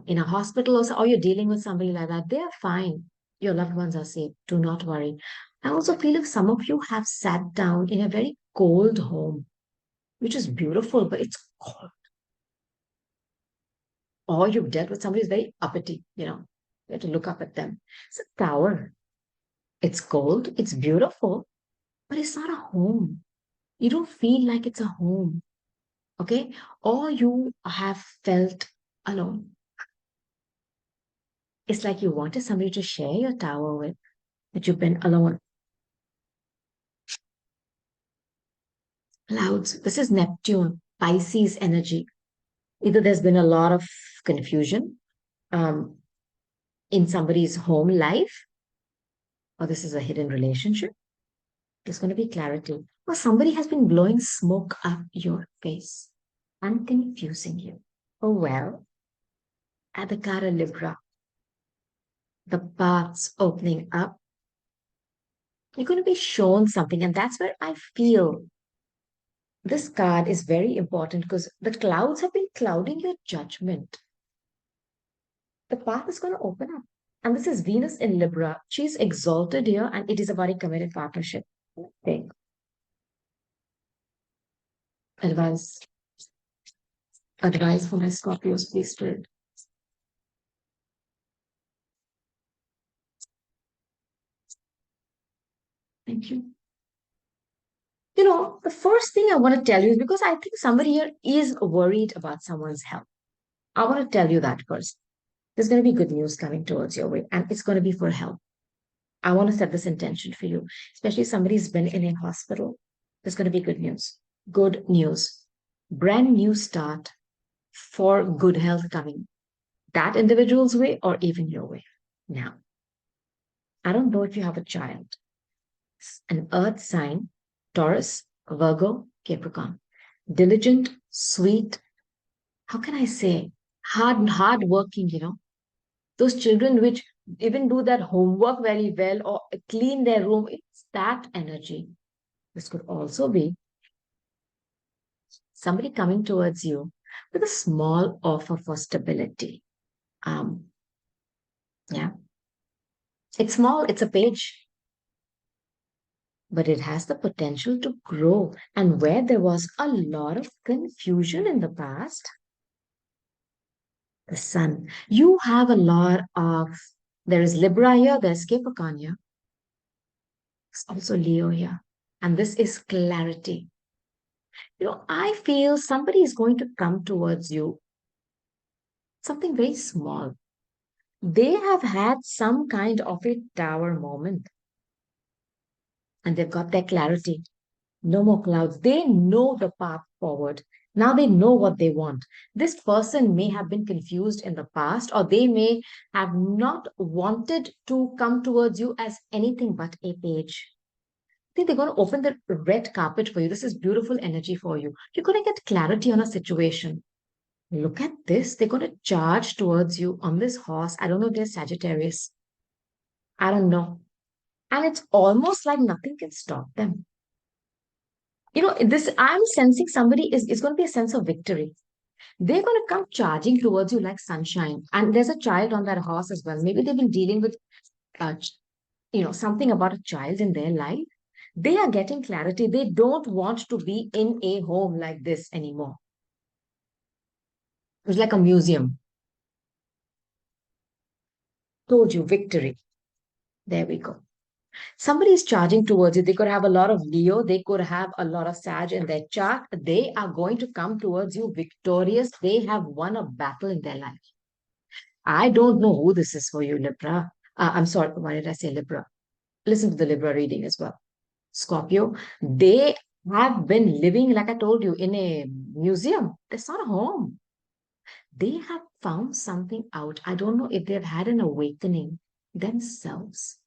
A: in a hospital, or you're dealing with somebody like that. They are fine. Your loved ones are safe. Do not worry. I also feel if some of you have sat down in a very cold home, which is beautiful, but it's cold, or you've dealt with somebody who's very uppity, you have to look up at them. It's a tower. It's cold. It's beautiful, but it's not a home. You don't feel like it's a home. Okay. Or you have felt alone. It's like you wanted somebody to share your tower with, but you've been alone. Clouds. This is Neptune, Pisces energy. Either there's been a lot of confusion um, in somebody's home life, or this is a hidden relationship. There's going to be clarity. Or somebody has been blowing smoke up your face and confusing you. Oh, well, at the card of Libra, the paths opening up, you're going to be shown something. And that's where I feel this card is very important because the clouds have been clouding your judgment. The path is going to open up. And this is Venus in Libra. She's exalted here, and it is a very committed partnership. Okay. Advice. Advice for my Scorpios, please, Spirit. Thank you. The first thing I want to tell you is because I think somebody here is worried about someone's health. I want to tell you that first. There's going to be good news coming towards your way, and it's going to be for health. I want to set this intention for you, especially if somebody's been in a hospital. There's going to be good news. Good news. Brand new start for good health coming that individual's way or even your way. Now, I don't know if you have a child, an earth sign, Taurus, Virgo, Capricorn, diligent, sweet, how can I say, hard working, those children which even do their homework very well or clean their room, it's that energy. This could also be somebody coming towards you with a small offer for stability. Um, yeah, it's small, it's a page, but it has the potential to grow. And where there was a lot of confusion in the past, the sun, you have a lot of, there is Libra here, there's Capricorn here, there's also Leo here. And this is clarity. I feel somebody is going to come towards you, something very small. They have had some kind of a tower moment. and they've got their clarity. No more clouds. They know the path forward. Now they know what they want. This person may have been confused in the past, or they may have not wanted to come towards you as anything but a page. I think they're going to open the red carpet for you. This is beautiful energy for you. You're going to get clarity on a situation. Look at this. They're going to charge towards you on this horse. I don't know if they're Sagittarius. I don't know. And it's almost like nothing can stop them. This I'm sensing somebody is going to be a sense of victory. They're going to come charging towards you like sunshine. And there's a child on that horse as well. Maybe they've been dealing with, ch- something about a child in their life. They are getting clarity. They don't want to be in a home like this anymore. It's like a museum. Told you, victory. There we go. Somebody is charging towards you. They could have a lot of Leo. They could have a lot of Sag in their chart. They are going to come towards you victorious. They have won a battle in their life. I don't know who this is for you, Libra. I'm sorry, why did I say Libra? Listen to the Libra reading as well. Scorpio, they have been living, like I told you, in a museum. That's not a home. They have found something out. I don't know if they've had an awakening themselves,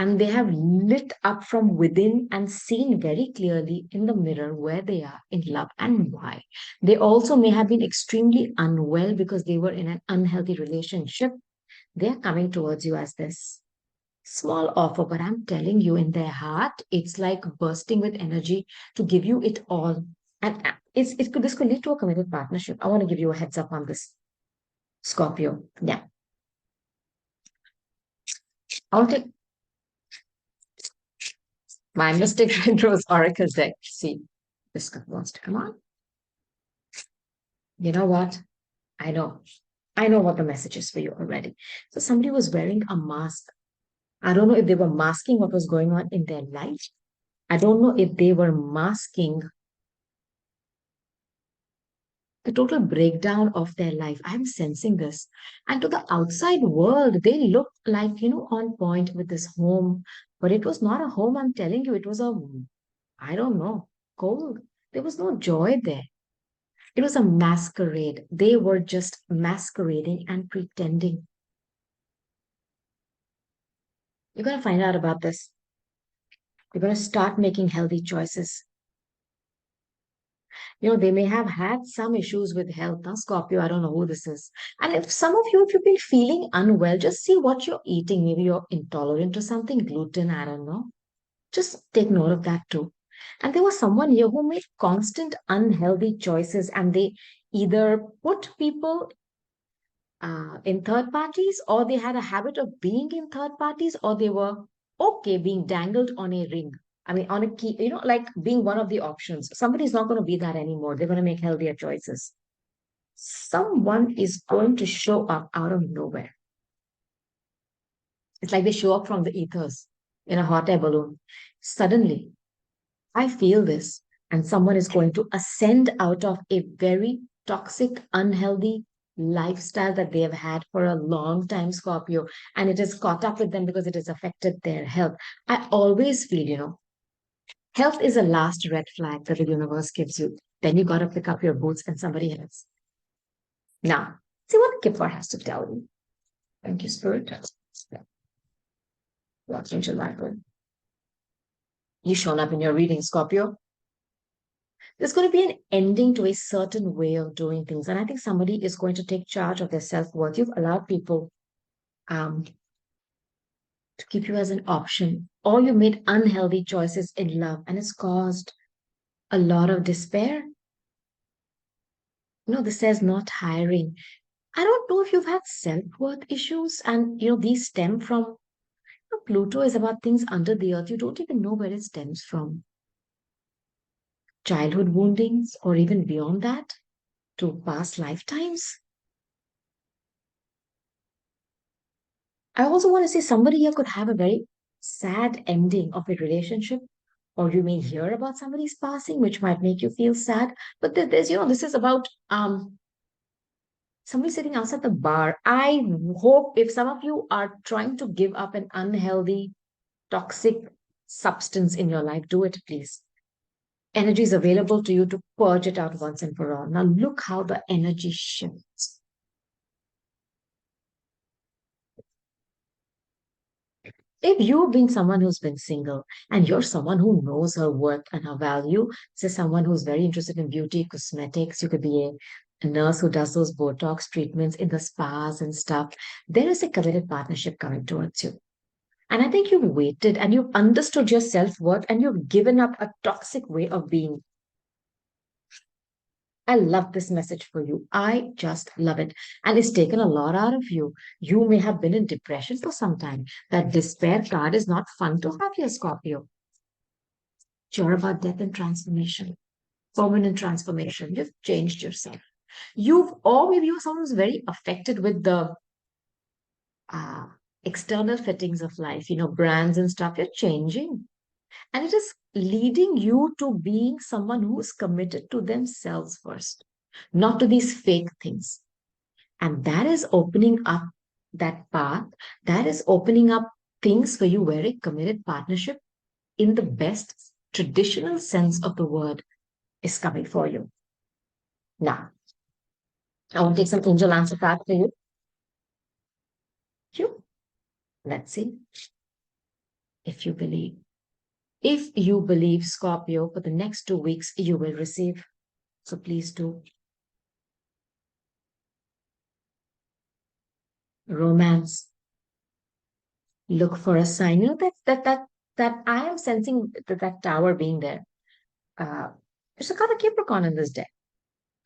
A: and they have lit up from within and seen very clearly in the mirror where they are in love and why. They also may have been extremely unwell because they were in an unhealthy relationship. They're coming towards you as this small offer, but I'm telling you, in their heart, it's like bursting with energy to give you it all. And this could lead to a committed partnership. I want to give you a heads up on this, Scorpio. Yeah. I'll take my Mystic Rose Oracle deck. See, this guy wants to come on. You know what? I know. I know what the message is for you already. So somebody was wearing a mask. I don't know if they were masking what was going on in their life. I don't know if they were masking the total breakdown of their life. I'm sensing this. And to the outside world, they looked like, on point with this home. But it was not a home, I'm telling you. It was I don't know, cold. There was no joy there. It was a masquerade. They were just masquerading and pretending. You're going to find out about this. You're going to start making healthy choices. They may have had some issues with health. Now, Scorpio, I don't know who this is. And if some of you, if you've been feeling unwell, just see what you're eating. Maybe you're intolerant to something, gluten, I don't know. Just take note of that too. And there was someone here who made constant unhealthy choices, and they either put people in third parties, or they had a habit of being in third parties, or they were okay being dangled on a ring. I mean, on a key, like being one of the options. Somebody's not going to be that anymore. They're going to make healthier choices. Someone is going to show up out of nowhere. It's like they show up from the ethers in a hot air balloon. Suddenly, I feel this, and someone is going to ascend out of a very toxic, unhealthy lifestyle that they have had for a long time, Scorpio, and it has caught up with them because it has affected their health. I always feel, health is a last red flag that the universe gives you. Then you got to pick up your boots and somebody else. Now, see what Kipper has to tell you. Thank you, Spirit. Walk into life. You shown up in your reading, Scorpio. There's going to be an ending to a certain way of doing things. And I think somebody is going to take charge of their self-worth. You've allowed people to keep you as an option, or you made unhealthy choices in love, and it's caused a lot of despair. This says not hiring. I don't know if you've had self-worth issues, and these stem from Pluto is about things under the earth. You don't even know where it stems from. Childhood woundings, or even beyond that, to past lifetimes. I also want to say somebody here could have a very sad ending of a relationship, or you may hear about somebody's passing, which might make you feel sad. But there's, this is about somebody sitting outside the bar. I hope if some of you are trying to give up an unhealthy, toxic substance in your life, do it, please. Energy is available to you to purge it out once and for all. Now, look how the energy shifts. If you've been someone who's been single and you're someone who knows her worth and her value, say someone who's very interested in beauty, cosmetics, you could be a nurse who does those Botox treatments in the spas and stuff, there is a committed partnership coming towards you. And I think you've waited and you've understood your self worth and you've given up a toxic way of being. I love this message for you. I just love it. And it's taken a lot out of you. You may have been in depression for some time. That despair card is not fun to have here, Scorpio. You're about death and transformation, permanent transformation. You've changed yourself. Or maybe you're someone who's very affected with the uh, external fittings of life, brands and stuff. You're changing. And it is leading you to being someone who is committed to themselves first, not to these fake things. And that is opening up that path, that is opening up things for you where a committed partnership in the best traditional sense of the word is coming for you. Now, I want to take some angel answer card for you. You. Let's see if you believe. If you believe, Scorpio, for the next 2 weeks, you will receive. So please do. Romance. Look for a sign. That I am sensing that tower being there. There's a card of Capricorn in this deck.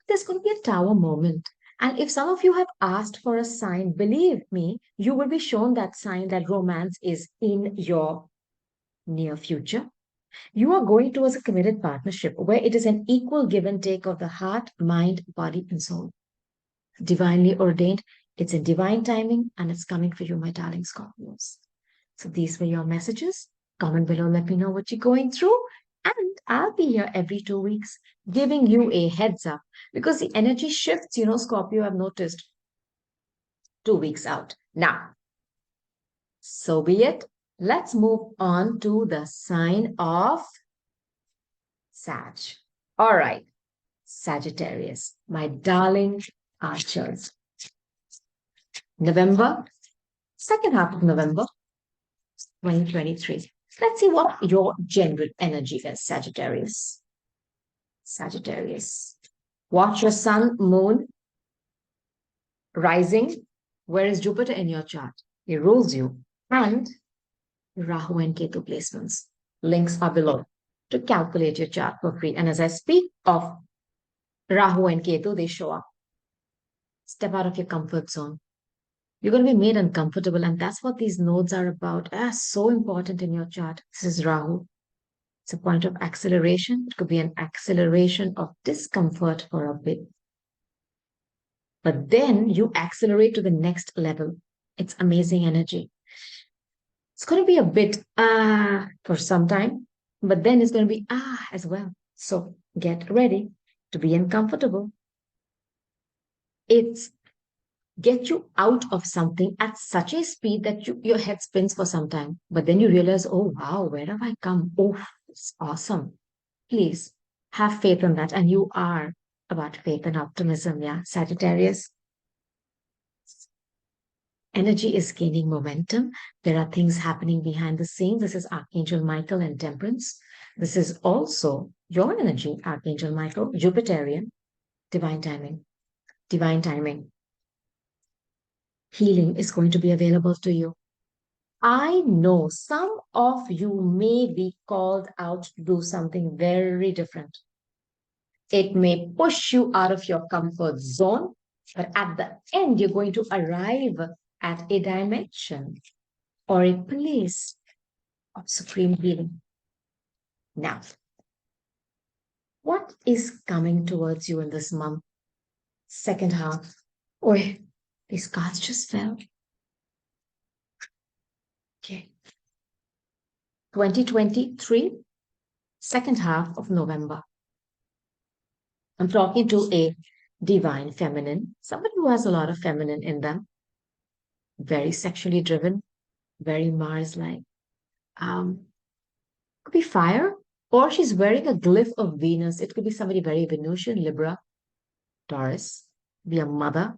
A: There's going to be a tower moment. And if some of you have asked for a sign, believe me, you will be shown that sign that romance is in your near future. You are going towards a committed partnership where it is an equal give and take of the heart, mind, body, and soul. Divinely ordained. It's in divine timing and it's coming for you, my darling Scorpios. So these were your messages. Comment below, let me know what you're going through. And I'll be here every 2 weeks giving you a heads up because the energy shifts, Scorpio, I've noticed 2 weeks out. Now, so be it. Let's move on to the sign of Sag. All right, Sagittarius, my darling archers. November, second half of November, 2023. Let's see what your general energy is, Sagittarius. Sagittarius. Watch your sun, moon, rising. Where is Jupiter in your chart? He rules you. And Rahu and Ketu placements. Links are below to calculate your chart for free. And as I speak of Rahu and Ketu, they show up. Step out of your comfort zone. You're going to be made uncomfortable, and that's what these nodes are about. So important in your chart. This is Rahu. It's a point of acceleration. It could be an acceleration of discomfort for a bit. But then you accelerate to the next level. It's amazing energy. It's going to be a bit for some time, but then it's going to be as well. So get ready to be uncomfortable. It's get you out of something at such a speed that your head spins for some time. But then you realize, oh, wow, where have I come? Oh, it's awesome. Please have faith in that. And you are about faith and optimism, yeah, Sagittarius. Energy is gaining momentum. There are things happening behind the scenes. This is Archangel Michael and Temperance. This is also your energy, Archangel Michael, Jupiterian, divine timing. Divine timing. Healing is going to be available to you. I know some of you may be called out to do something very different. It may push you out of your comfort zone, but at the end, you're going to arrive at a dimension or a place of supreme healing. Now, what is coming towards you in this month? Second half. Oh, these cards just fell. Okay. 2023, second half of November. I'm talking to a divine feminine, somebody who has a lot of feminine in them, very sexually driven, very Mars-like. Could be fire, or she's wearing a glyph of Venus. It could be somebody very Venusian, Libra, Taurus, be a mother,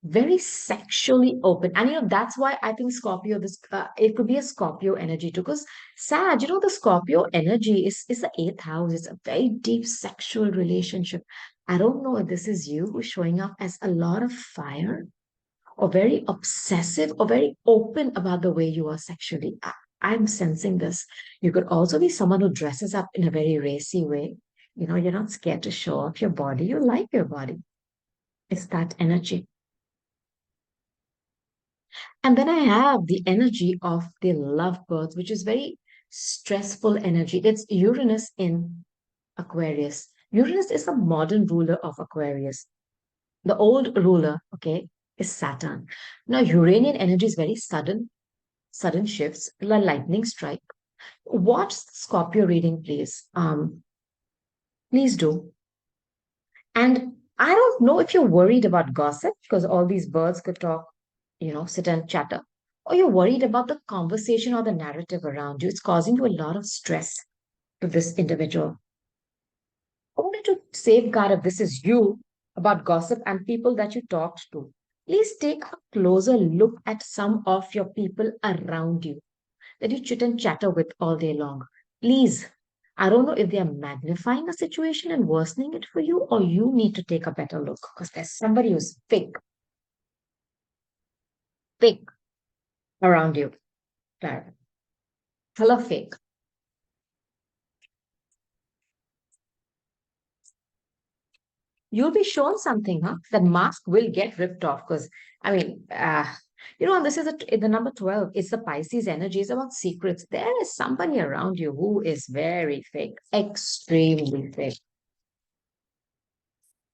A: very sexually open. And that's why I think Scorpio, this it could be a Scorpio energy too. Because Sag, the Scorpio energy is the eighth house. It's a very deep sexual relationship. I don't know if this is you who's showing up as a lot of fire or very obsessive or very open about the way you are sexually. I'm sensing this. You could also be someone who dresses up in a very racy way. You're not scared to show off your body. You like your body. It's that energy. And then I have the energy of the lovebirds, which is very stressful energy. It's Uranus in Aquarius. Uranus is the modern ruler of Aquarius. The old ruler, okay, is Saturn. Now, Uranian energy is very sudden shifts, like lightning strike. Watch Scorpio reading, please. Please do. And I don't know if you're worried about gossip because all these birds could talk, sit and chatter, or you're worried about the conversation or the narrative around you. It's causing you a lot of stress to this individual. Only to safeguard if this is you about gossip and people that you talked to. Please take a closer look at some of your people around you that you chit and chatter with all day long. Please, I don't know if they are magnifying a situation and worsening it for you, or you need to take a better look because there's somebody who's fake around you. Clara. Hello, fake. You'll be shown something, huh? That mask will get ripped off because, I mean, and this is the number 12. It's the Pisces energy. It's about secrets. There is somebody around you who is very fake, extremely fake.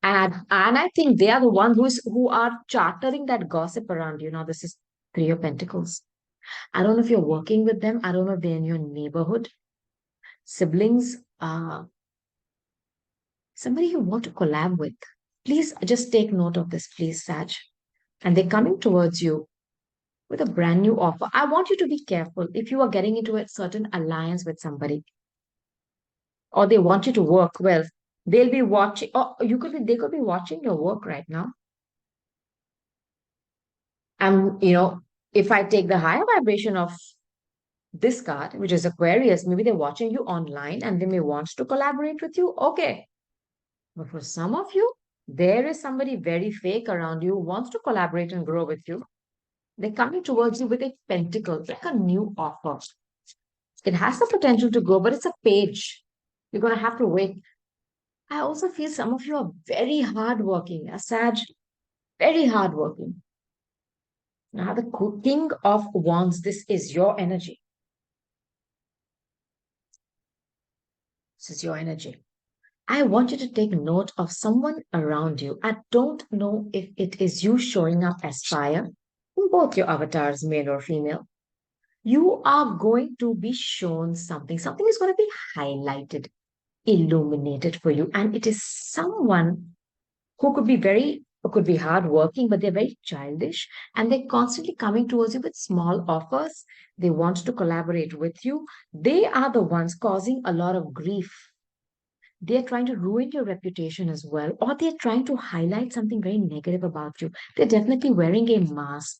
A: And I think they are the ones who are chartering that gossip around you. Now, this is Three of Pentacles. I don't know if you're working with them. I don't know if they're in your neighborhood, siblings, somebody you want to collab with. Please just take note of this, please, Saj. And they're coming towards you with a brand new offer. I want you to be careful if you are getting into a certain alliance with somebody or they want you to work well. They'll be watching, or they could be watching your work right now. And, if I take the higher vibration of this card, which is Aquarius, maybe they're watching you online and they may want to collaborate with you. Okay. But for some of you, there is somebody very fake around you who wants to collaborate and grow with you. They're coming towards you with a pentacle, like a new offer. It has the potential to grow, but it's a page. You're going to have to wait. I also feel some of you are very hardworking. Asaj, very hardworking. Now, the King of Wands, this is your energy. This is your energy. I want you to take note of someone around you. I don't know if it is you showing up as fire in both your avatars, male or female. You are going to be shown something. Something is going to be highlighted, illuminated for you. And it is someone who could be hardworking, but they're very childish and they're constantly coming towards you with small offers. They want to collaborate with you. They are the ones causing a lot of grief. They're trying to ruin your reputation as well, or they're trying to highlight something very negative about you. They're definitely wearing a mask.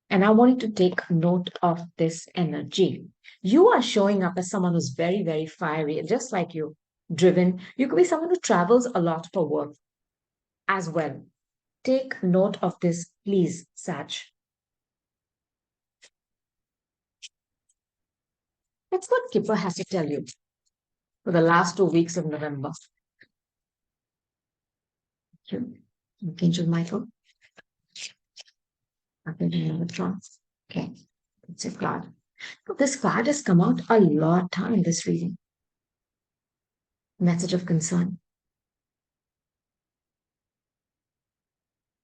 A: And I want you to take note of this energy. You are showing up as someone who's very, very fiery, just like you, driven. You could be someone who travels a lot for work as well. Take note of this, please, Sach. That's what Kipper has to tell you for the last 2 weeks of November. Thank you. Archangel Michael. Archangel Metatron. Okay, it's a card. This card has come out a lot in this reading. Message of concern.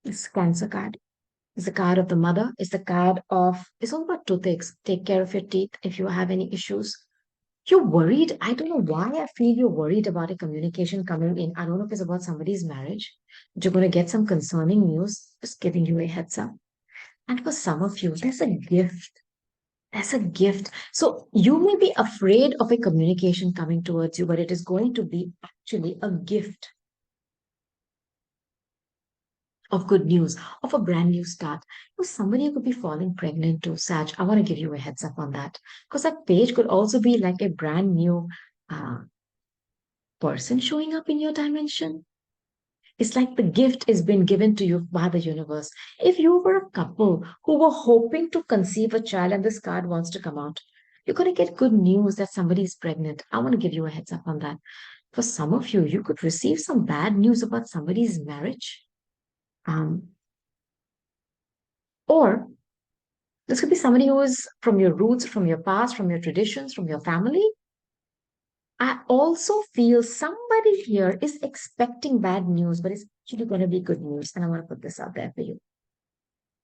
A: This Cancer card. It's the card of the mother. It's the card of, it's all about toothaches. Take care of your teeth if you have any issues. You're worried. I don't know why I feel you're worried about a communication coming in. I don't know if it's about somebody's marriage, but you're going to get some concerning news. Just giving you a heads up. And for some of you, there's a gift as a gift. So you may be afraid of a communication coming towards you, but it is going to be actually a gift of good news, of a brand new start. Somebody could be falling pregnant too, Saj. I want to give you a heads up on that. Because that page could also be like a brand new uh, person showing up in your dimension. It's like the gift is been given to you by the universe. If you were a couple who were hoping to conceive a child and this card wants to come out, you're going to get good news that somebody is pregnant. I want to give you a heads up on that. For some of you, you could receive some bad news about somebody's marriage. Um, or this could be somebody who is from your roots, from your past, from your traditions, from your family. I also feel somebody here is expecting bad news, but it's actually going to be good news. And I want to put this out there for you.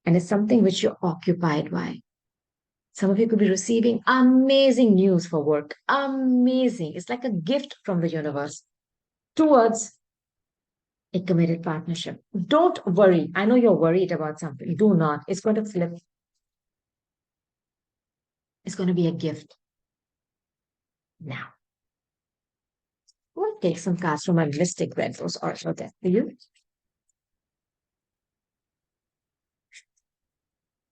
A: And it's something which you're occupied by. Some of you could be receiving amazing news for work. Amazing. It's like a gift from the universe towards a committed partnership. Don't worry. I know you're worried about something. Do not. It's going to flip. It's going to be a gift. Now, we'll take some cards from my Mystic Red Rose Oracle deck for you.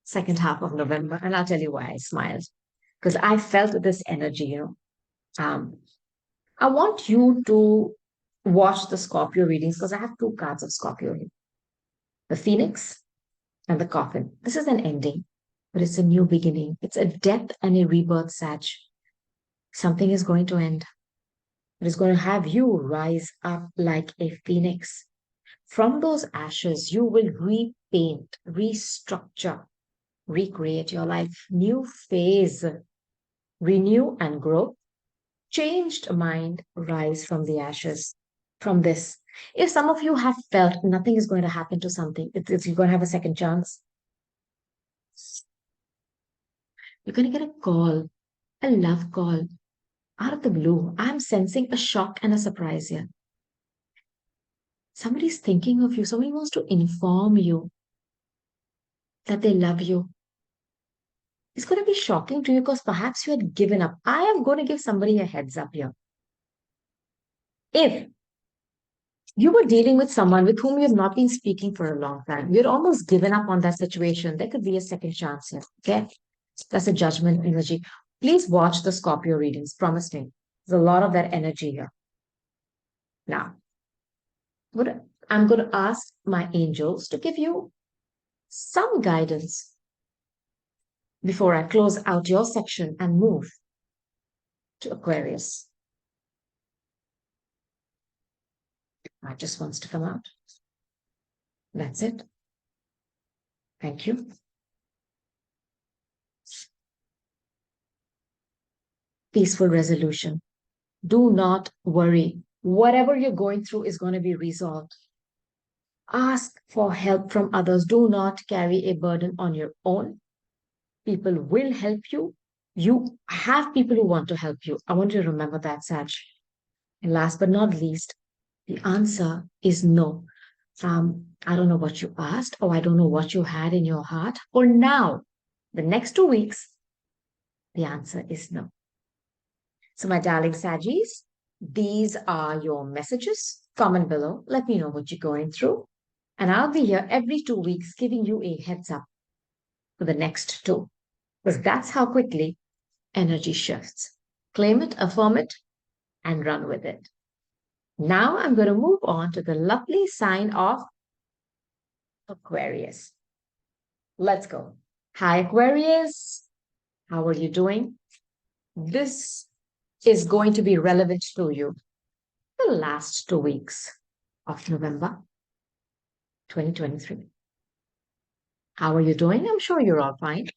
A: Second half of November. And I'll tell you why I smiled. Because I felt this energy. Um, I want you to watch the Scorpio readings because I have two cards of Scorpio here. The Phoenix and the Coffin. This is an ending, but it's a new beginning. It's a death and a rebirth, Sag. Something is going to end. It is going to have you rise up like a phoenix. From those ashes, you will repaint, restructure, recreate your life. New phase, renew and grow. Changed mind, rise from the ashes. From this, if some of you have felt nothing is going to happen to something, you're going to have a second chance. You're going to get a call, a love call out of the blue. I'm sensing a shock and a surprise here. Somebody's thinking of you. Somebody wants to inform you that they love you. It's going to be shocking to you because perhaps you had given up. I am going to give somebody a heads up here. If you were dealing with someone with whom you have not been speaking for a long time, you're almost given up on that situation, there could be a second chance here. Okay? That's a judgment energy. Please watch the Scorpio readings. Promise me. There's a lot of that energy here. Now, I'm going to ask my angels to give you some guidance before I close out your section and move to Aquarius. It just wants to come out. That's it. Thank you. Peaceful resolution. Do not worry. Whatever you're going through is going to be resolved. Ask for help from others. Do not carry a burden on your own. People will help you. You have people who want to help you. I want you to remember that, Saj. And last but not least, the answer is no. I don't know what you asked, or I don't know what you had in your heart. For now, the next 2 weeks, the answer is no. So, my darling Sagis, these are your messages. Comment below. Let me know what you're going through. And I'll be here every 2 weeks giving you a heads up for the next two. Because that's how quickly energy shifts. Claim it, affirm it, and run with it. Now I'm going to move on to the lovely sign of Aquarius. Let's go. Hi, Aquarius. How are you doing? This is going to be relevant to you the last 2 weeks of November 2023. How are you doing? I'm sure you're all fine.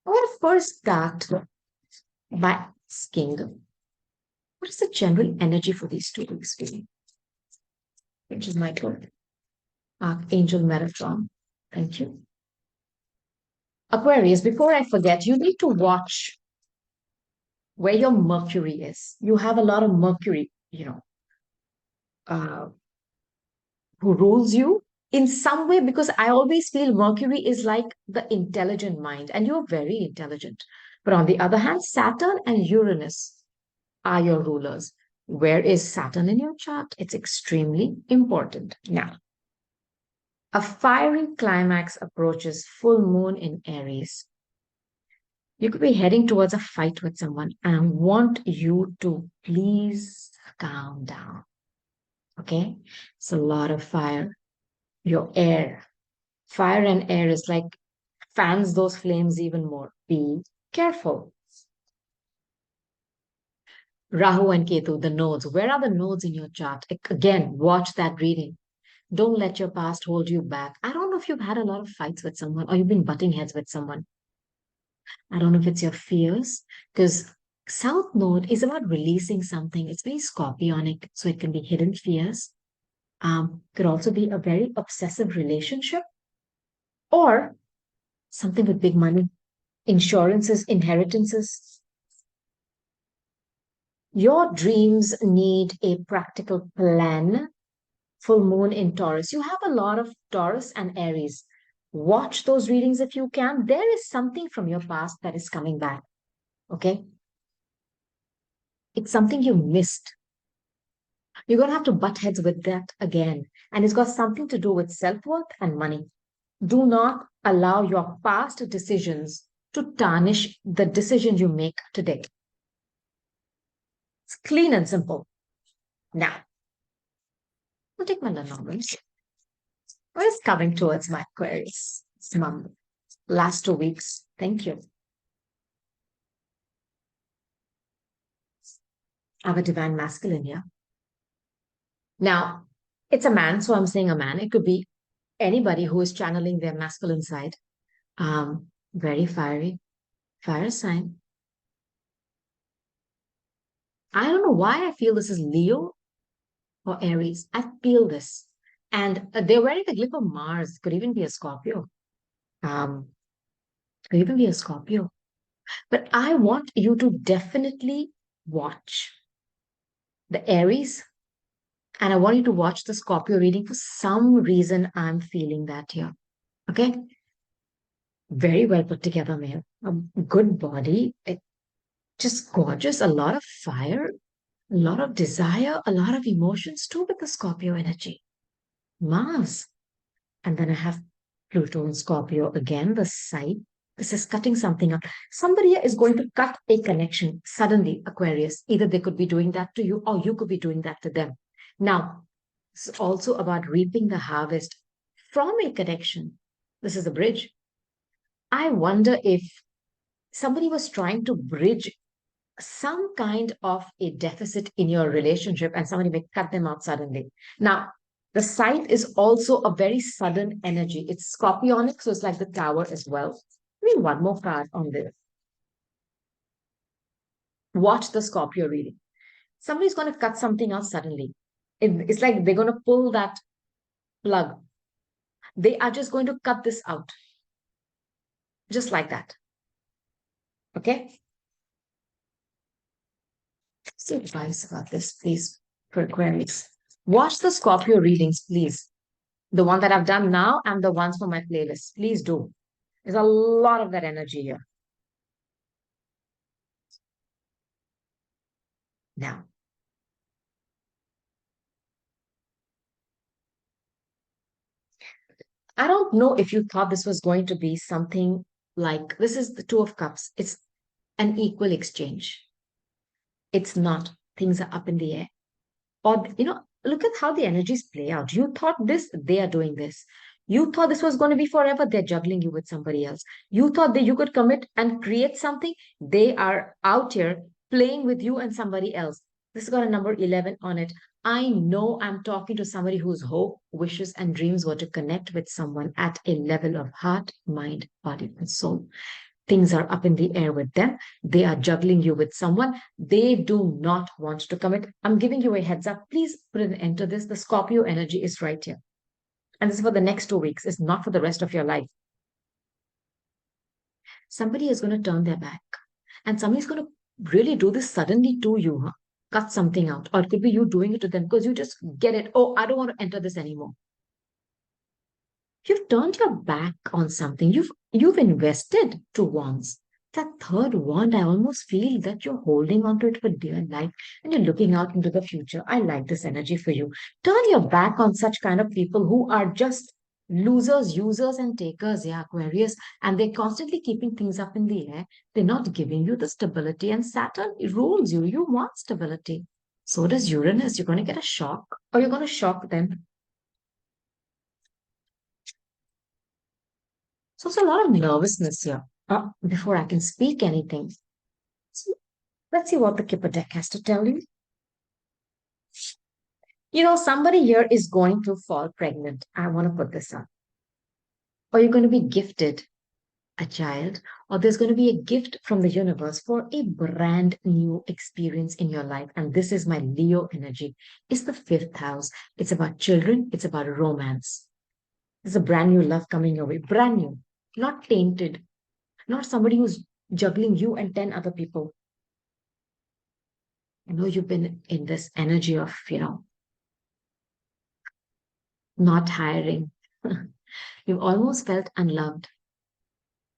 A: I want to first start by asking, what is the general energy for these 2 weeks for you? Which is my code. Archangel Metatron. Thank you. Aquarius, before I forget, you need to watch where your Mercury is. You have a lot of Mercury, who rules you in some way, because I always feel Mercury is like the intelligent mind, and you're very intelligent. But on the other hand, Saturn and Uranus are your rulers. Where is Saturn in your chart? It's extremely important. Now, a fiery climax approaches full moon in Aries. You could be heading towards a fight with someone, and I want you to please calm down. Okay? It's a lot of fire. Your air. Fire and air is like fans those flames even more. Be careful. Rahu and Ketu, the nodes. Where are the nodes in your chart? Again, watch that reading. Don't let your past hold you back. I don't know if you've had a lot of fights with someone or you've been butting heads with someone. I don't know if it's your fears, because South Node is about releasing something. It's very scorpionic, so it can be hidden fears. Could also be a very obsessive relationship or something with big money, insurances, inheritances. Your dreams need a practical plan. Full moon in Taurus. You have a lot of Taurus and Aries. Watch those readings if you can. There is something from your past that is coming back. Okay? It's something you missed. You're going to have to butt heads with that again. And it's got something to do with self worth and money. Do not allow your past decisions to tarnish the decision you make today. It's clean and simple. Now, I'll take my numbers. What is coming towards my Aquarius this month? Last 2 weeks. Thank you. I have a divine masculine here. Now, it's a man, so I'm saying a man. It could be anybody who is channeling their masculine side. Very fiery, fire sign. I don't know why I feel this is Leo or Aries. I feel this. And they're wearing the glyph of Mars. Could even be a Scorpio. Could even be a Scorpio. But I want you to definitely watch the Aries, and I want you to watch the Scorpio reading. For some reason, I'm feeling that here. Okay? Very well put together, male. A good body. Just gorgeous. A lot of fire, a lot of desire, a lot of emotions too with the Scorpio energy. Mars. And then I have Pluto and Scorpio again, the side. This is cutting something up. Somebody is going to cut a connection suddenly, Aquarius. Either they could be doing that to you or you could be doing that to them. Now, it's also about reaping the harvest from a connection. This is a bridge. I wonder if somebody was trying to bridge some kind of a deficit in your relationship and somebody may cut them out suddenly. Now, the scythe is also a very sudden energy. It's scorpionic, so it's like the tower as well. I mean, one more card on this. Watch the Scorpio reading. Somebody's going to cut something out suddenly. It's like they're going to pull that plug. They are just going to cut this out. Just like that. Okay? Say advice about this, please, for Aquarius. Watch the Scorpio readings, please. The one that I've done now and the ones for my playlist. Please do. There's a lot of that energy here. Now, I don't know if you thought this was going to be something like this is the Two of Cups. It's an equal exchange. It's not. Things are up in the air. Or, look at how the energies play out. You thought this, they are doing this. You thought this was going to be forever, they're juggling you with somebody else. You thought that you could commit and create something, they are out here playing with you and somebody else. This has got a number 11 on it. I know I'm talking to somebody whose hope, wishes, and dreams were to connect with someone at a level of heart, mind, body, and soul. Things are up in the air with them. They are juggling you with someone. They do not want to commit. I'm giving you a heads up. Please put an end to this. The Scorpio energy is right here. And this is for the next 2 weeks. It's not for the rest of your life. Somebody is going to turn their back. And somebody's going to really do this suddenly to you. Huh? Cut something out. Or it could be you doing it to them because you just get it. Oh, I don't want to enter this anymore. You've turned your back on something. You've invested to wands. That third wand, I almost feel that you're holding on to it for dear life and you're looking out into the future. I like this energy for you. Turn your back on such kind of people who are just losers, users, and takers, yeah, Aquarius, and they're constantly keeping things up in the air. They're not giving you the stability, and Saturn rules you. You want stability. So does Uranus. You're going to get a shock, or you're going to shock them. So it's a lot of nervousness here before I can speak anything. So let's see what the Kipper deck has to tell you. Somebody here is going to fall pregnant. I want to put this up. Or you're going to be gifted a child, or there's going to be a gift from the universe for a brand new experience in your life. And this is my Leo energy. It's the fifth house. It's about children. It's about romance. There's a brand new love coming your way. Brand new, not tainted, not somebody who's juggling you and 10 other people. I know you've been in this energy of, not hiring. You've almost felt unloved.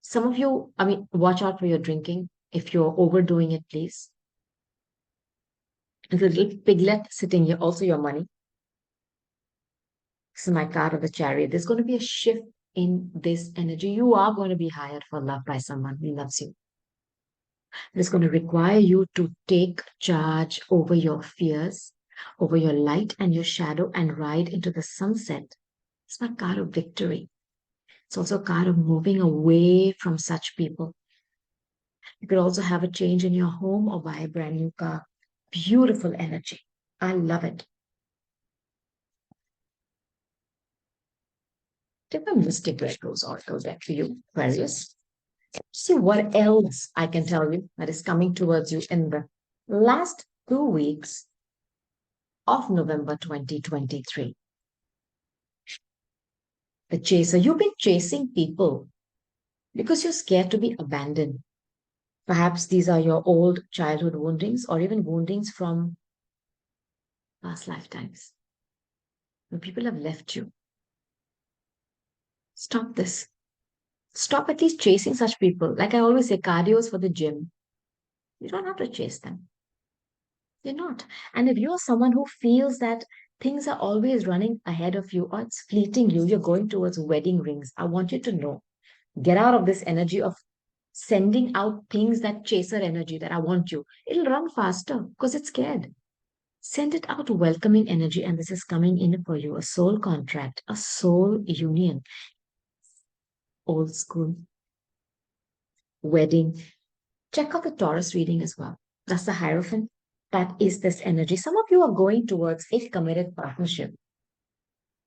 A: Some of you, I mean, watch out for your drinking. If you're overdoing it, please. There's a little piglet sitting here, also your money. This is my card of the chariot. There's going to be a shift in this energy. You are going to be hired for love by someone who loves you. It's going to require you to take charge over your fears, over your light and your shadow, and ride into the sunset. It's my card of victory. It's also a card of moving away from such people. You could also have a change in your home or buy a brand new car. Beautiful energy. I love it. Take a mystic red rose oracle back to you, Aquarius. See what else I can tell you that is coming towards you in the last 2 weeks of November 2023. The chaser. You've been chasing people because you're scared to be abandoned. Perhaps these are your old childhood woundings or even woundings from past lifetimes. When people have left you. Stop this. Stop at least chasing such people. Like I always say, cardio is for the gym. You don't have to chase them. You're not. And if you're someone who feels that things are always running ahead of you or it's fleeting you, you're going towards wedding rings, I want you to know. Get out of this energy of sending out things that chaser energy that I want you. It'll run faster because it's scared. Send it out welcoming energy, and this is coming in for you a soul contract, a soul union, old school wedding. Check out the Taurus reading as well. That's the Hierophant. That is this energy. Some of you are going towards a committed partnership,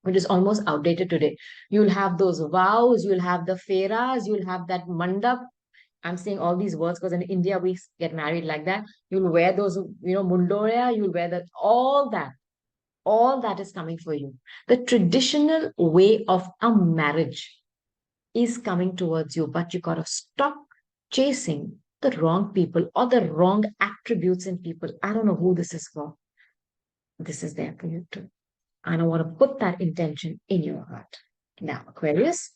A: which is almost outdated today. You'll have those vows, you'll have the feras, you'll have that mandap. I'm saying all these words because in India we get married like that. You'll wear those, mundoria, you'll wear that, all that is coming for you. The traditional way of a marriage is coming towards you, but you got to stop chasing the wrong people or the wrong attributes in people. I don't know who this is for. This is there for you too. And I want to put that intention in your heart. Now, Aquarius,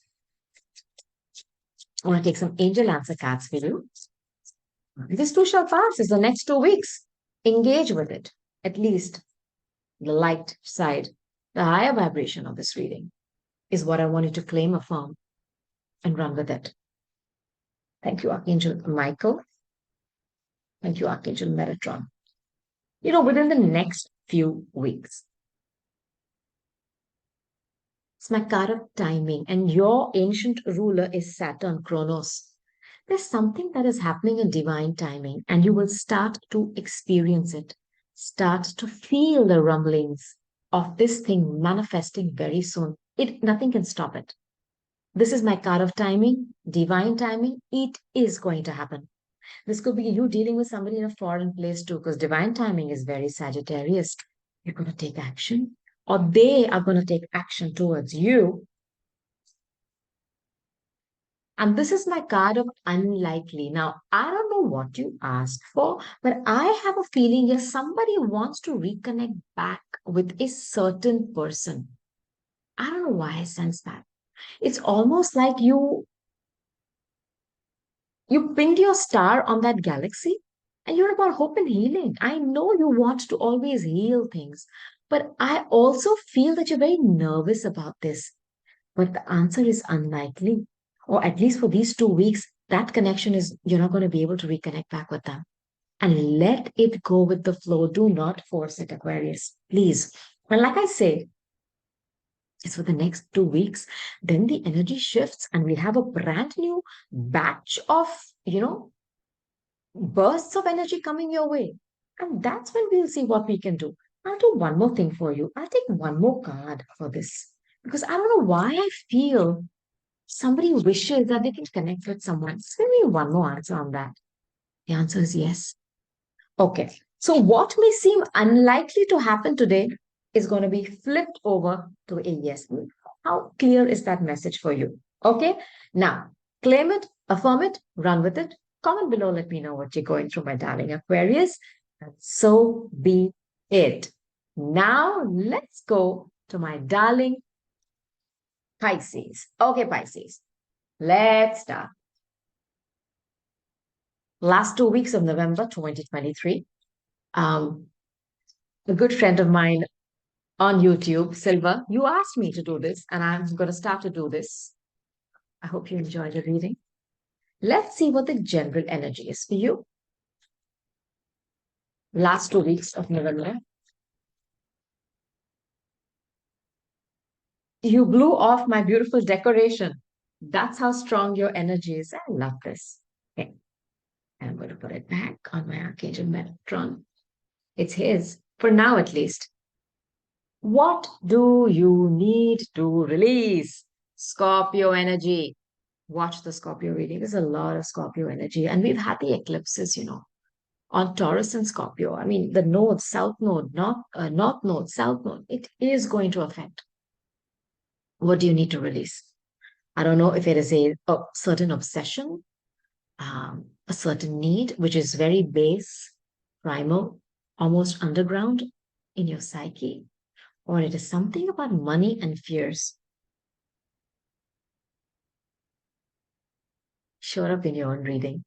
A: I want to take some angel answer cards for you. This too shall pass. It's the next 2 weeks. Engage with it. At least the light side, the higher vibration of this reading is what I want you to claim, affirm, and run with it. Thank you, Archangel Michael. Thank you, Archangel Metatron. Within the next few weeks, it's my card of timing, and your ancient ruler is Saturn, Kronos. There's something that is happening in divine timing, and you will start to experience it, start to feel the rumblings of this thing manifesting very soon. Nothing can stop it. This is my card of timing, divine timing. It is going to happen. This could be you dealing with somebody in a foreign place too, because divine timing is very Sagittarius. You're going to take action, or they are going to take action towards you. And this is my card of unlikely. Now, I don't know what you asked for, but I have a feeling yes, somebody wants to reconnect back with a certain person. I don't know why I sense that. It's almost like you pinned your star on that galaxy and you're about hope and healing. I know you want to always heal things, but I also feel that you're very nervous about this. But the answer is unlikely. Or at least for these 2 weeks, that connection is, you're not going to be able to reconnect back with them. And let it go with the flow. Do not force it, Aquarius. Please. And like I say, it's for the next 2 weeks. Then the energy shifts and we have a brand new batch of, you know, bursts of energy coming your way. And that's when we'll see what we can do. I'll do one more thing for you. I'll take one more card for this because I don't know why I feel somebody wishes that they can connect with someone. Give me one more answer on that. The answer is yes. Okay. So what may seem unlikely to happen today is going to be flipped over to a yes. How clear is that message for you? Okay. Now, claim it, affirm it, run with it. Comment below. Let me know what you're going through, my darling Aquarius. And so be it. Now, let's go to my darling Pisces. Okay, Pisces. Let's start. Last 2 weeks of November 2023. Um, a good friend of mine on YouTube, Silver, you asked me to do this, and I'm going to start to do this. I hope you enjoyed the reading. Let's see what the general energy is for you. Last 2 weeks of November. You blew off my beautiful decoration. That's how strong your energy is. I love this. Okay. I'm going to put it back on my Archangel Metatron. It's his, for now at least. What do you need to release? Scorpio energy. Watch the Scorpio reading. There's a lot of Scorpio energy. And we've had the eclipses, on Taurus and Scorpio. I mean, the node, south node, north node, south node, it is going to affect. What do you need to release? I don't know if it is a certain obsession, a certain need, which is very base, primal, almost underground in your psyche, or it is something about money and fears. Show up in your own reading.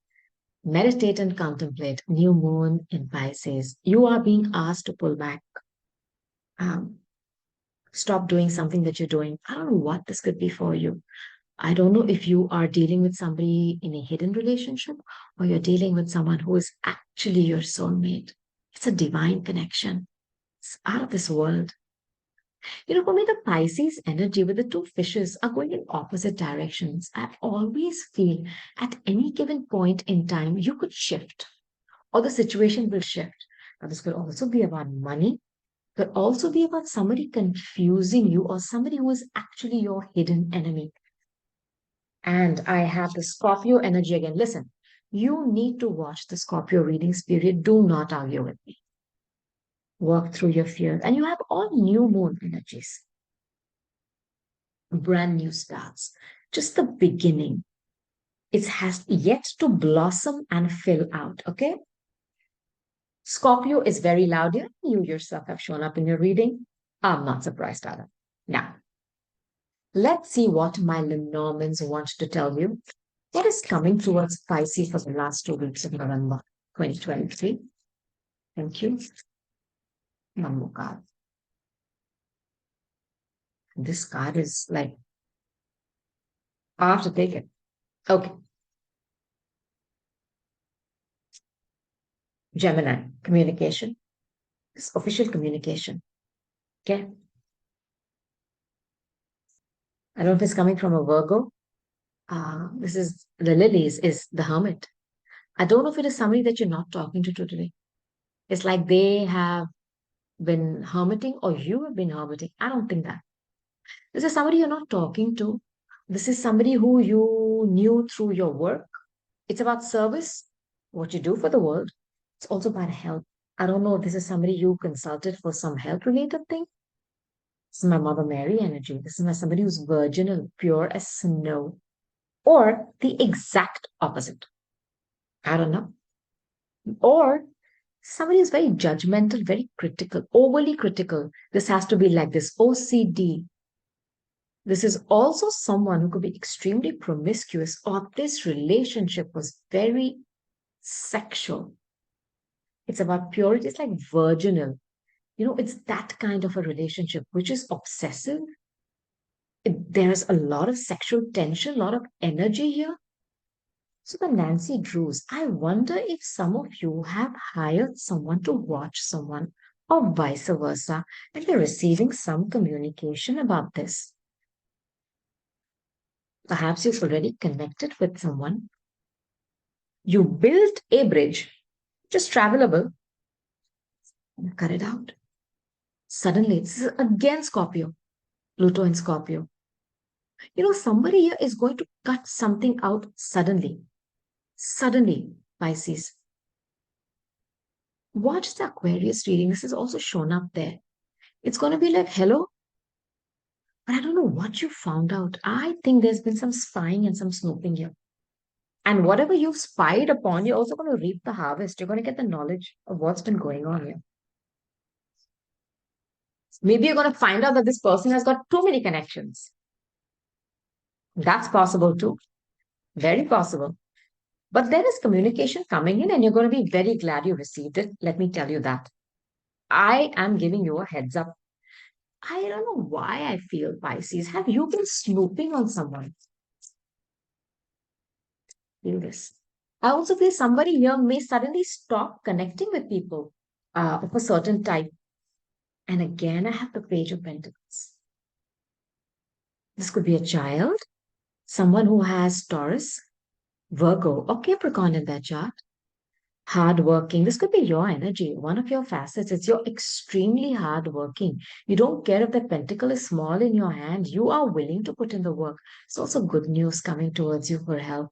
A: Meditate and contemplate. New moon in Pisces. You are being asked to pull back. Um, Stop doing something that you're doing. I don't know what this could be for you. I don't know if you are dealing with somebody in a hidden relationship or you're dealing with someone who is actually your soulmate. It's a divine connection. It's out of this world. For me, the Pisces energy with the two fishes are going in opposite directions. I always feel at any given point in time, you could shift or the situation will shift. Now, this could also be about money, could also be about somebody confusing you or somebody who is actually your hidden enemy. And I have the Scorpio energy again. Listen, you need to watch the Scorpio readings period. Do not argue with me. Work through your fears. And you have all new moon energies, brand new starts, just the beginning. It has yet to blossom and fill out. Okay. Scorpio is very loud here. You yourself have shown up in your reading. I'm not surprised at it. Now, let's see what my Lenormands want to tell you. What is coming towards Pisces for the last 2 weeks of November 2023? Thank you. One more card. This card is like, I have to take it. Okay. Gemini, communication. It's official communication. Okay. I don't know if it's coming from a Virgo. This is the lilies, is the hermit. I don't know if it is somebody that you're not talking to today. It's like they have been hermiting or you have been hermiting. I don't think that. This is somebody you're not talking to. This is somebody who you knew through your work. It's about service, what you do for the world. It's also about health. I don't know if this is somebody you consulted for some health related thing. This is my Mother Mary energy. This is my somebody who's virginal, pure as snow, or the exact opposite. I don't know. Or somebody who's very judgmental, very critical, overly critical. This has to be like this OCD. This is also someone who could be extremely promiscuous, or this relationship was very sexual. It's about purity. It's like virginal. It's that kind of a relationship, which is obsessive. There's a lot of sexual tension, a lot of energy here. So the Nancy Drews, I wonder if some of you have hired someone to watch someone or vice versa, and you're receiving some communication about this. Perhaps you've already connected with someone. You built a bridge, just travelable, and cut it out. Suddenly, this is again Scorpio, Pluto and Scorpio. Somebody here is going to cut something out suddenly. Suddenly, Pisces. Watch the Aquarius reading. This is also shown up there. It's going to be like, hello, but I don't know what you found out. I think there's been some spying and some snooping here. And whatever you've spied upon, you're also going to reap the harvest. You're going to get the knowledge of what's been going on here. Maybe you're going to find out that this person has got too many connections. That's possible too. Very possible. But there is communication coming in, and you're going to be very glad you received it. Let me tell you that. I am giving you a heads up. I don't know why I feel Pisces. Have you been snooping on someone? Feel this. I also feel somebody here may suddenly stop connecting with people of a certain type. And again, I have the Page of Pentacles. This could be a child, someone who has Taurus, Virgo, or Capricorn in their chart. Hardworking. This could be your energy, one of your facets. It's you're extremely hardworking. You don't care if the pentacle is small in your hand. You are willing to put in the work. It's also good news coming towards you for help.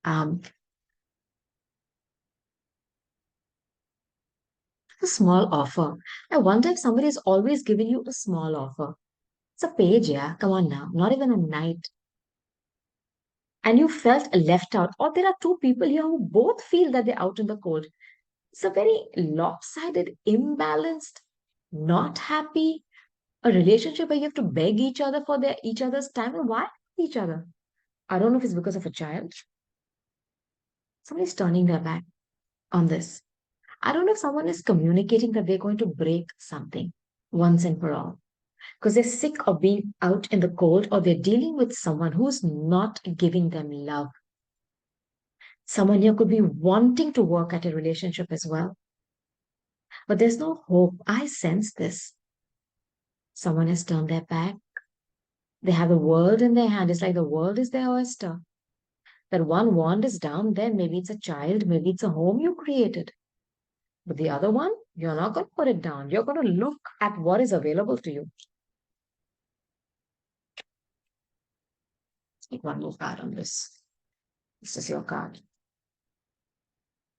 A: Um, a small offer. I wonder if somebody is always giving you a small offer. It's a page, yeah. Come on now. Not even a night. And you felt left out. Or there are two people here who both feel that they're out in the cold. It's a very lopsided, imbalanced, not happy, a relationship where you have to beg each other for each other's time. And why each other? I don't know if it's because of a child. Somebody's turning their back on this. I don't know if someone is communicating that they're going to break something once and for all because they're sick of being out in the cold, or they're dealing with someone who's not giving them love. Someone here could be wanting to work at a relationship as well, but there's no hope. I sense this. Someone has turned their back. They have the world in their hand. It's like the world is their oyster. That one wand is down there. Maybe it's a child, maybe it's a home you created. But the other one, you're not going to put it down. You're going to look at what is available to you. Take one more card on this. This is your card.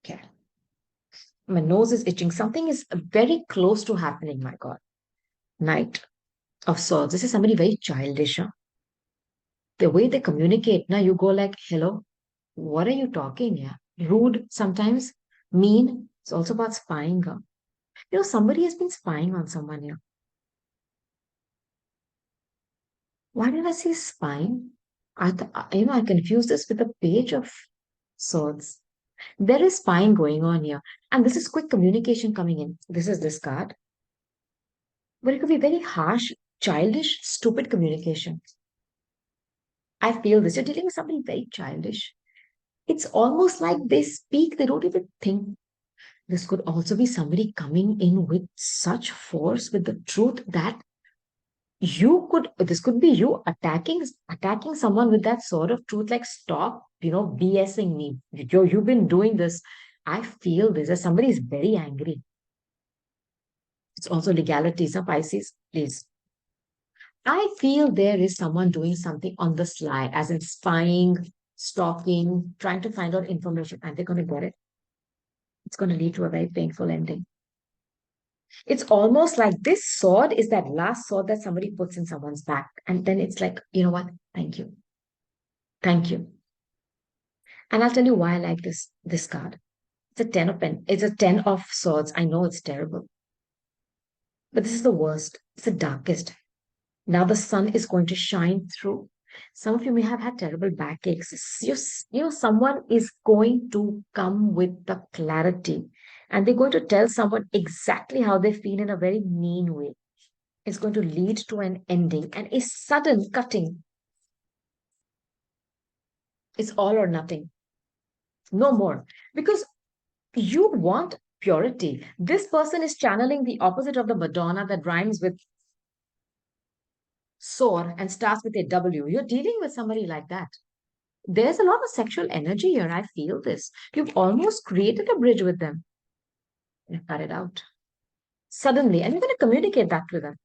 A: Okay. My nose is itching. Something is very close to happening, my God. Knight of Swords. This is somebody very childish. Huh? The way they communicate, now you go like, hello, what are you talking? Yeah. Rude sometimes, mean. It's also about spying. Huh? Somebody has been spying on someone here. Why did I say spying? I confused this with the Page of Swords. There is spying going on here. And this is quick communication coming in. This is this card. But it could be very harsh, childish, stupid communication. I feel this. You're dealing with somebody very childish. It's almost like they speak, they don't even think. This could also be somebody coming in with such force with the truth that this could be you attacking someone with that sort of truth, like, stop, BSing me. You've been doing this. I feel this as somebody is very angry. It's also legalities, Pisces, please. I feel there is someone doing something on the sly, as in spying, stalking, trying to find out information, and they're going to get it. It's going to lead to a very painful ending. It's almost like this sword is that last sword that somebody puts in someone's back. And then it's like, you know what? Thank you. Thank you. And I'll tell you why I like this card. It's a 10 of swords. I know it's terrible. But this is the worst. It's the darkest. Now the sun is going to shine through. Some of you may have had terrible backaches. Someone is going to come with the clarity and they're going to tell someone exactly how they feel in a very mean way. It's going to lead to an ending and a sudden cutting. It's all or nothing. No more. Because you want purity. This person is channeling the opposite of the Madonna that rhymes with soar and starts with a W. You're dealing with somebody like that. There's a lot of sexual energy here. I feel this. You've almost created a bridge with them. You cut it out suddenly, and you're going to communicate that with them.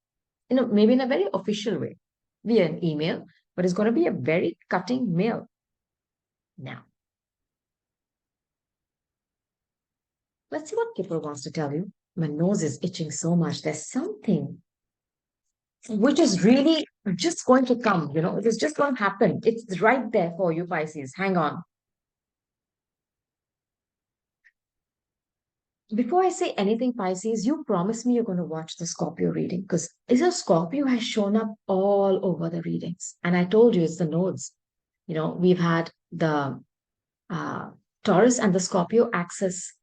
A: Maybe in a very official way, via an email, but it's going to be a very cutting mail. Now, let's see what Kipper wants to tell you. My nose is itching so much. There's something which is really just going to come. It is just going to happen. It's right there for you, Pisces. Hang on. Before I say anything, Pisces, you promise me you're going to watch the Scorpio reading because Scorpio has shown up all over the readings. And I told you it's the nodes. We've had the uh, Taurus and the Scorpio axis.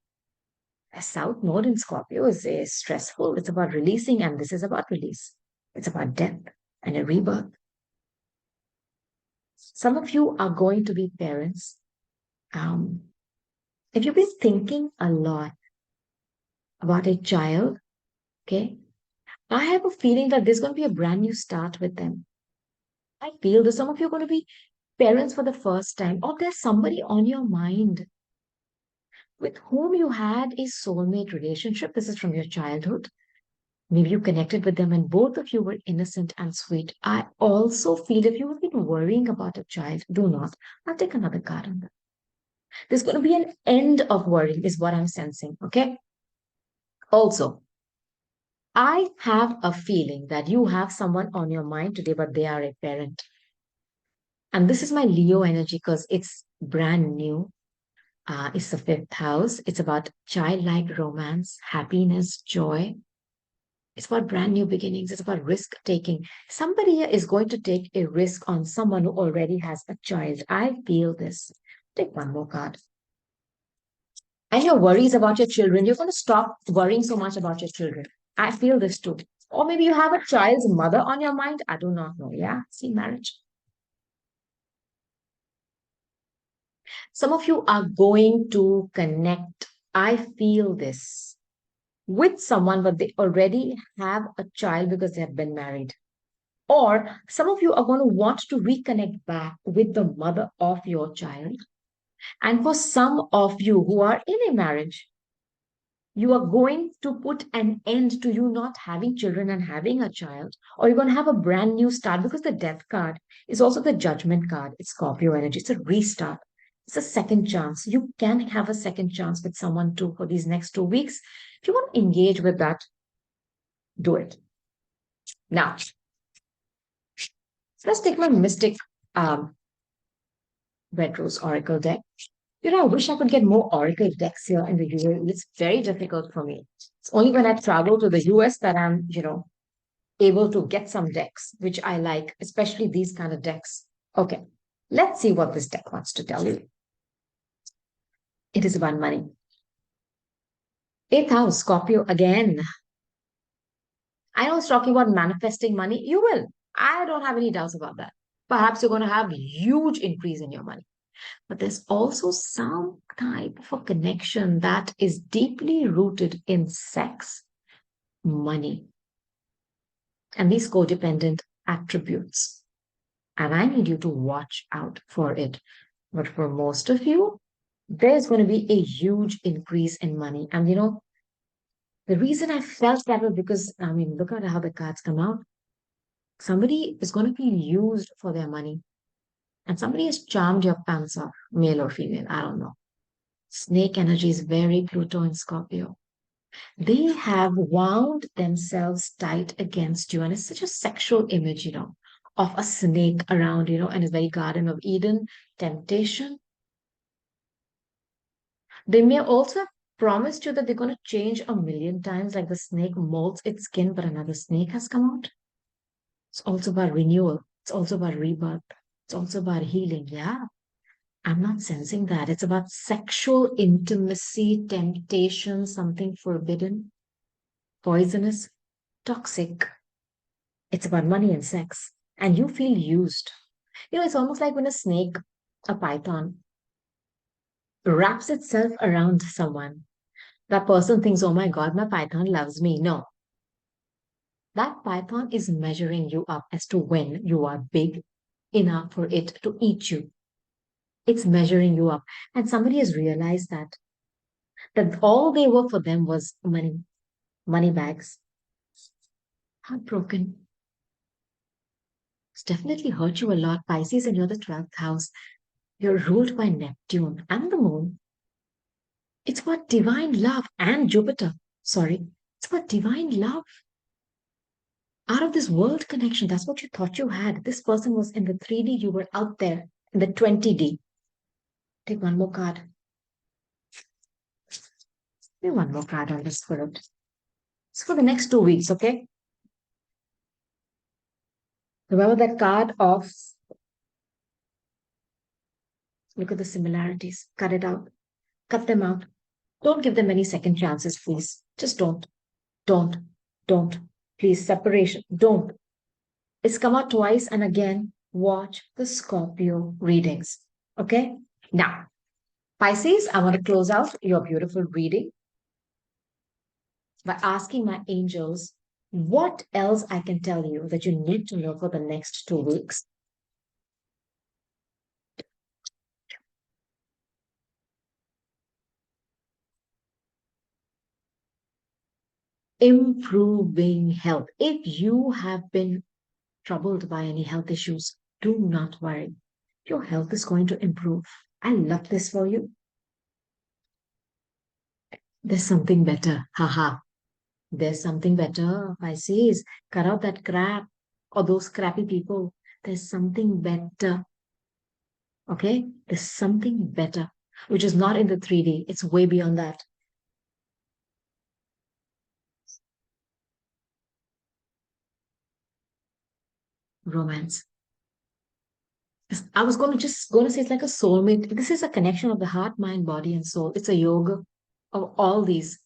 A: A south node in Scorpio is stressful. It's about releasing, and this is about release. It's about death and a rebirth. Some of you are going to be parents. If you've been thinking a lot about a child, okay, I have a feeling that there's going to be a brand new start with them. I feel that some of you are going to be parents for the first time, or there's somebody on your mind with whom you had a soulmate relationship. This is from your childhood. Maybe you connected with them and both of you were innocent and sweet. I also feel if you have been worrying about a child, do not. I'll take another card on that. There's going to be an end of worrying, is what I'm sensing. Okay. Also, I have a feeling that you have someone on your mind today, but they are a parent. And this is my Leo energy because it's brand new. It's the fifth house. It's about childlike romance, happiness, joy. It's about brand new beginnings. It's about risk taking. Somebody here is going to take a risk on someone who already has a child. I feel this. Take one more card. And your worries about your children, you're going to stop worrying so much about your children. I feel this too. Or maybe you have a child's mother on your mind. I do not know. Yeah. See, marriage. Some of you are going to connect. I feel this with someone, but they already have a child because they have been married. Or some of you are going to want to reconnect back with the mother of your child. And for some of you who are in a marriage, you are going to put an end to you not having children and having a child, or you're going to have a brand new start because the death card is also the judgment card. It's Scorpio energy. It's a restart. It's a second chance. You can have a second chance with someone too for these next 2 weeks. If you want to engage with that, do it. Now, let's take my Mystic Red Rose Oracle deck. I wish I could get more Oracle decks here in the UAE. It's very difficult for me. It's only when I travel to the US that I'm, able to get some decks, which I like, especially these kind of decks. Okay, let's see what this deck wants to tell you. It is about money. Eighth house, Scorpio again. I know it's talking about manifesting money. You will. I don't have any doubts about that. Perhaps you're going to have a huge increase in your money. But there's also some type of a connection that is deeply rooted in sex, money, and these codependent attributes. And I need you to watch out for it. But for most of you, there's going to be a huge increase in money. And the reason I felt that was because, look at how the cards come out. Somebody is going to be used for their money. And somebody has charmed your pants off, male or female, I don't know. Snake energy is very Pluto in Scorpio. They have wound themselves tight against you. And it's such a sexual image, of a snake around, and a very Garden of Eden temptation. They may also have promised you that they're going to change a million times, like the snake molds its skin, but another snake has come out. It's also about renewal. It's also about rebirth. It's also about healing. Yeah. I'm not sensing that. It's about sexual intimacy, temptation, something forbidden, poisonous, toxic. It's about money and sex. And you feel used. It's almost like when a snake, a python, wraps itself around someone. That person thinks, oh my God, my python loves me. No, that python is measuring you up as to when you are big enough for it to eat you. It's measuring you up. And somebody has realized that all they were for them was money, money bags. Heartbroken. It's definitely hurt you a lot, Pisces, and you're the 12th house. You're ruled by Neptune and the moon. It's about divine love and Jupiter. Sorry. It's about divine love. Out of this world connection. That's what you thought you had. This person was in the 3D. You were out there in the 20D. Take one more card. Take one more card on the spirit. It's for the next 2 weeks, okay? Remember that card of look at the similarities. Cut it out. Cut them out. Don't give them any second chances, please. Just don't. Don't. Don't. Please, separation. Don't. It's come out twice, and again, watch the Scorpio readings. Okay? Now, Pisces, I want to close out your beautiful reading by asking my angels what else I can tell you that you need to know for the next 2 weeks. Improving health. If you have been troubled by any health issues, do not worry. Your health is going to improve. I love this for you. There's something better. Haha. There's something better. Pisces, cut out that crap or those crappy people. There's something better. Okay? There's something better, which is not in the 3D. It's way beyond that. Romance. I was going to say it's like a soulmate. This is a connection of the heart, mind, body, and soul. It's a yoga of all these.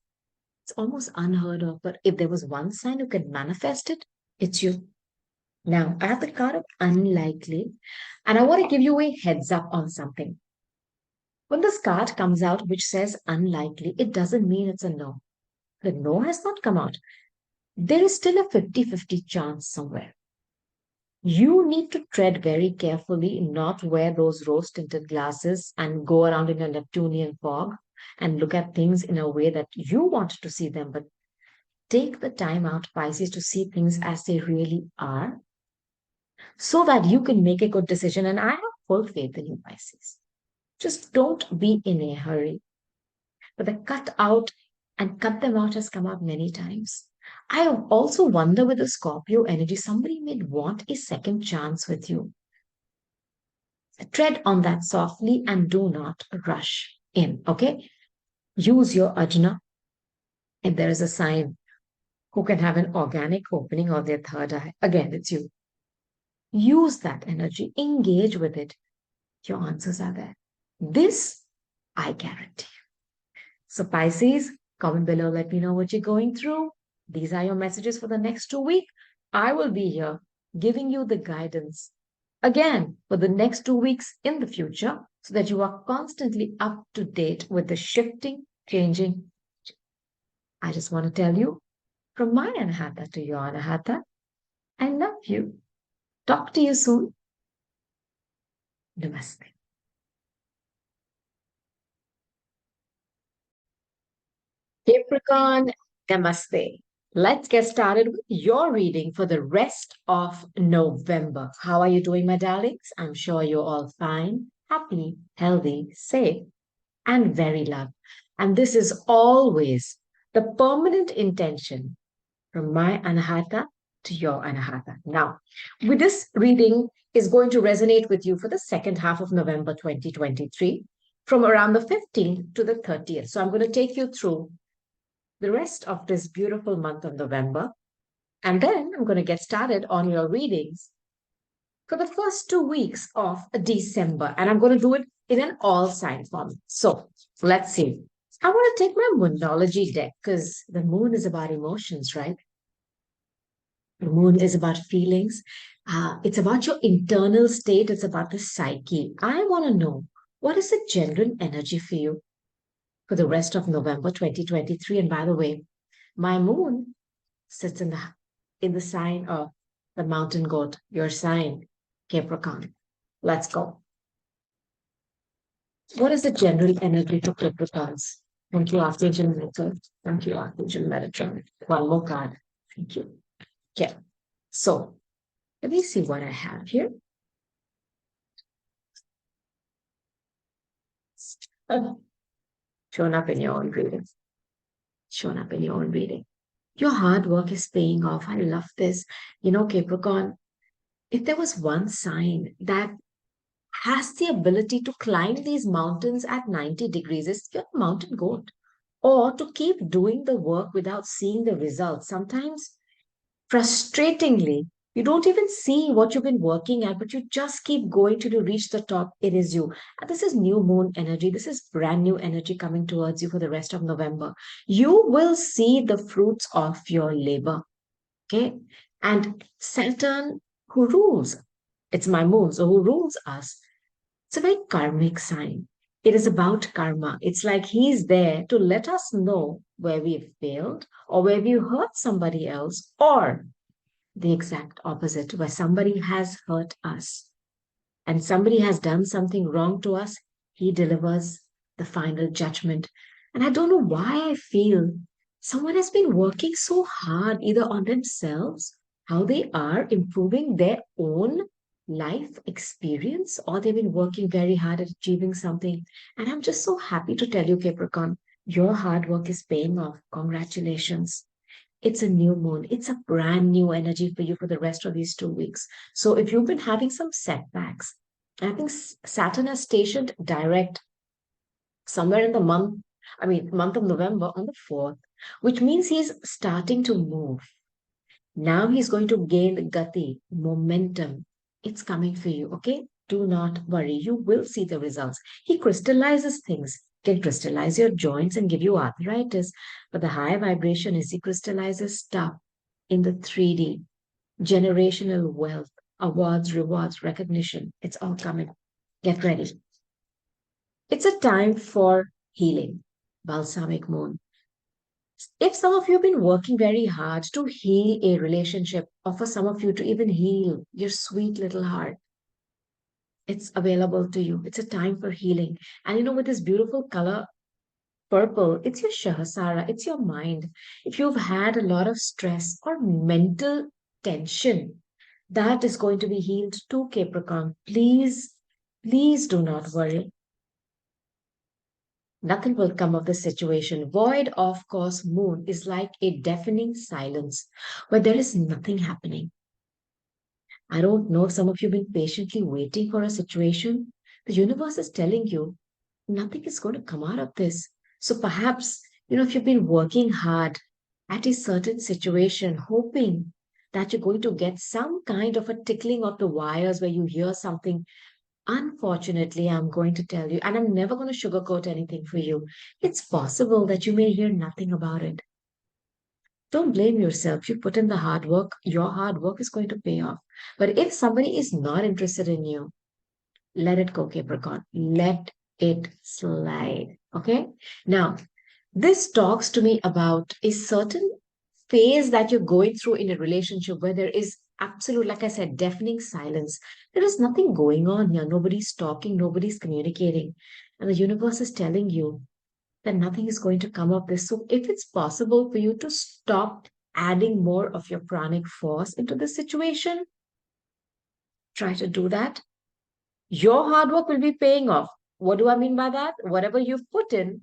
A: It's almost unheard of. But if there was one sign who could manifest it, it's you. Now, I have the card of unlikely, and I want to give you a heads up on something. When this card comes out, which says unlikely, it doesn't mean it's a no. The no has not come out. There is still a 50-50 chance somewhere. You need to tread very carefully, not wear those rose tinted glasses and go around in a Neptunian fog and look at things in a way that you want to see them, but take the time out, Pisces, to see things as they really are so that you can make a good decision. And I have full faith in you, Pisces. Just don't be in a hurry. But the cut out and cut them out has come out many times. I also wonder with the Scorpio energy, somebody may want a second chance with you. Tread on that softly and do not rush in, okay? Use your ajna. If there is a sign who can have an organic opening of their third eye, again, it's you. Use that energy, engage with it. Your answers are there. This, I guarantee. So, Pisces, comment below, let me know what you're going through. These are your messages for the next 2 weeks. I will be here giving you the guidance again for the next 2 weeks in the future so that you are constantly up to date with the shifting, changing. I just want to tell you from my Anahata to your Anahata, I love you. Talk to you soon. Namaste. Capricorn, namaste. Let's get started with your reading for the rest of November. How are you doing, my darlings? I'm sure you're all fine, happy, healthy, safe, and very loved. And this is always the permanent intention from my Anahata to your Anahata. Now, with this reading is going to resonate with you for the second half of November 2023, from around the 15th to the 30th. So I'm going to take you through the rest of this beautiful month of November And then I'm going to get started on your readings for the first 2 weeks of December. And I'm going to do it in an all sign form. So let's see. I want to take my Moonology deck because the moon is about emotions, right? The moon is about feelings. It's about your internal state. It's about the psyche. I want to know what is the general energy for you for the rest of November 2023. And by the way, my moon sits in the sign of the mountain goat, your sign, Capricorn. Let's go. What is the general energy for Capricorns? Thank you, Archangel Michael. Thank you, Archangel Metatron. One more card. Thank you. Okay. So let me see what I have here. Shown up in your own reading. Shown up in your own reading. Your hard work is paying off. I love this. You know, Capricorn, if there was one sign that has the ability to climb these mountains at 90 degrees, it's your mountain goat. Or to keep doing the work without seeing the results. Sometimes, frustratingly, you don't even see what you've been working at, but you just keep going till you reach the top. It is you. And this is new moon energy. This is brand new energy coming towards you for the rest of November. You will see the fruits of your labor. Okay. And Saturn, who rules, it's my moon, so who rules us? It's a very karmic sign. It is about karma. It's like he's there to let us know where we've failed or where we hurt somebody else, or the exact opposite, where somebody has hurt us and somebody has done something wrong to us. He delivers the final judgment. And I don't know why I feel someone has been working so hard either on themselves, how they are improving their own life experience, or they've been working very hard at achieving something. And I'm just so happy to tell you, Capricorn, your hard work is paying off. Congratulations. It's a new moon. It's a brand new energy for you for the rest of these 2 weeks. So if you've been having some setbacks, I think Saturn has stationed direct somewhere in the month of November on the 4th, which means he's starting to move. Now he's going to gain gati, momentum. It's coming for you, okay? Do not worry. You will see the results. He crystallizes things, can crystallize your joints and give you arthritis. But the high vibration is he crystallizes stuff in the 3D, generational wealth, awards, rewards, recognition. It's all coming. Get ready. It's a time for healing. Balsamic moon. If some of you have been working very hard to heal a relationship, or for some of you to even heal your sweet little heart, it's available to you. It's a time for healing. And you know, with this beautiful color, purple, it's your Shahasara, it's your mind. If you've had a lot of stress or mental tension, that is going to be healed too, Capricorn. Please, please do not worry. Nothing will come of this situation. Void of course moon is like a deafening silence where there is nothing happening. I don't know if some of you have been patiently waiting for a situation. The universe is telling you nothing is going to come out of this. So perhaps, if you've been working hard at a certain situation, hoping that you're going to get some kind of a tickling of the wires where you hear something. Unfortunately, I'm going to tell you, and I'm never going to sugarcoat anything for you. It's possible that you may hear nothing about it. Don't blame yourself. You put in the hard work, your hard work is going to pay off. But if somebody is not interested in you, let it go, Capricorn. Let it slide. Okay? Now, this talks to me about a certain phase that you're going through in a relationship where there is absolute, like I said, deafening silence. There is nothing going on here. Nobody's talking, nobody's communicating. And the universe is telling you that nothing is going to come of this. So if it's possible for you to stop adding more of your pranic force into this situation, try to do that. Your hard work will be paying off. What do I mean by that? Whatever you've put in,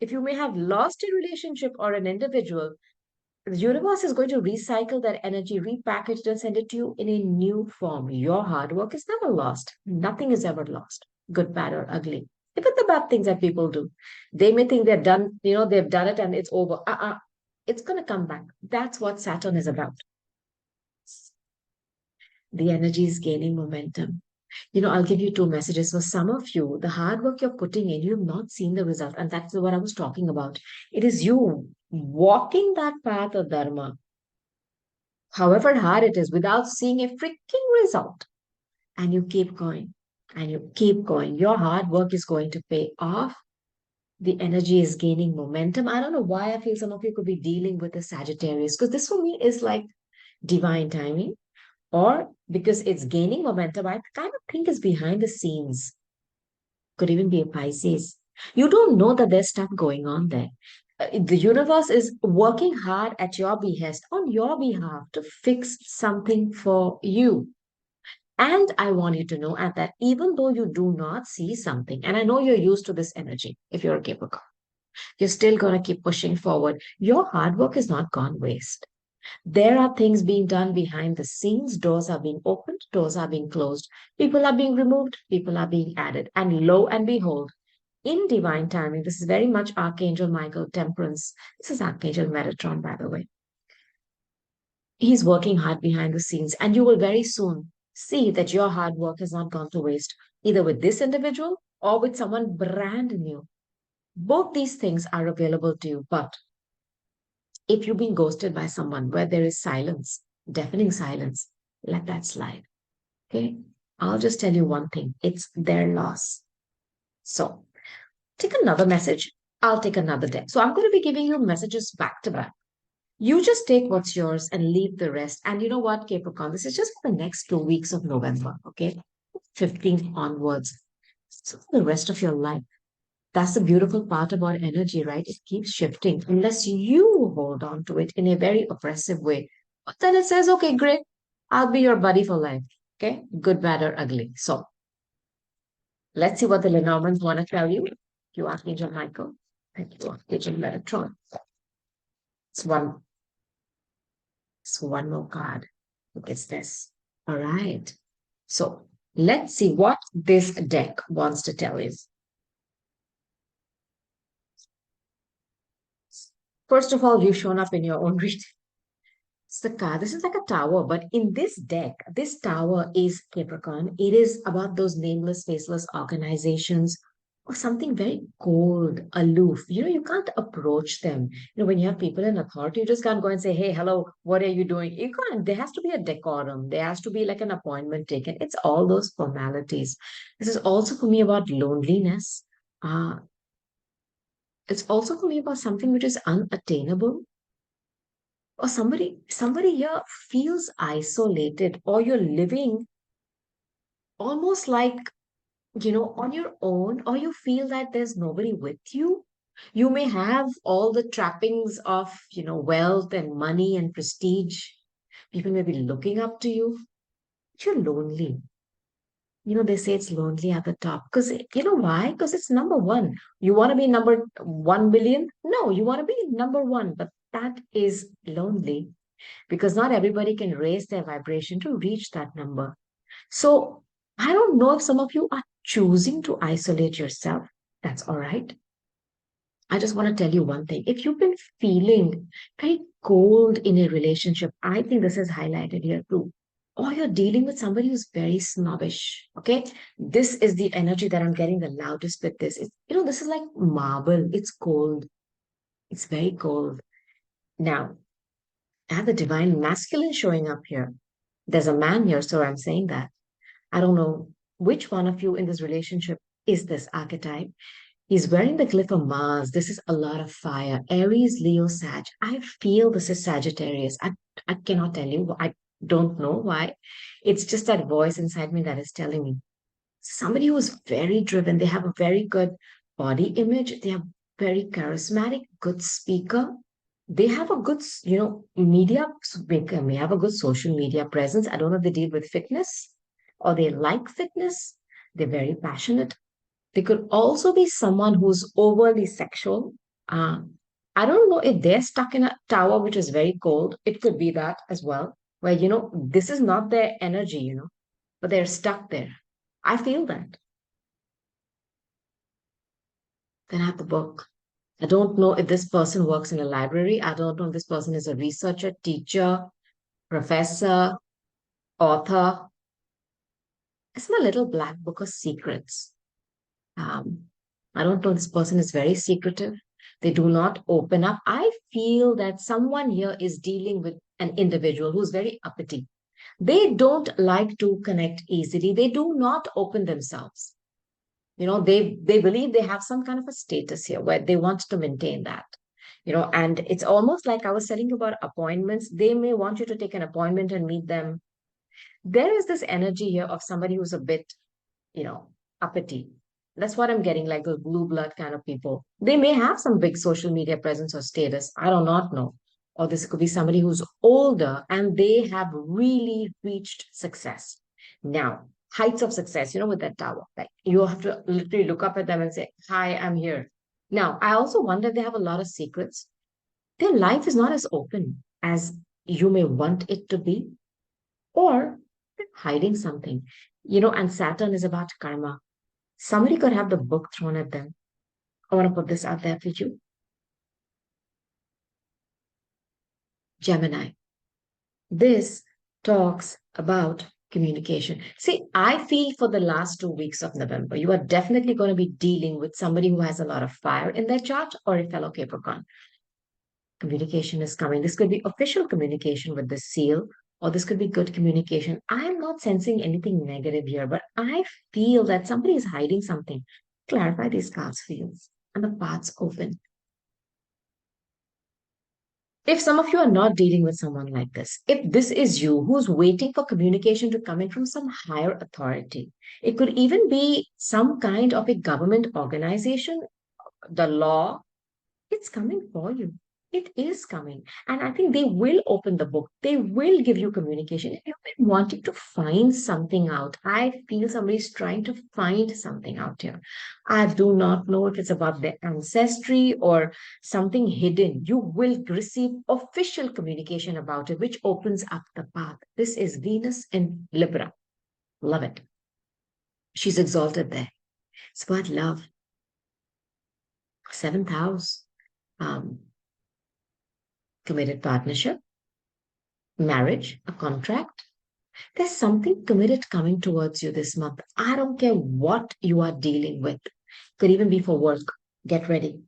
A: if you may have lost a relationship or an individual, the universe is going to recycle that energy, repackage it, and send it to you in a new form. Your hard work is never lost. Nothing is ever lost, good, bad, or ugly. Even the bad things that people do, they may think they're done, they've done it and it's over. It's going to come back. That's what Saturn is about. The energy is gaining momentum. I'll give you two messages. For some of you, the hard work you're putting in, you've not seen the result. And that's what I was talking about. It is you walking that path of dharma, however hard it is, without seeing a freaking result. And you keep going and you keep going. Your hard work is going to pay off. The energy is gaining momentum. I don't know why I feel some of you could be dealing with a Sagittarius, because this for me is like divine timing, or because it's gaining momentum. I kind of think it's behind the scenes. Could even be a Pisces. You don't know that there's stuff going on there. The universe is working hard at your behest, on your behalf, to fix something for you. And I want you to know at that even though you do not see something, and I know you're used to this energy if you're a Capricorn, you're still going to keep pushing forward. Your hard work is not gone waste. There are things being done behind the scenes. Doors are being opened, doors are being closed, people are being removed, people are being added. And lo and behold, in divine timing, this is very much Archangel Michael Temperance. This is Archangel Metatron, by the way. He's working hard behind the scenes, and you will very soon see that your hard work has not gone to waste, either with this individual or with someone brand new. Both these things are available to you, but if you've been ghosted by someone where there is silence, deafening silence, let that slide. Okay? I'll just tell you one thing, it's their loss. So take another message. I'll take another deck. So I'm going to be giving you messages back to back. You just take what's yours and leave the rest. And you know what, Capricorn? This is just for the next 2 weeks of November, okay? 15th onwards. So for the rest of your life. That's the beautiful part about energy, right? It keeps shifting unless you hold on to it in a very oppressive way. But then it says, okay, great. I'll be your buddy for life. Okay? Good, bad, or ugly. So let's see what the Lenormands want to tell you. You, Archangel Michael. Thank you, Archangel Metatron. It's one So one more card. Look, it's this. All right. So let's see what this deck wants to tell you. First of all, you've shown up in your own reading. It's the card. This is like a tower, but in this deck, this tower is Capricorn. It is about those nameless, faceless organizations or something very cold, aloof. You can't approach them. When you have people in authority, you just can't go and say, hey, hello, what are you doing? You can't. There has to be a decorum. There has to be like an appointment taken. It's all those formalities. This is also for me about loneliness. Uh, it's also for me about something which is unattainable, or somebody here feels isolated, or you're living almost like on your own, or you feel that there's nobody with you. You may have all the trappings of wealth and money and prestige. People may be looking up to you, but you're lonely. They say it's lonely at the top because why? Because it's number one. You want to be number 1 billion? No, you want to be number one, but that is lonely because not everybody can raise their vibration to reach that number. So I don't know if some of you are choosing to isolate yourself. That's all right. I just want to tell you one thing. If you've been feeling very cold in a relationship, I think this is highlighted here too. Or you're dealing with somebody who's very snobbish. Okay. This is the energy that I'm getting the loudest with this. This is like marble. It's cold. It's very cold. Now, I have the divine masculine showing up here. There's a man here, so I'm saying that. I don't know which one of you in this relationship is this archetype. He's wearing the glyph of Mars. This is a lot of fire. Aries, Leo, Sag. I feel this is Sagittarius. I cannot tell you. I don't know why. It's just that voice inside me that is telling me. Somebody who is very driven. They have a very good body image. They are very charismatic, good speaker. They have a good, media, they may have a good social media presence. I don't know if they deal with fitness or they like fitness. They're very passionate. They could also be someone who's overly sexual. Uh, I don't know if they're stuck in a tower which is very cold. It could be that as well, where, this is not their energy, but they're stuck there. I feel that. Then I have the book. I don't know if this person works in a library. I don't know if this person is a researcher, teacher, professor. author. It's my little black book of secrets. Um, I don't know, this person is very secretive. They do not open up. I feel that someone here is dealing with an individual who's very uppity. They don't like to connect easily. They do not open themselves. They believe they have some kind of a status here where they want to maintain that. And it's almost like I was telling you about appointments. They may want you to take an appointment and meet them. There is this energy here of somebody who's a bit, you know, uppity. That's what I'm getting, like those blue blood kind of people. They may have some big social media presence or status. I do not know. Or this could be somebody who's older and they have really reached success. Now, heights of success, with that tower. Like you have to literally look up at them and say, "Hi, I'm here." Now, I also wonder if they have a lot of secrets. Their life is not as open as you may want it to be, or they're hiding something. And Saturn is about karma. Somebody could have the book thrown at them. I want to put this out there for you. Gemini. This talks about communication. See, I feel for the last 2 weeks of November, you are definitely going to be dealing with somebody who has a lot of fire in their chart or a fellow Capricorn. Communication is coming. This could be official communication with the seal, or this could be good communication. I'm not sensing anything negative here, but I feel that somebody is hiding something. Clarify these cards for you, and the path's open. If some of you are not dealing with someone like this, if this is you who's waiting for communication to come in from some higher authority, it could even be some kind of a government organization, the law, it's coming for you. It is coming. And I think they will open the book. They will give you communication. If you've been wanting to find something out, I feel somebody's trying to find something out here. I do not know if it's about their ancestry or something hidden. You will receive official communication about it, which opens up the path. This is Venus in Libra. Love it. She's exalted there. It's about love. Seventh house. Um, Committed partnership, marriage, a contract. There's something committed coming towards you this month. I don't care what you are dealing with. Could even be for work. Get ready.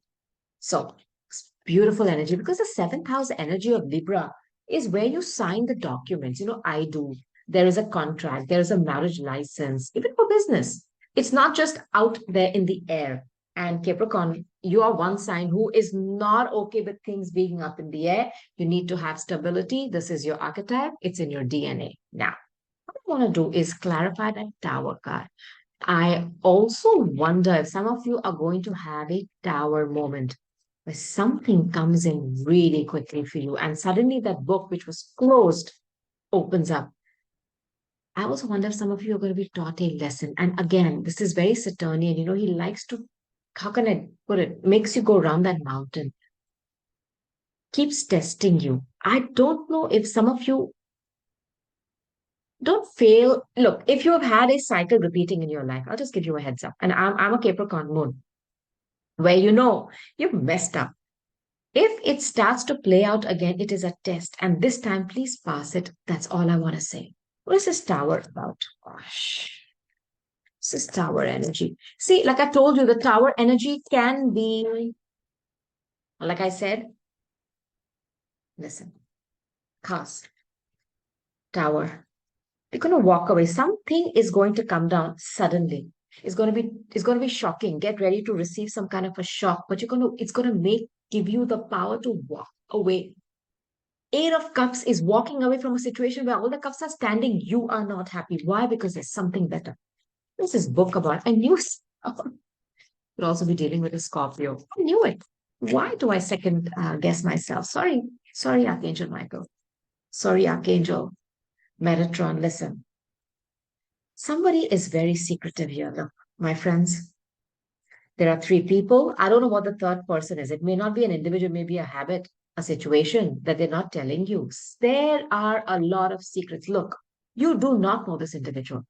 A: So, it's beautiful energy because the seventh house energy of Libra is where you sign the documents. I do. There is a contract, there is a marriage license, even for business. It's not just out there in the air. And Capricorn, you are one sign who is not okay with things being up in the air. You need to have stability. This is your archetype, it's in your DNA. Now, what I want to do is clarify that tower card. I also wonder if some of you are going to have a tower moment where something comes in really quickly for you, and suddenly that book, which was closed, opens up. I also wonder if some of you are going to be taught a lesson. And again, this is very Saturnian. He likes to, how can I put it, makes you go around that mountain, keeps testing you. I don't know if some of you don't fail. Look, if you have had a cycle repeating in your life, I'll just give you a heads up. And I'm a Capricorn moon, where you've messed up. If it starts to play out again, it is a test. And this time, please pass it. That's all I want to say. What is this tower about? Gosh, this is tower energy. See, like I told you, the tower energy can be, like I said, listen, cast, tower. You're going to walk away. Something is going to come down suddenly. It's going to be shocking. Get ready to receive some kind of a shock, but it's going to give you the power to walk away. Eight of Cups is walking away from a situation where all the cups are standing. You are not happy. Why? Because there's something better. This is book about a new could also be dealing with a Scorpio. I knew it. Why do I second guess myself? Sorry, Archangel Michael. Sorry, Archangel Metatron. Listen, somebody is very secretive here. Look, my friends, there are three people. I don't know what the third person is. It may not be an individual, maybe a habit, a situation that they're not telling you. There are a lot of secrets. Look, you do not know this individual.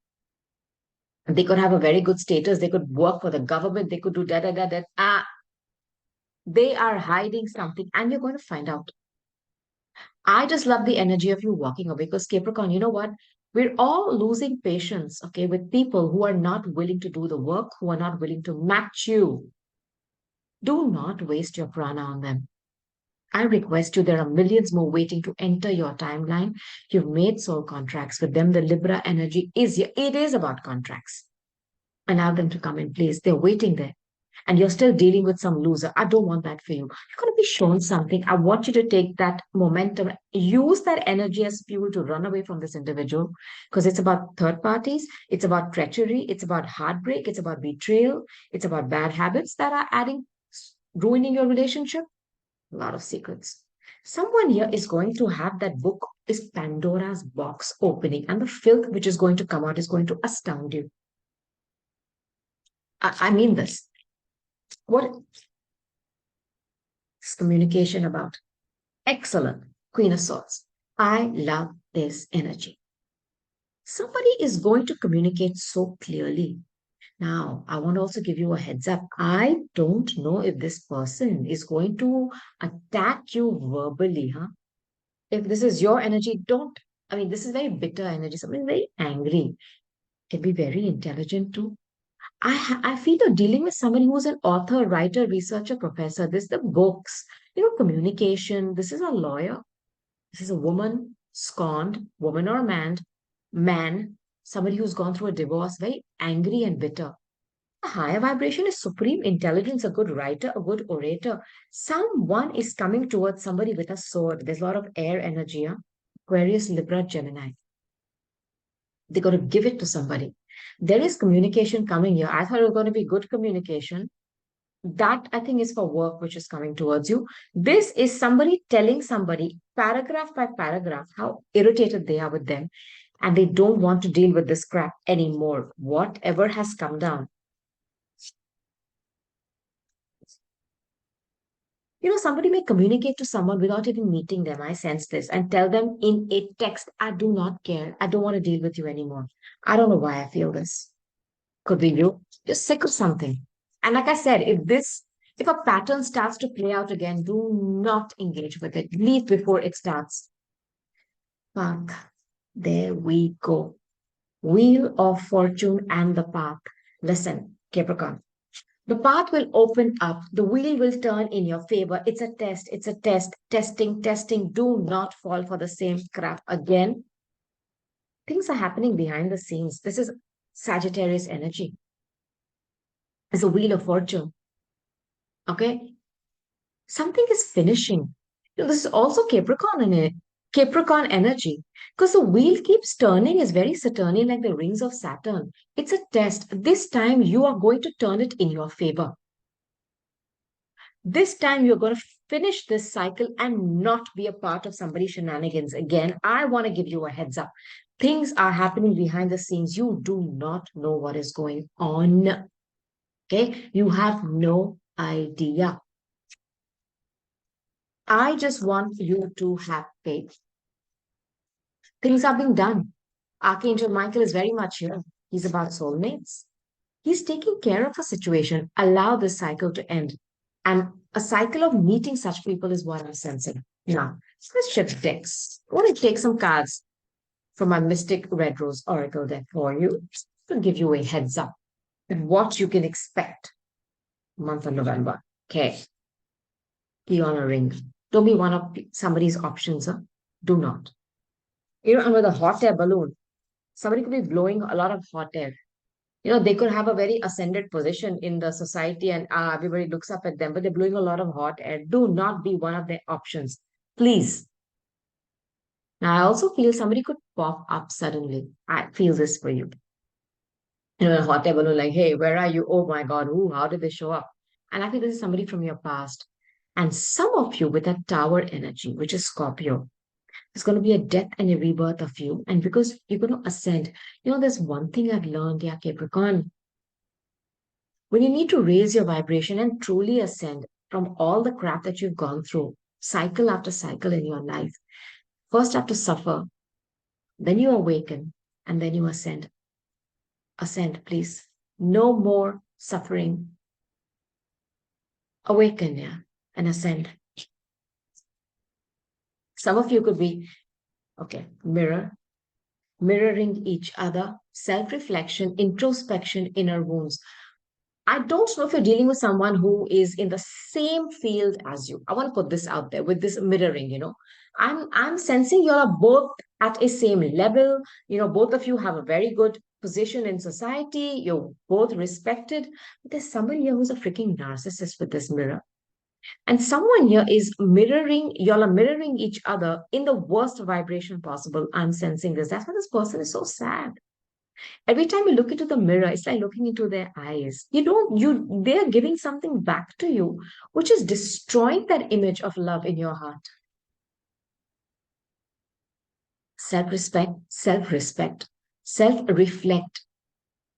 A: They could have a very good status. They could work for the government. They could do da da da da. They are hiding something, and you're going to find out. I just love the energy of you walking away because Capricorn, you know what? We're all losing patience, okay, with people who are not willing to do the work, who are not willing to match you. Do not waste your prana on them. I request you, there are millions more waiting to enter your timeline. You've made soul contracts with them. The Libra energy is here. It is about contracts. Allow them to come in place. They're waiting there. And you're still dealing with some loser. I don't want that for you. You're going to be shown something. I want you to take that momentum, use that energy as fuel to run away from this individual because it's about third parties, it's about treachery, it's about heartbreak, it's about betrayal, it's about bad habits that are ruining your relationship. A lot of secrets. Someone here is going to have that book is Pandora's box opening, and the filth which is going to come out is going to astound you. I mean this. What is communication about? Excellent. Queen of Swords. I love this energy. Somebody is going to communicate so clearly. Now, I want to also give you a heads up. I don't know if this person is going to attack you verbally, huh? If this is your energy, don't. I mean, this is very bitter energy, something very angry. Can be very intelligent too. I feel you're dealing with someone who's an author, writer, researcher, professor. This is the books, communication. This is a lawyer. This is a woman, scorned, woman or man, somebody who's gone through a divorce, very angry and bitter. A higher vibration is supreme intelligence, a good writer, a good orator. Someone is coming towards somebody with a sword. There's a lot of air energy, huh? Aquarius, Libra, Gemini. They got to give it to somebody. There is communication coming here. I thought it was going to be good communication. That I think is for work, which is coming towards you. This is somebody telling somebody, paragraph by paragraph, how irritated they are with them. And they don't want to deal with this crap anymore. Whatever has come down. Somebody may communicate to someone without even meeting them. I sense this and tell them in a text, I do not care. I don't want to deal with you anymore. I don't know why I feel this. Could be you. You're sick of something. And like I said, if a pattern starts to play out again, do not engage with it. Leave before it starts. Fuck. There we go. Wheel of Fortune and the path. Listen, Capricorn. The path will open up. The wheel will turn in your favor. It's a test. It's a test. Testing, testing. Do not fall for the same crap again. Things are happening behind the scenes. This is Sagittarius energy. It's a wheel of fortune. Okay? Something is finishing. This is also Capricorn in it. Capricorn energy. Because the wheel keeps turning is very Saturnian, like the rings of Saturn. It's a test. This time you are going to turn it in your favor. This time you're going to finish this cycle and not be a part of somebody's shenanigans again. I want to give you a heads up. Things are happening behind the scenes. You do not know what is going on. Okay? You have no idea. I just want you to have faith. Things are being done. Archangel Michael is very much here. He's about soulmates. He's taking care of a situation. Allow this cycle to end. And a cycle of meeting such people is what I'm sensing. Now, let's shift decks. I want to take some cards from my Mystic Red Rose Oracle deck for you to give you a heads up and what you can expect month of November. Okay. Key on a ring. Don't be one of somebody's options. Huh? Do not. And with a hot air balloon, somebody could be blowing a lot of hot air. They could have a very ascended position in the society and everybody looks up at them, but they're blowing a lot of hot air. Do not be one of their options. Please. Now, I also feel somebody could pop up suddenly. I feel this for you. A hot air balloon, like, hey, where are you? Oh my God, ooh, how did they show up? And I feel this is somebody from your past. And some of you with that tower energy, which is Scorpio, it's going to be a death and a rebirth of you. And because you're going to ascend, there's one thing I've learned, yeah, Capricorn. When you need to raise your vibration and truly ascend from all the crap that you've gone through, cycle after cycle in your life, first have to suffer, then you awaken, and then you ascend. Ascend, please. No more suffering. Awaken, yeah, and ascend. Some of you could be, okay, mirroring each other, self-reflection, introspection, inner wounds. I don't know if you're dealing with someone who is in the same field as you. I want to put this out there with this mirroring. I'm sensing you're both at a same level. Both of you have a very good position in society. You're both respected. But there's someone here who's a freaking narcissist with this mirror. And someone here is mirroring, y'all are mirroring each other in the worst vibration possible. I'm sensing this. That's why this person is so sad. Every time you look into the mirror, it's like looking into their eyes. They're giving something back to you, which is destroying that image of love in your heart. Self-respect, self-reflect,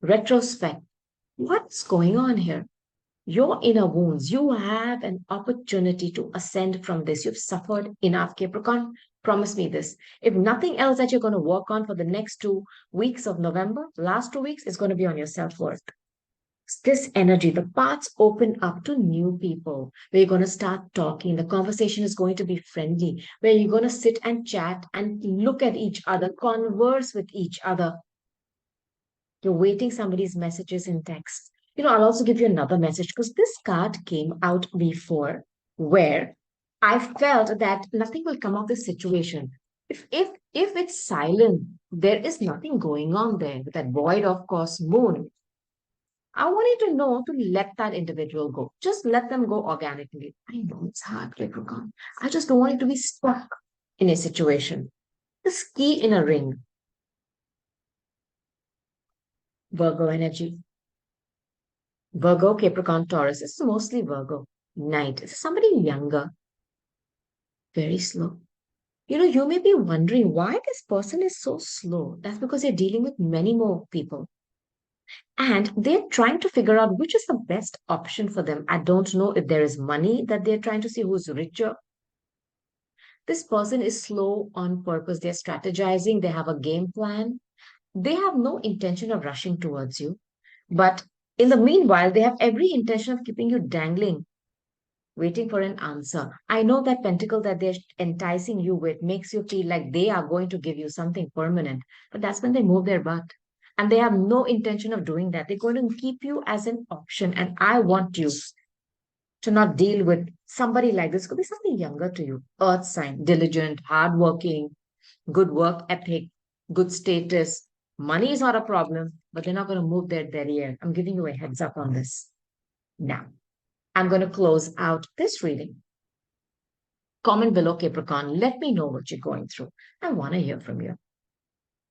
A: retrospect. What's going on here? Your inner wounds, you have an opportunity to ascend from this. You've suffered enough, Capricorn. Promise me this. If nothing else that you're going to work on for the next 2 weeks of November, last 2 weeks, is going to be on your self-worth. This energy, the paths open up to new people where you're going to start talking. The conversation is going to be friendly, where you're going to sit and chat and look at each other, converse with each other. You're waiting somebody's messages in text. I'll also give you another message because this card came out before where I felt that nothing will come of this situation. If it's silent, there is nothing going on there with that void of course moon. I want you to know to let that individual go. Just let them go organically. I know it's hard, Capricorn. I just don't want you to be stuck in a situation. The key in a ring. Virgo energy. Virgo, Capricorn, Taurus. It's mostly Virgo. Knight. It's somebody younger. Very slow. You may be wondering why this person is so slow. That's because they're dealing with many more people. And they're trying to figure out which is the best option for them. I don't know if there is money that they're trying to see who's richer. This person is slow on purpose. They're strategizing. They have a game plan. They have no intention of rushing towards you. But in the meanwhile, they have every intention of keeping you dangling, waiting for an answer. I know that pentacle that they're enticing you with makes you feel like they are going to give you something permanent, but that's when they move their butt. And they have no intention of doing that. They're going to keep you as an option. And I want you to not deal with somebody like this. Could be something younger to you. Earth sign, diligent, hardworking, good work ethic, good status. Money is not a problem, but they're not going to move their derriere. I'm giving you a heads up on this. Now, I'm going to close out this reading. Comment below, Capricorn. Let me know what you're going through. I want to hear from you.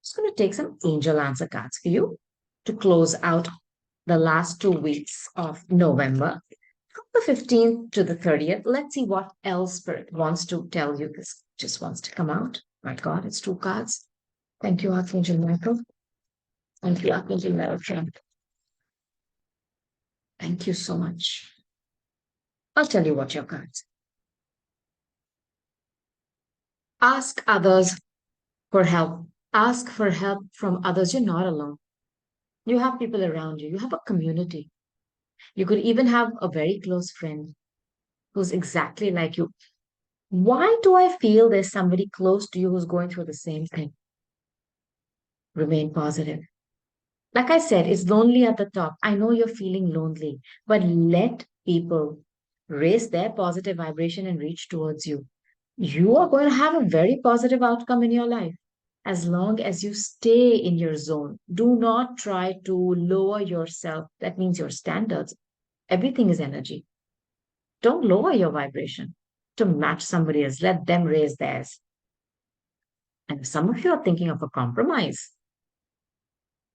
A: Just going to take some angel answer cards for you to close out the last 2 weeks of November. From the 15th to the 30th, let's see what else Spirit wants to tell you. This just wants to come out. My God, it's 2 cards. Thank you, Archangel Michael. Thank you, Archangel Metatron. Thank you so much. I'll tell you what your cards. Ask others for help. Ask for help from others. You're not alone. You have people around you. You have a community. You could even have a very close friend who's exactly like you. Why do I feel there's somebody close to you who's going through the same thing? Remain positive. Like I said, it's lonely at the top. I know you're feeling lonely, but let people raise their positive vibration and reach towards you. You are going to have a very positive outcome in your life as long as you stay in your zone. Do not try to lower yourself. That means your standards. Everything is energy. Don't lower your vibration to match somebody else. Let them raise theirs. And if some of you are thinking of a compromise,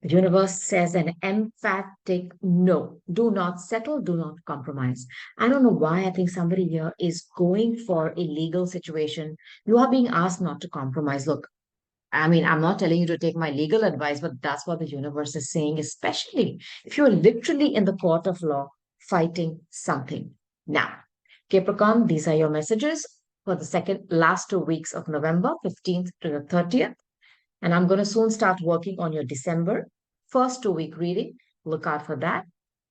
A: the universe says an emphatic no. Do not settle, do not compromise. I don't know why I think somebody here is going for a legal situation. You are being asked not to compromise. Look, I mean, I'm not telling you to take my legal advice, but that's what the universe is saying, especially if you're literally in the court of law fighting something. Now, Capricorn, these are your messages for the last 2 weeks of November, 15th to the 30th. And I'm going to soon start working on your December first 2 week reading. Look out for that.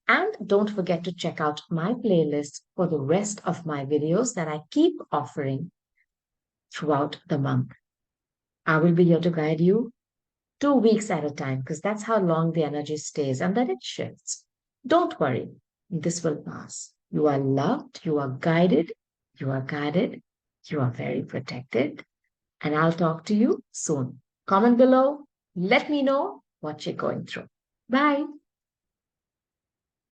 A: And don't forget to check out my playlist for the rest of my videos that I keep offering throughout the month. I will be here to guide you 2 weeks at a time because that's how long the energy stays and then it shifts. Don't worry, this will pass. You are loved, you are guided, you are guided, you are very protected, and I'll talk to you soon. Comment below, let me know what you're going through. Bye.